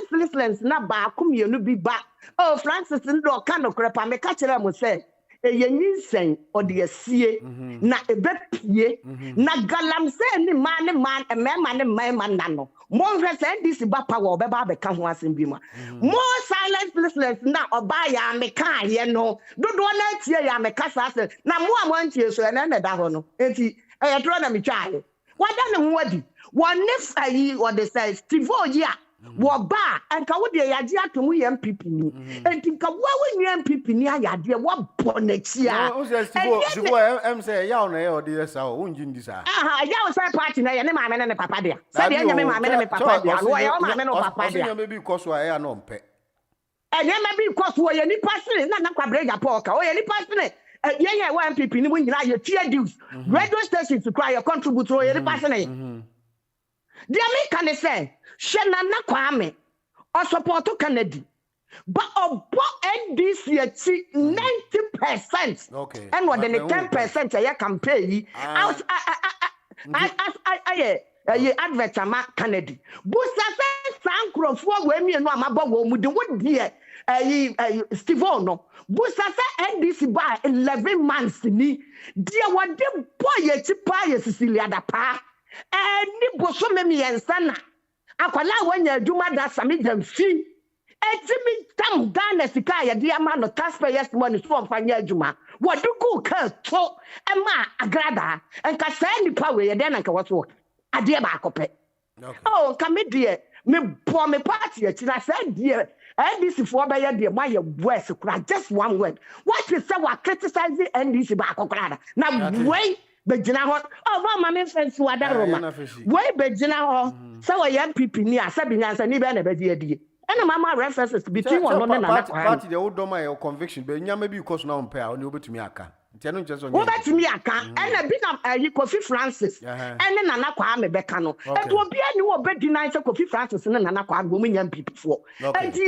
silence na ba akumienu bi ba. Oh Francis ndo ka no krepa me ka kire mo say yenyin or the sie na ebepie na galamse ni man emema ne man nano mo hwe say this ba power obeba be ka ho asem bi ma mo silent listeners na oba ya me kan ye no dodo na tie ya me kasa se na mo amantie so na da ho no enti e tro na me twa ye wada ne ho wadi wonne fayi or the say Steve Oya wo ba anka wo de yaje atomu ye MPP ni enti nka wo wonu MPP ni ayade wo bonachia o se Steve em say ya na ye odi sa o unji ndi sa ya o say party na ye ne maame ne papa dia say de nya me maame ne papa dia no ye o maame no papa dia o se nya me bi koso ya no mpe enya me bi koso ye ni pasine na kwabreja poka o ye ni pasine ye wo MPP ni mo nyina ye tie dues radio station to cry your contribute o ye ni pasine dia me can say Shenana Kwame or support Kennedy. But obo NDC 90%. Okay. And what then 10% I can pay out I advert ama Kennedy. Busa say Sankrofo we me no amabo wo mu de wodi Steve no. Busa say NDC by 11 months ni. Dia wode boy e tipa ye Cecilia da pa. Ni boso me yensana. Akwala wanya adwuma da sami damfi etimi tam Ghana sika ya de ama no taxpayers money so mfanya adwuma wadugu ka to ema agrada enka say nipa we ye de na nka woto ade ba akopɛ oh nka me de me bo me party ati na say de NDC for be ye de ma ye voice kura just one word what you say wa criticizing NDC ba akokra na wey begina ho oh ma me fence wada roma wey begina ho say we MPP ni asabi nyansa ni be na be die And mama references between one and another. Party the old doma your conviction, but maybe because now on pair on you to me aka. What to me aka and a bit of Kofi Francis and then Nana Kwame Bekano. And will be any more bed denies of Kofi Francis and Nana Kwame women and people for. And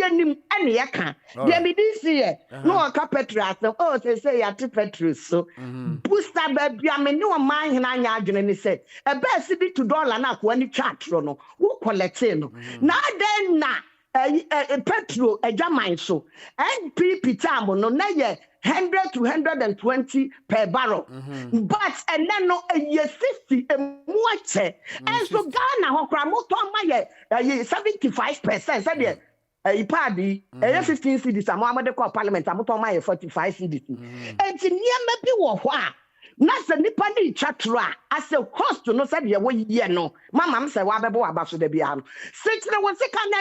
any aka. There be this year. No a Petrus. Oh, they say at Petrus. So booster baby, I mean, no mind and I and said a best be to dollar now when you chat, Rono. Who collecting? Now then, petrol a German so NPP time no na ye 100 to 120 per barrel. But and then no a year 60 a much and so Ghana hokra moto ma ye 75% said ye a party 15 cedis amade ko parliament amoto ma ye 45 cedis. And near maybe wo ho a na se nipa ni chatro as a cost no said ye wo ye no mama say wa bebo abaso da bia no six na won se kan na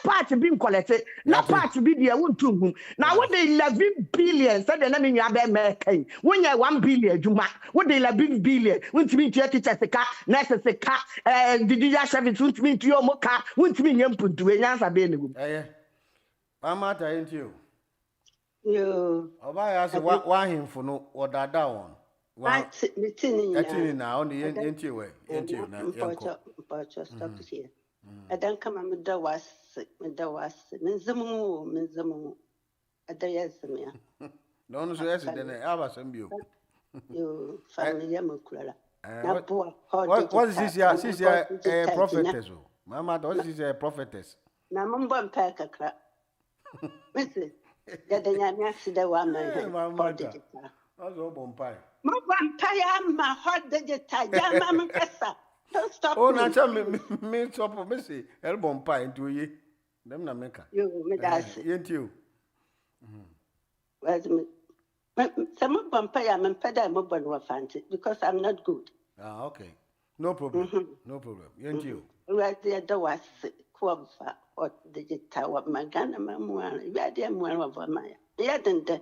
part be collected na part be there won to hum na wo dey 11 billion said na me nwa be mekan won ye 1 billion adwuma wo dey 11 billion won timi tie teacher sika na sika didi ya service won timi tie o moka won timi nyam puntu enyansa be ne gum mama ta enti yo oba ya se wa himfo no odada won Atini now on the enti we enti na yanko stop here. Adan kama meda was menzamu adayasmia. No so yes den aba sambio. Yo family makulala. What is this ya? She's a prophetess. Mama, what is a prophetess? Na mambo mpa kakra. Mese ya danyamia sida wa man. Mama. That's all bompai. Ma hot digital. Yeah, mama kasa. Don't stop. Oh, na cha me stop me say el bompai into ye. Them na meka. You me das. Yentio. Where's me? Some bompai am peda mo bon wa fancy because I'm not good. Ah, okay. No problem. No problem. Yentio. Right there the was kwamfa hot digital wa magana mamwa. Ya dia mwa wa maya. Ya dende.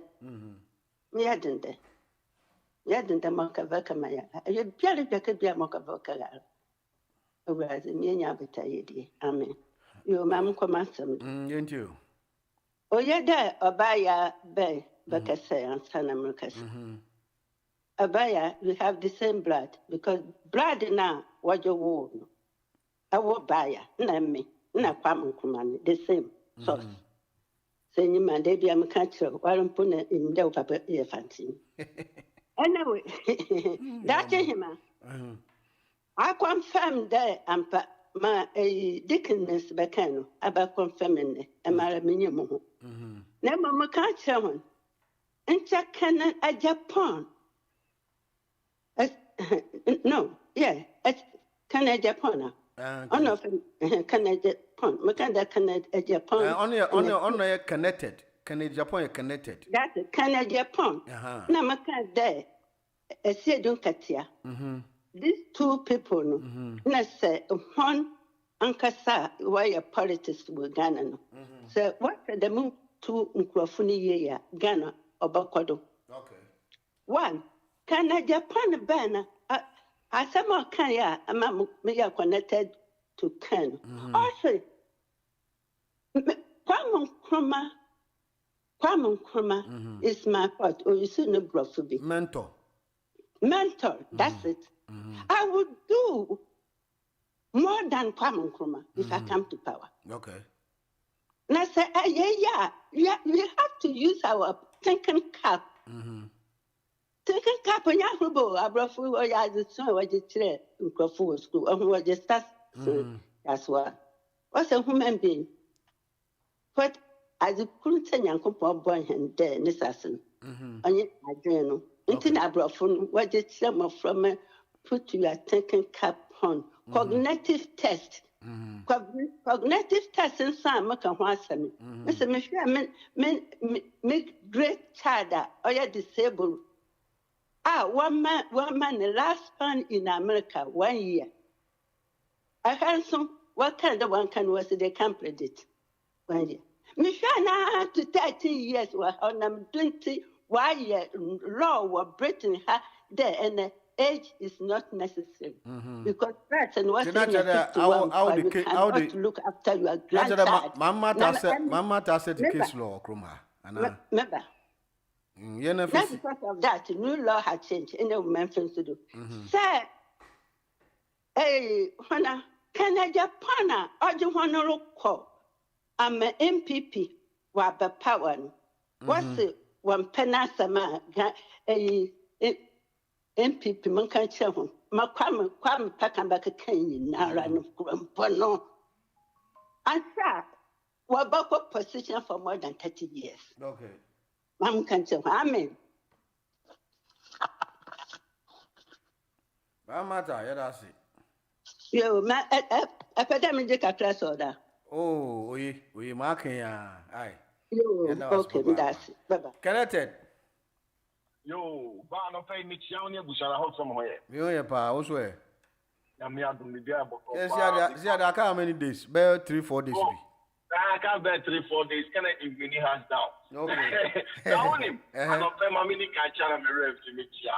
Ya dende. Ya dende makavaka maya. Ya biale bia bia makavaka la. Whereas me nya beta yedi. Amen. Yo mam komasam. Yentio. O ya da obaya be bakase ansana mukase. Abaya, we have the same blood because blood now what you want. I will buy na me na kwam kumani the same source. So you man they be am catcher while put in the papa ear fancy. Anyway, that's him. I confirm that I'm my deaconess Bacano about confirming and my minimum. Never my catcher one. And check can a Japan. No, yeah, it's Canada Japan. Oh no, Canada Japan. Makanda Canada Japan. Only connected. Canada Japan connected. That's Canada Japan. Na makanda. I said don't katia. These two people no. Na say one ankasa why politics with Ghana no. So what the move to Nkrofuni ya Ghana obakodo. Okay. One. Canada Japan banner. I somehow can ya me connected to Ken. Also, Kwame Nkrumah is my part. Or you see no brother. Mentor. That's it. I would do more than Kwame Nkrumah if I come to power. Okay. And I say, yeah. We have to use our thinking cap. Thinking cap on Yahubo, I brought food or I just saw what you said in Crawford School, or what just that's what. What's a human being? But as a couldn't say Uncle boy and there, this assassin. On it, I journal. Until I brought from what you some from me, put your thinking cap on. Cognitive test. Cognitive test and some make a one semi. Mr. Michelle, make great child or you're disabled. One man, the last span in America, 1 year. I heard some, what kind of one can was they can't predict 1 year. Michelle, up to 30 years, on them 20 1 year law was Britain there and age is not necessary. Because that's and what's in Tina your chada 51, how but you the cannot look after your Tina chada grandchild. mama ta said the case law kroma. Ana. Remember, Yena not because of that, new law had changed. Any mention to do. Sir, hey, Hana Japana, Oji Honoroko, I'm an MPP, Wabba Power. What's it? One penasama, a MPP, Mankan Chahon, Makwam, Pakambaka Kenyan, Naran of Grumpono. And that, Wabako position for more than 30 years. Okay. Mam can tell, Amen. Mama, yeah, that's it. You, my epidemic class order. Oh, we marking aye. You, okay, that's it. Bye bye. Connected. Yo, ba no pay me chiawnya busara hot somewhere. You pa, also. Ya me adu me dia boko. Yes, yeah, how many days? Bear 3-4 days. I can't bear 3-4 days. Can I give me hands down? Okay. I want him. I don't pay my mini catcher and me rev to me chia.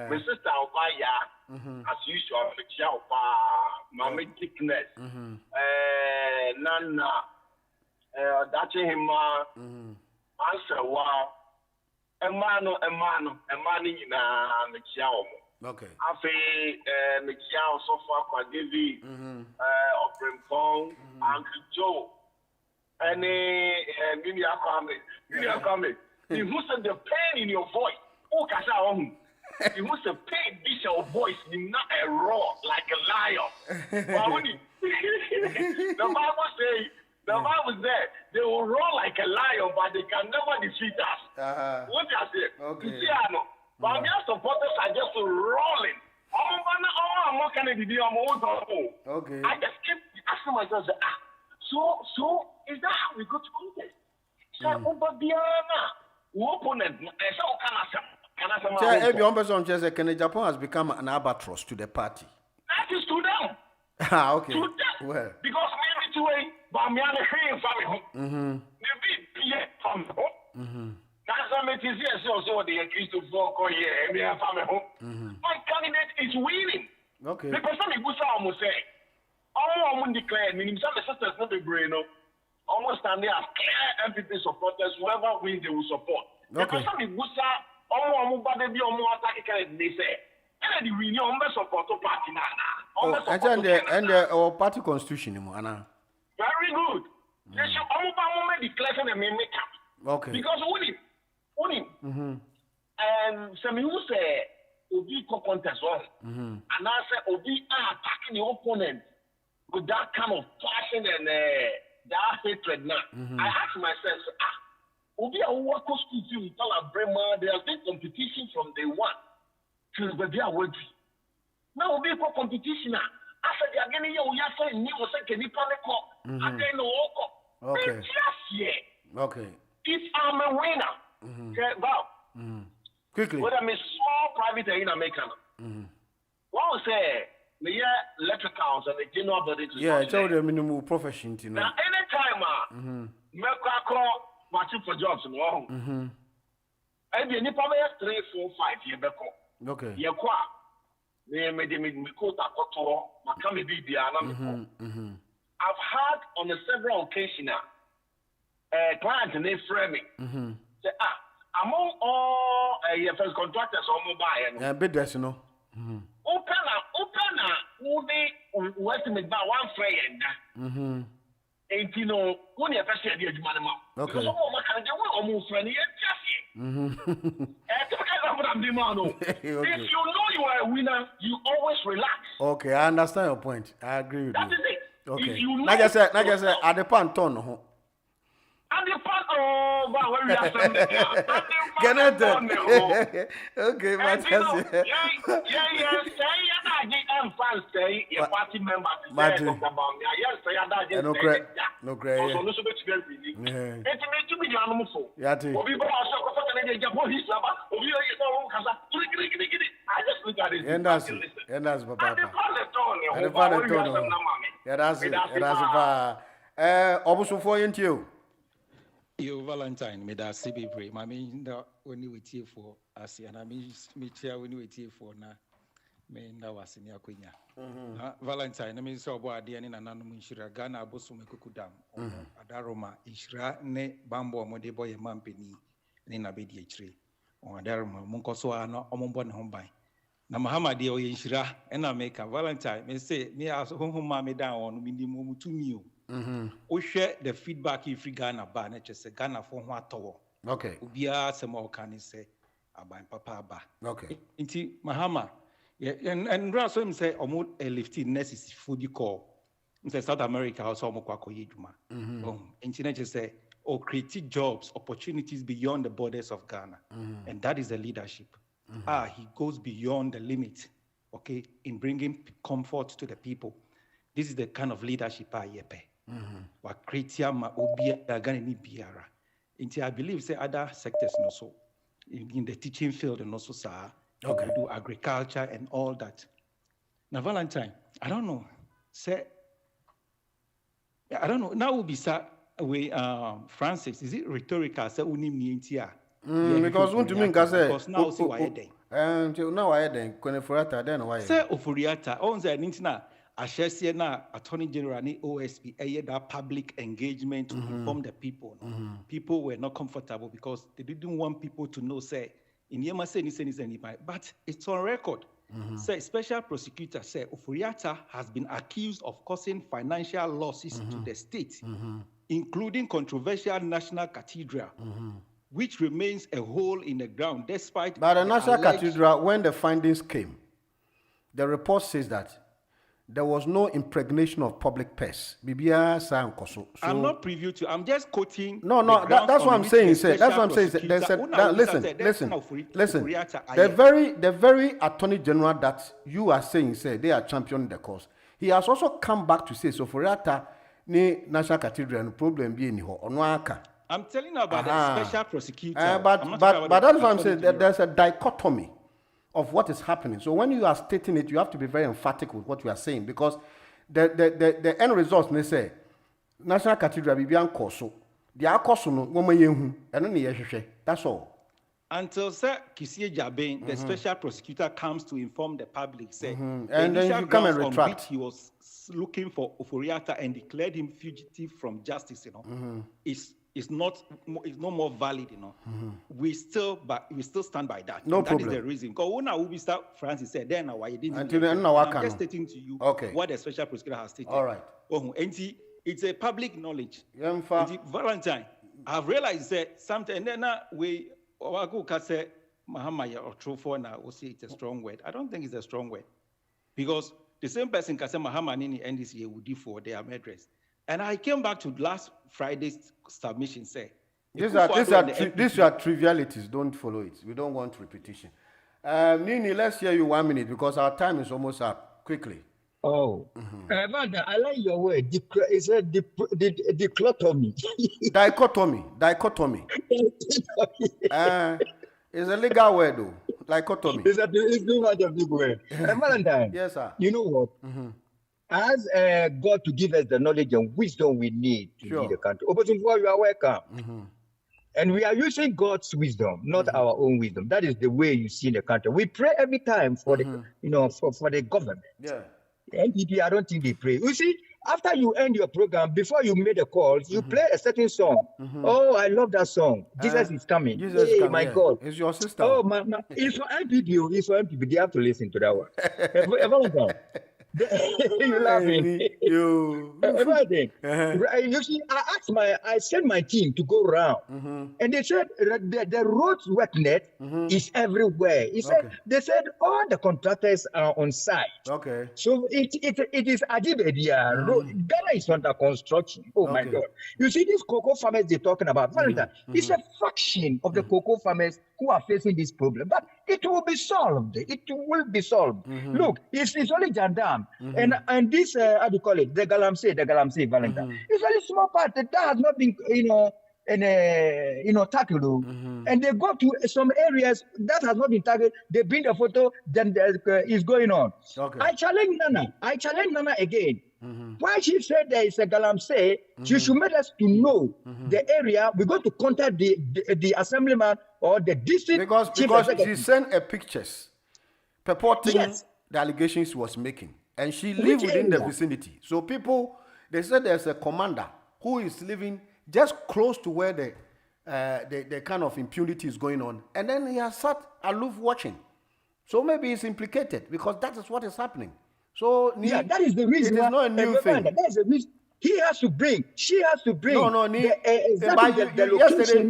My sister opa ya. As usual, me chia opa. Mama thickness. Nana. That's him. Answer wow. Emano, me chia omo. Okay. Afe me chia so far kwa David. Oprempong, Uncle Joe. And Mimi Akame. You must have the pain in your voice. Oh, Kasha, you must have pain this your voice, not a roar like a lion. The Bible says they will roar like a lion, but they can never defeat us. What do I say? Okay. But our supporters are just rolling. Okay. I just keep asking myself, so is that how we go to contest? Every person says that Japan has become an albatross to the party. That is to them. Okay. To them. Well. Because maybe to a Bamiana Hain family. Maybe from home. That's what makes it so the accused of vote or yeah, family. My candidate is winning. Okay. The person who almost say, all women declare, meaning some sisters not the brain, almost stand there as clear MPP supporters, whoever wins, they will support. The person who all women be on more attack, they say, and the reunion support to party now. And our party constitution, Anna. Very good. They should almost declare and make up. Okay. Because winning. And some who say, Obi contest one, and I say Obi attacking the opponent with that kind of passion and that hatred now. I ask myself, Obi a work school team with all of Bremer, there has been competition from day one. Till the day I went. Now Obi for competition now. After they are getting you, we are saying you was saying I don't know. Okay. Okay. If I'm a winner, okay, wow. Quickly. Whether I'm a small private in America. What was say? The electricals and the general body. Yeah, tell the minimum profession. Now, anytime, call matching for jobs. I be any probably 3, 4, 5 years back. Okay. Yeah, qua. They made me quote a coto, Macami Bibiana. I've had on several occasions clients and they framing. Say, among all first contractors on mobile. Yeah, bid dress, you know. Open we estimate about one friend. And you know, when you first said the money, because some of my candidates almost friendly and if you know you are a winner, you always relax. Okay, I understand your point. I agree with you. That is it. Okay. If you know like I said, at the panton. And the part of where we are from okay, Matthias. I'm fans say your party members say about me. Yes, say that. No great. No great. Also, no so much very busy. It may to be the animal so. Yati. Obi ba so ko fa na dey jabo his laba. Obi you know kasa. I just look at it. And that's papa. And the father told me. Yeah, that's it. That's obusufo yentio. Yo Valentine, me da CB pray. Mami da when you wait for us, and I me chair when you wait for na. Me na wasini akunya. Valentine na me so bo ade ne nananom nhyira Ghana abosom ekukudam. Adaroma nhyira ne bambo omode boye mampeni ne na bedi akire. Adaroma monkoso ana omombo ne ho ban. Na Muhammad de oye nhyira na make Valentine me say me aso honhom me dan on me nim mutumi o. O share the feedback if Ghana ba na chese Ghana for ho atowo. Okay. Ubia se mo kan say aban papa ba. Okay. Inti Mahama and Russell him say almost a lifting necessary food call. Say South America also almost kwakoye juma. Inti say create jobs, opportunities beyond the borders of Ghana. And that is the leadership. He goes beyond the limit, okay, in bringing comfort to the people. This is the kind of leadership I yepe. Wa creatia ma obi Ghana ni biara. Inti I believe say other sectors no so in the teaching field and also okay. We do agriculture and all that. Now Valentine, I don't know. Say I don't know. Now will be Francis, is it rhetorical? Say unim nientia. Because what do you mean? Because now see why then. Now why then? Konefurata then why? Say ofuriata. On the nintina. Ashesi na Attorney General ni OSP that public engagement to inform the people. People were not comfortable because they didn't want people to know. Say in Yema say ni but it's on record. Say special prosecutor say Ofuriata has been accused of causing financial losses to the state, including controversial National Cathedral, which remains a hole in the ground despite. But the National Cathedral, when the findings came, the report says that there was no impregnation of public purse. I'm not privy to. I'm just quoting. No, that's what I'm saying. That's what I'm saying. Listen. The very Attorney General that you are saying, they are championing the cause. He has also come back to say, so for Riata, ni National Cathedral, no problem be any ho. I'm telling you about the special prosecutor. But that's what I'm saying. There's a dichotomy of what is happening. So when you are stating it, you have to be very emphatic with what you are saying, because the end result, they say National Cathedral Bibian Koso, the Akoso no woman yehu, and only that's all. Until Sir Kisie Jabin, the special prosecutor comes to inform the public, say, and then you come and retract. He was looking for Ofuriata and declared him fugitive from justice, is no more valid, We still stand by that. No problem. That is the reason. Because when Ubisa Francis said, then why you didn't. I'm just stating to you what the special prosecutor has stated. All right. It's a public knowledge. Valentine, I've realized that something, and then we say Mahamaya or true for now, we'll say it's a strong word. I don't think it's a strong word, because the same person can say Mahamanini and this year would do for their address. And I came back to last Friday's submission, say. These are trivialities. Don't follow it. We don't want repetition. Nini, let's hear you 1 minute because our time is almost up. Quickly. Oh, Vanda, I like your word. It's a dichotomy. Dichotomy. It's a legal word, though. Dichotomy. It's too much of a big word. Valentine. Yes, sir. You know what? As God to give us the knowledge and wisdom we need to lead the country. Opportunity, you are welcome. And we are using God's wisdom, not our own wisdom. That is the way you see in the country. We pray every time for the, for the government. Yeah. NPP, I don't think they pray. You see, after you end your program, before you make the calls, you play a certain song. Oh, I love that song. Jesus is coming. Jesus is coming. My God. It's your sister. Oh, it's for NPP. It's for NPP. They have to listen to that one. You laughing? Everything. You see, I sent my team to go around, and they said the road wet net is everywhere. They said all the contractors are on site. Okay. So it is Adibedia. Ghana is under construction. Oh my God! You see these cocoa farmers they're talking about. It's a fraction of the cocoa farmers who are facing this problem, but it will be solved. It will be solved. Look, it's only Jandam. And this how do you call it? The Galamsey, Valentine. It's a very small part that has not been tackled. And they go to some areas that has not been tackled. They bring a photo, then it's going on. I challenge Nana again. Why she said there is a Galamsey, she should make us to know the area. We're going to contact the assemblyman or the district because she sent a pictures purporting the allegations he was making. And she lived within the vicinity. So people, they said there's a commander who is living just close to where the kind of impunity is going on. And then he has sat aloof watching. So maybe he's implicated because that is what is happening. So that is the reason. It is not a new thing. That is the reason. She has to bring.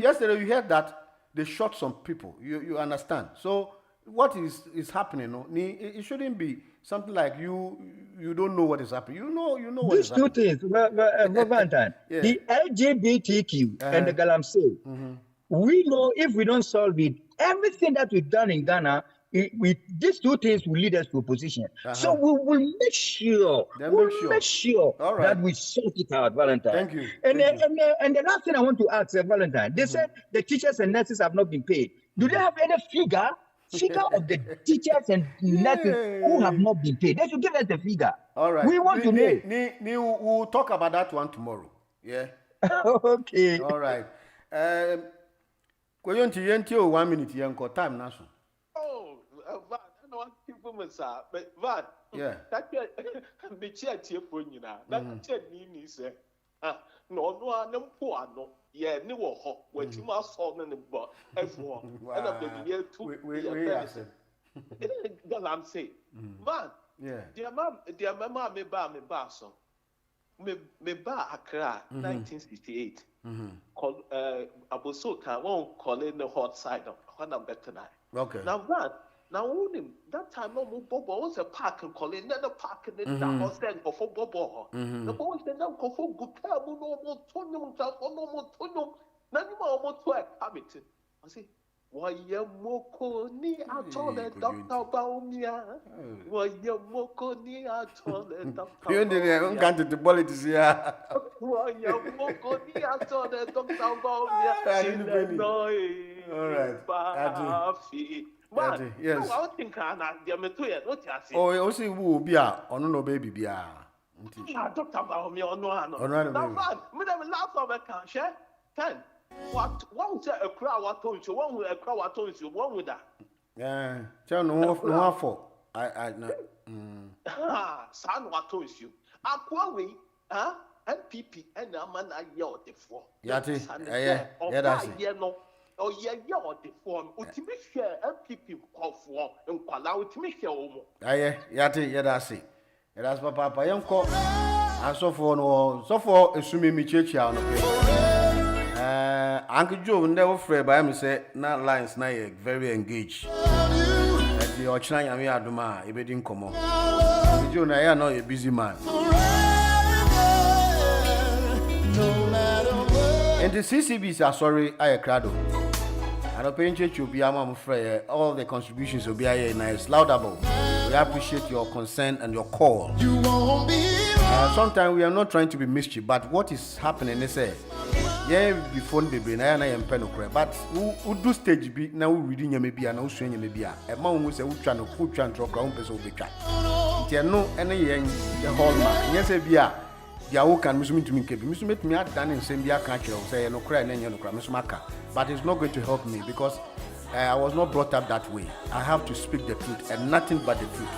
Yesterday you heard that they shot some people. You understand? So what is happening? No, it shouldn't be something like you don't know what is happening. You know what is happening. These two things, Valentine. Yeah. The LGBTQ and the Galamsey. We know if we don't solve it, everything that we've done in Ghana, these two things will lead us to opposition. So we will make sure, that we sort it out, Valentine. Thank you. And the last thing I want to ask, Valentine, they said the teachers and nurses have not been paid. Do they have any figure of the teachers and nurses who have not been paid? They should give us the figure. All right. We want to know. We'll talk about that one tomorrow. Yeah. Okay. All right. Go on to 1 minute. Time now. Van, I know what people must say, but Van, that be chat here for you now. That chat me say, no, yeah, no, what you must solve in the book. Everyone, and of the year 2 Then I'm saying, Van, dear mamma, me bar so. Me bar Accra, 1968. Abosoka won't call in the hot side of one of better night. Okay. Now, Van. Now, that time, no more Bobo was a park and calling another park and then that was then for Bobo. The boys then go for good care, no more Tonum, no more Tonum, none more to a habit. I say, why you moko ni atole Dr. Baumia? Why you moko ni atole Dr. You didn't get the politics here. Why you moko ni atole Dr. Baumia? All right. Man, yes. No, I think oh, see who be no baby be Dr. Baumia Madam last of a can share 10. What one say a crowd what told you, one with a crowd what told you, one with that. Yeah, tell no for I son what told you. Aquawi, NPP and a man I yelled before. Yeah, that's it. Oh, yeah, the form. Ultimate share NPP call for and call out to me. That's it. That's Papa young call. And so for assuming me church. Uncle Joe never afraid by me say, not lines, now very engaged. At the Ochina Yami Aduma, if it didn't come on. Joe, I know a busy man. And the CCBs are sorry, I crowd. And the parent church will be all the contributions will be here nice, laudable. We appreciate your concern and your call. Sometimes we are not trying to be mischief, but what is happening is before the brain, I am penocre. But who do stage be now reading your maybe and no swing maybe a man who say, who trying to put you and drop ground person will be cut. There no any young the whole man. Yes, a Yahoo can miss me to me, miss me at done in Sambia country, say no cry and no cry, Miss Maka. But it's not going to help me because I was not brought up that way. I have to speak the truth and nothing but the truth.